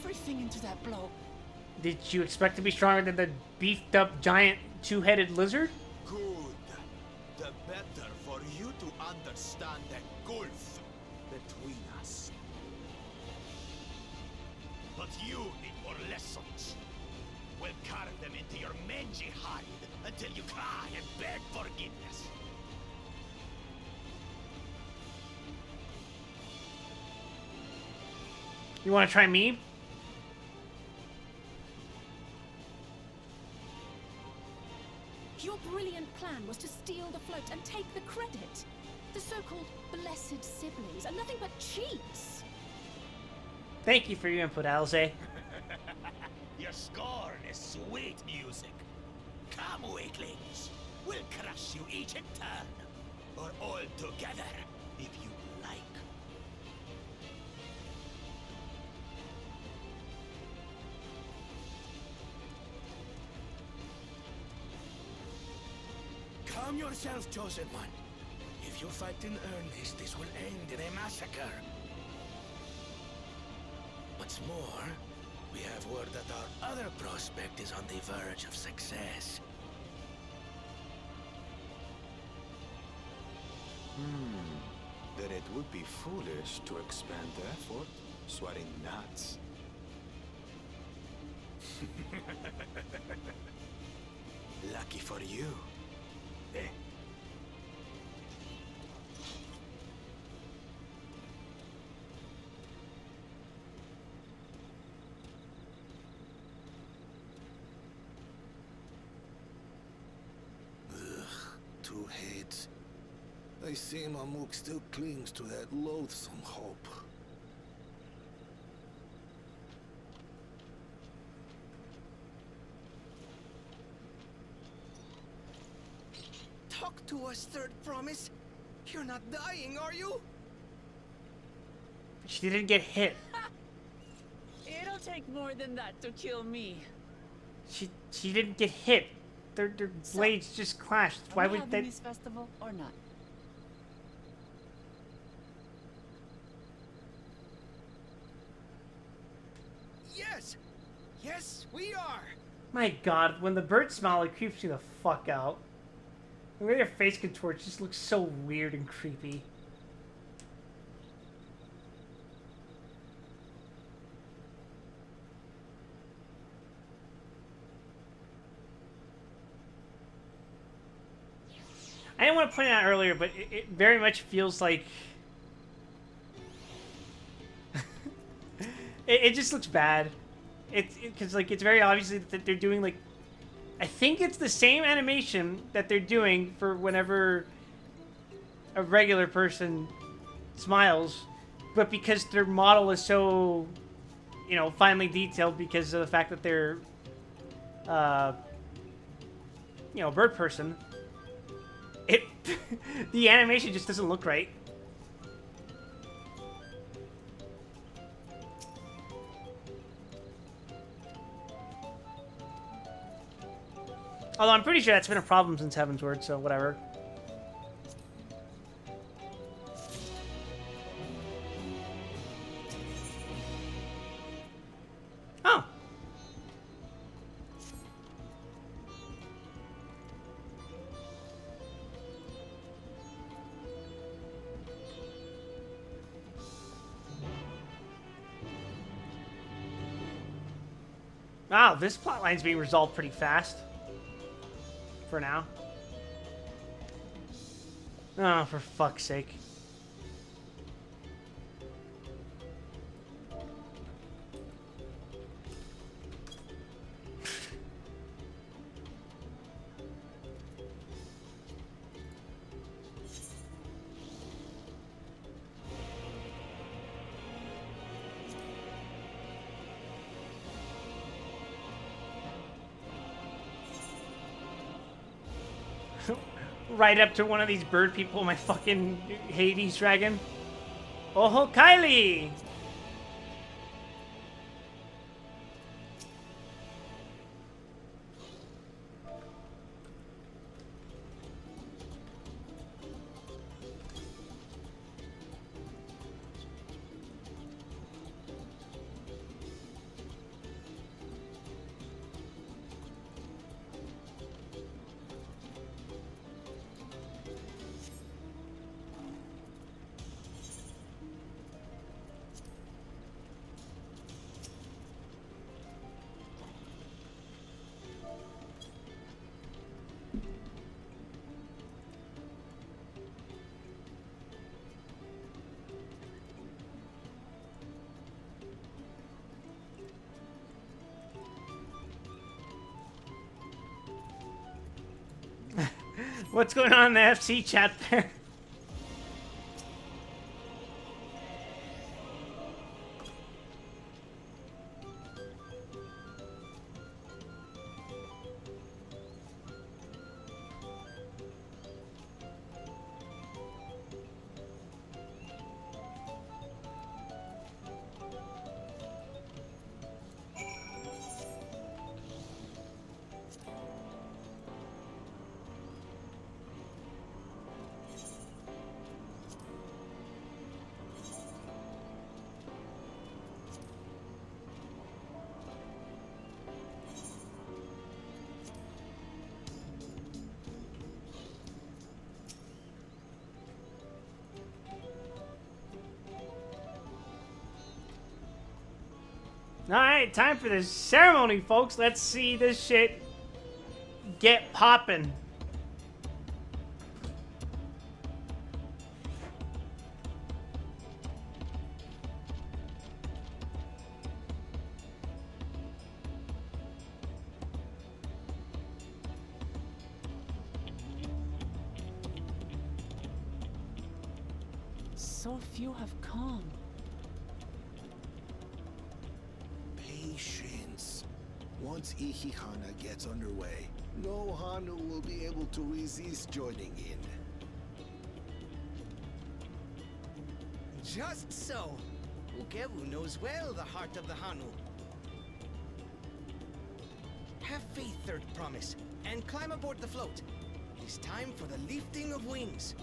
Everything into that blow. Did you expect to be stronger than the beefed up giant two-headed lizard? Good. The better for you to understand the gulf between us. But you need more lessons. We'll carve them into your mangy hide until you cry and beg forgiveness. You want to try me? Your brilliant plan was to steal the float and take the credit. The so-called blessed siblings are nothing but cheats. Thank you for your input, Alize. Your scorn is sweet music. Come, weaklings. We'll crush you each in turn. Or all together, if you like. Calm yourself, Chosen One. If you fight in earnest, this will end in a massacre. What's more, we have word that our other prospect is on the verge of success. Then it would be foolish to expand the effort, sweating nuts. Lucky for you. Eh? Two heads. I see Mamuk still clings to that loathsome hope. Talk to us, Third Promise. You're not dying, are you? She didn't get hit. It'll take more than that to kill me. She didn't get hit. Their blades just clashed. Why Are we would having that? this festival or not? Yes! Yes, we are! My God, when the bird smile, it creeps me the fuck out. The way their face contorts just looks so weird and creepy. I didn't want to point it out earlier, but it very much feels like it just looks bad. It's because like it's very obviously that they're doing like I think it's the same animation that they're doing for whenever a regular person smiles, but because their model is so, you know, finely detailed because of the fact that they're, you know, a bird person, it the animation just doesn't look right. Although I'm pretty sure that's been a problem since Heaven's Word, so whatever. Oh. Wow, this plotline's being resolved pretty fast. For now. Oh, for fuck's sake. Right up to one of these bird people, my fucking Hades dragon. Oh, Kylie! What's going on in the FC chat there? Alright, time for the ceremony, folks. Let's see this shit get poppin'. So few have come. Patience. Once Ihihana gets underway, no Hanu will be able to resist joining in. Just so. Ukevu knows well the heart of the Hanu. Have faith, Third Promise, and climb aboard the float. It is time for the lifting of wings.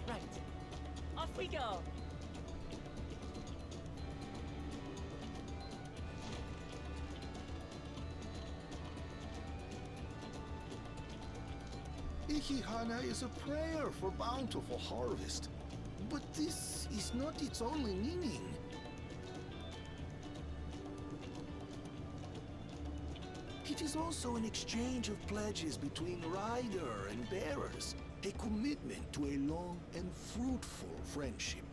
Right. Off we go. Ihihana is a prayer for bountiful harvest. But this is not its only meaning. It is also an exchange of pledges between rider and bearers, a commitment to a long and fruitful friendship.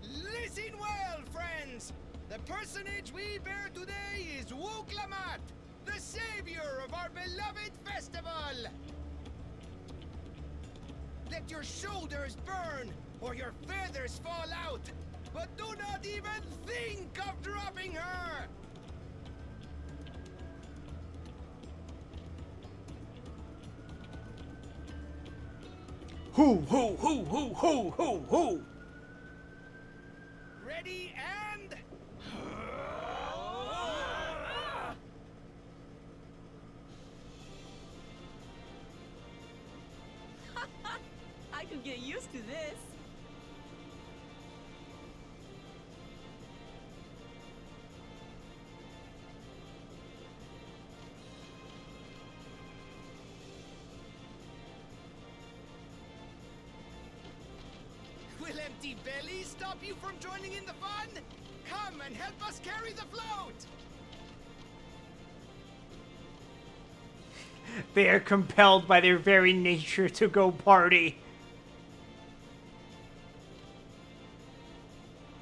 Listen well, friends! The personage we bear today is Wuklamat, the savior of our beloved festival! Let your shoulders burn, or your feathers fall out, but do not even think of dropping her! Who? Ready and get used to this. Will empty bellies stop you from joining in the fun? Come and help us carry the float! They are compelled by their very nature to go party.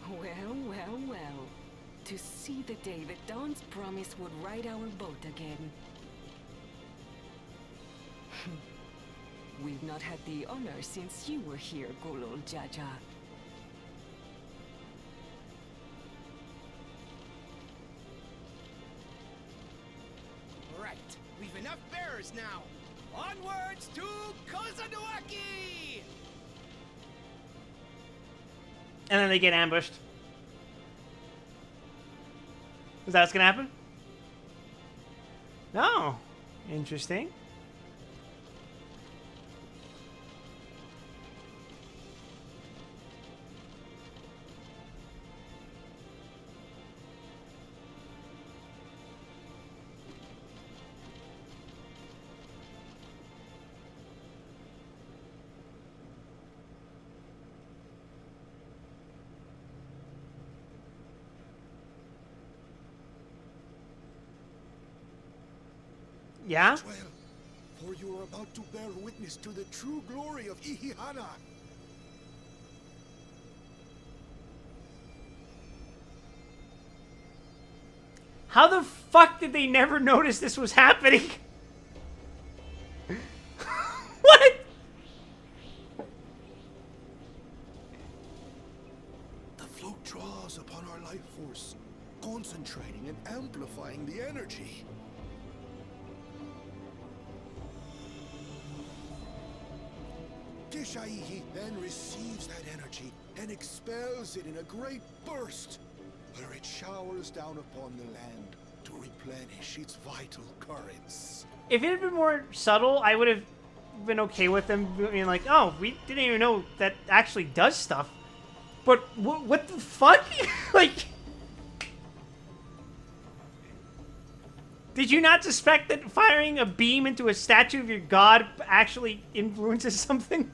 Well, well, well. To see the day that Dawn's promise would ride our boat again. We've not had the honor since you were here, Gulul Jaja. Right, we've enough bearers now. Onwards to Kozanuaki! And then they get ambushed. Is that what's gonna happen? No. Interesting. Yeah? Well, for you are about to bear witness to the true glory of Ihihana. How the fuck did they never notice this was happening? What? The float draws upon our life force, concentrating and amplifying the energy. Kishaihi then receives that energy and expels it in a great burst, where it showers down upon the land to replenish its vital currents. If it had been more subtle, I would have been okay with them being like, oh, we didn't even know that actually does stuff. But what the fuck? Like, did you not suspect that firing a beam into a statue of your god actually influences something?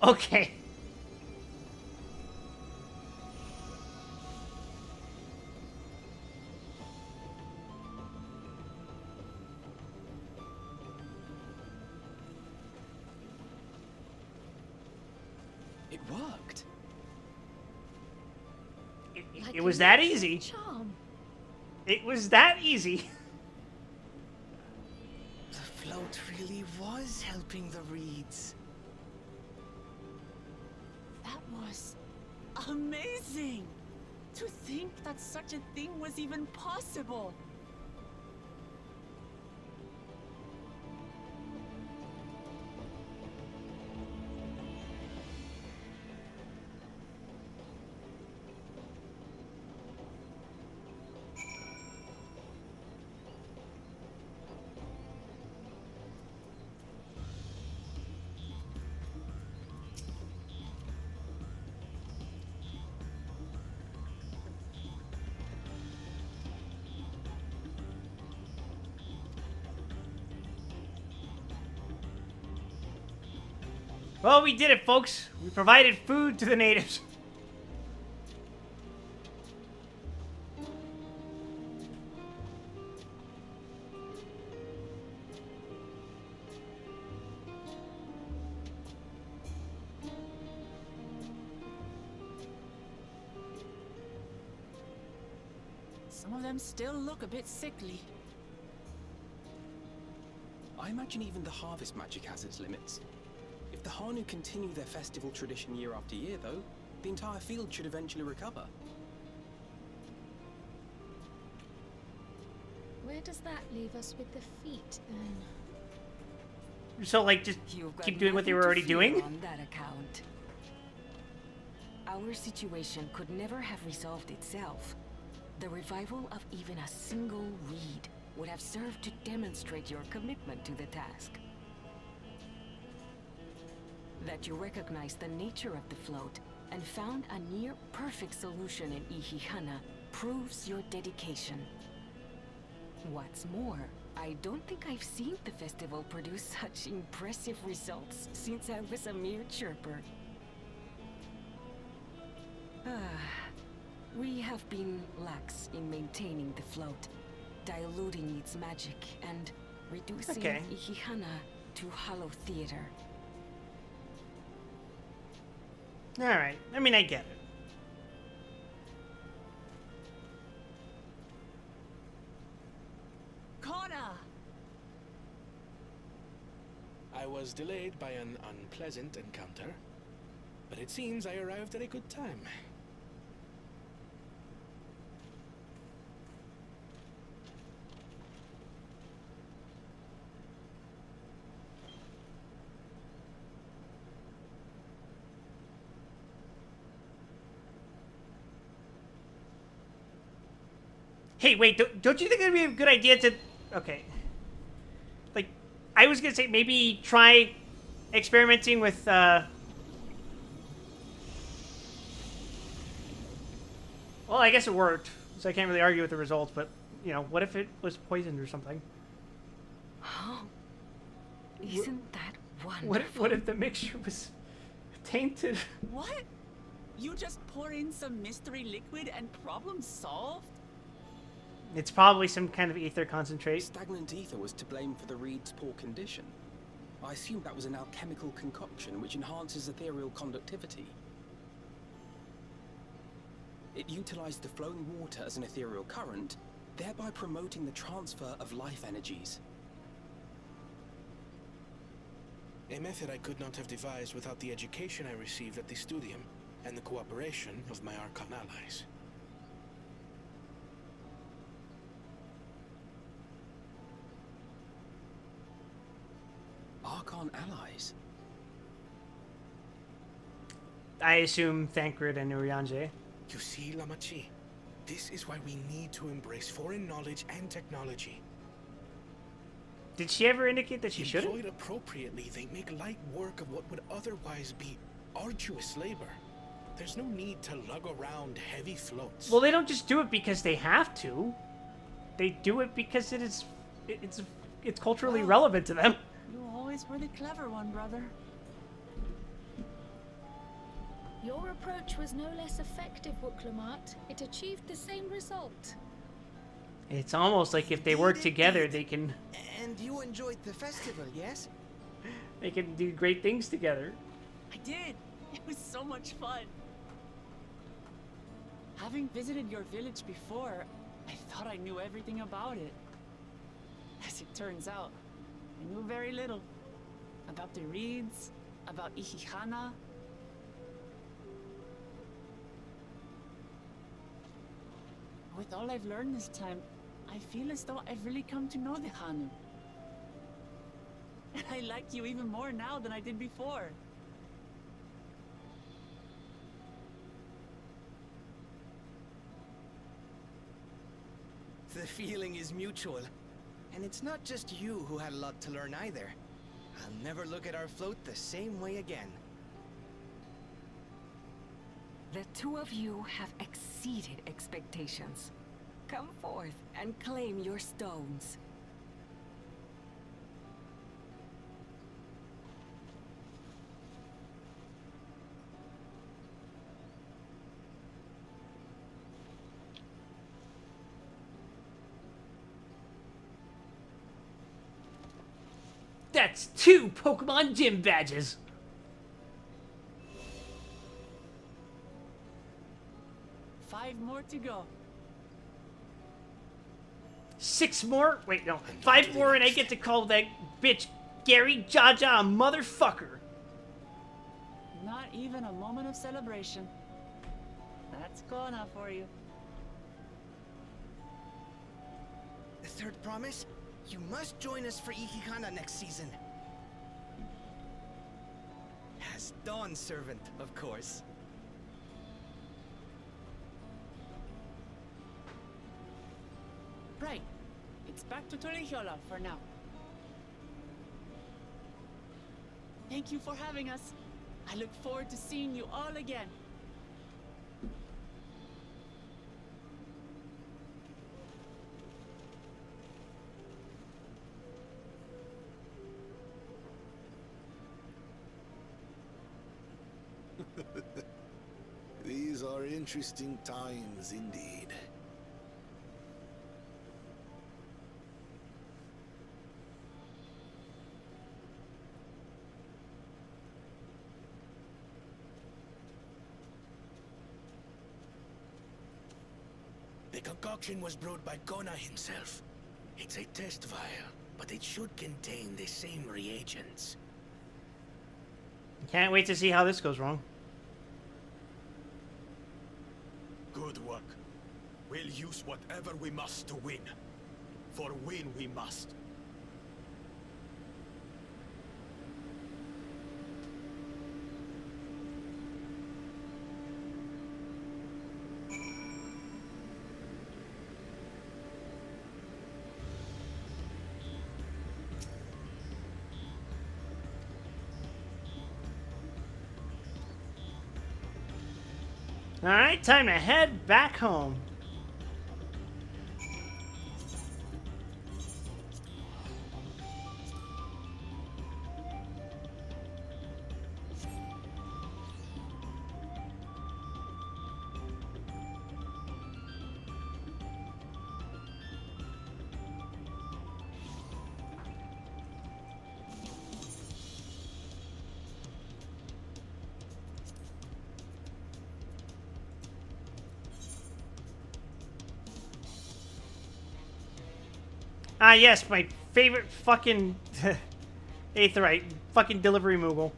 Okay. It worked. It was that easy. Charm. It was that easy. The float really was helping the reeds. That was amazing! To think that such a thing was even possible! Well, we did it, folks. We provided food to the natives. Some of them still look a bit sickly. I imagine even the harvest magic has its limits. If the Hanu continue their festival tradition year after year, though, the entire field should eventually recover. We're where does that leave us with the feet, then? So, like, just keep doing what they were already doing? On that account. Our situation could never have resolved itself. The revival of even a single reed would have served to demonstrate your commitment to the task. That you recognized the nature of the float and found a near-perfect solution in Ihihana proves your dedication. What's more, I don't think I've seen the festival produce such impressive results since I was a mere chirper. We have been lax in maintaining the float, diluting its magic and reducing Ihihana to hollow theater. Alright, I mean, I get it. I was delayed by an unpleasant encounter, but it seems I arrived at a good time. Hey, wait, don't you think it'd be a good idea to... Okay. Like, I was gonna say maybe try experimenting with, Well, I guess it worked, so I can't really argue with the results, but, you know, what if it was poisoned or something? Oh, isn't that wonderful? What if the mixture was tainted? What? You just pour in some mystery liquid and problem solved? It's probably some kind of ether concentrate. Stagnant ether was to blame for the reed's poor condition. I assumed that was an alchemical concoction which enhances ethereal conductivity. It utilized the flowing water as an ethereal current, thereby promoting the transfer of life energies. A method I could not have devised without the education I received at the studium and the cooperation of my Archon allies. Archon allies? I assume Thancred and Urianger. You see, Lamachi, this is why we need to embrace foreign knowledge and technology. Did she ever indicate that she shouldn't? Employed appropriately, they make light work of what would otherwise be arduous labor. There's no need to lug around heavy floats. Well, they don't just do it because they have to. They do it because it's culturally relevant to them. You always were the clever one, brother. Your approach was no less effective, Wuklamat. It achieved the same result. It's almost like if they work together, they can... And you enjoyed the festival, yes? They can do great things together. I did. It was so much fun. Having visited your village before, I thought I knew everything about it. As it turns out, I knew very little. About the reeds, about Ihihana. With all I've learned this time, I feel as though I've really come to know the Hanu. And I like you even more now than I did before. The feeling is mutual. And it's not just you who had a lot to learn either. I'll never look at our float the same way again. The two of you have exceeded expectations. Come forth and claim your stones. That's 2 Pokemon Gym badges. Five more to go. 6 more? Wait, no. 5 more and I get to call that bitch Gary Jaja a motherfucker. Not even a moment of celebration. That's Kona for you. the third promise, you must join us for Ikikana next season. As Dawn servant, of course. Right. It's back to Torihiola for now. Thank you for having us. I look forward to seeing you all again. These are interesting times indeed. The concoction was brewed by Kona himself. It's a test vial, but it should contain the same reagents. Can't wait to see how this goes wrong. Good work. We'll use whatever we must to win. For win we must. Alright, time to head back home. Ah, yes, my favorite fucking Aetheryte. Fucking delivery Moogle.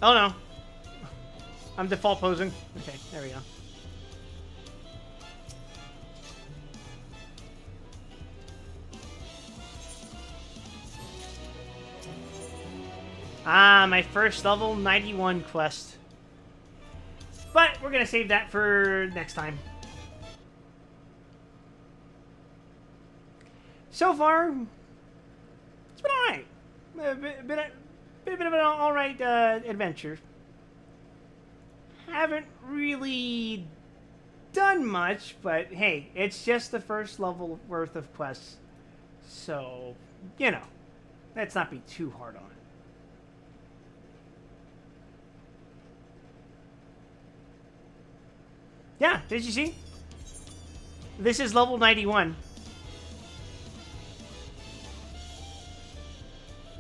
Oh no. I'm default posing. Okay, there we go. Ah, my first level 91 quest. But we're going to save that for next time. So far, it's been alright. Been a bit of an alright adventure. Haven't really done much, but hey, it's just the first level worth of quests. So, you know, let's not be too hard on it. Yeah, did you see? This is level 91.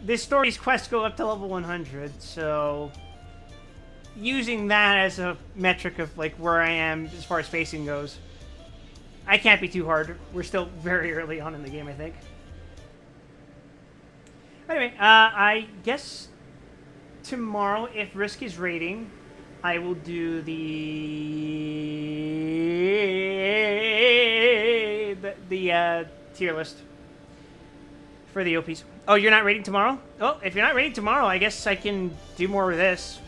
This story's quests go up to level 100, so using that as a metric of like where I am as far as spacing goes, I can't be too hard. We're still very early on in the game, I think. Anyway, I guess tomorrow, if Risk is raiding, I will do the tier list for the OPs. Oh, you're not raiding tomorrow? Oh, if you're not raiding tomorrow, I guess I can do more of this.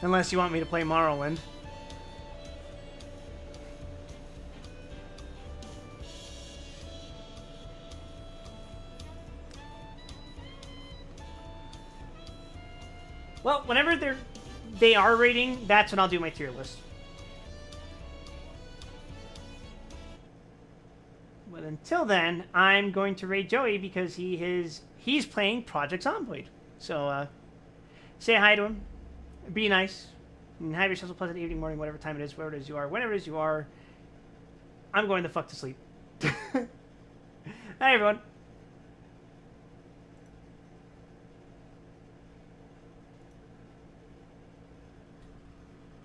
Unless you want me to play Morrowind. Well, whenever they are raiding, that's when I'll do my tier list. But until then, I'm going to raid Joey because he's playing Project Zomboid. So say hi to him, be nice, and have yourselves a pleasant evening, morning, whatever time it is, wherever it is you are, whenever it is you are. I'm going the fuck to sleep. Hi everyone.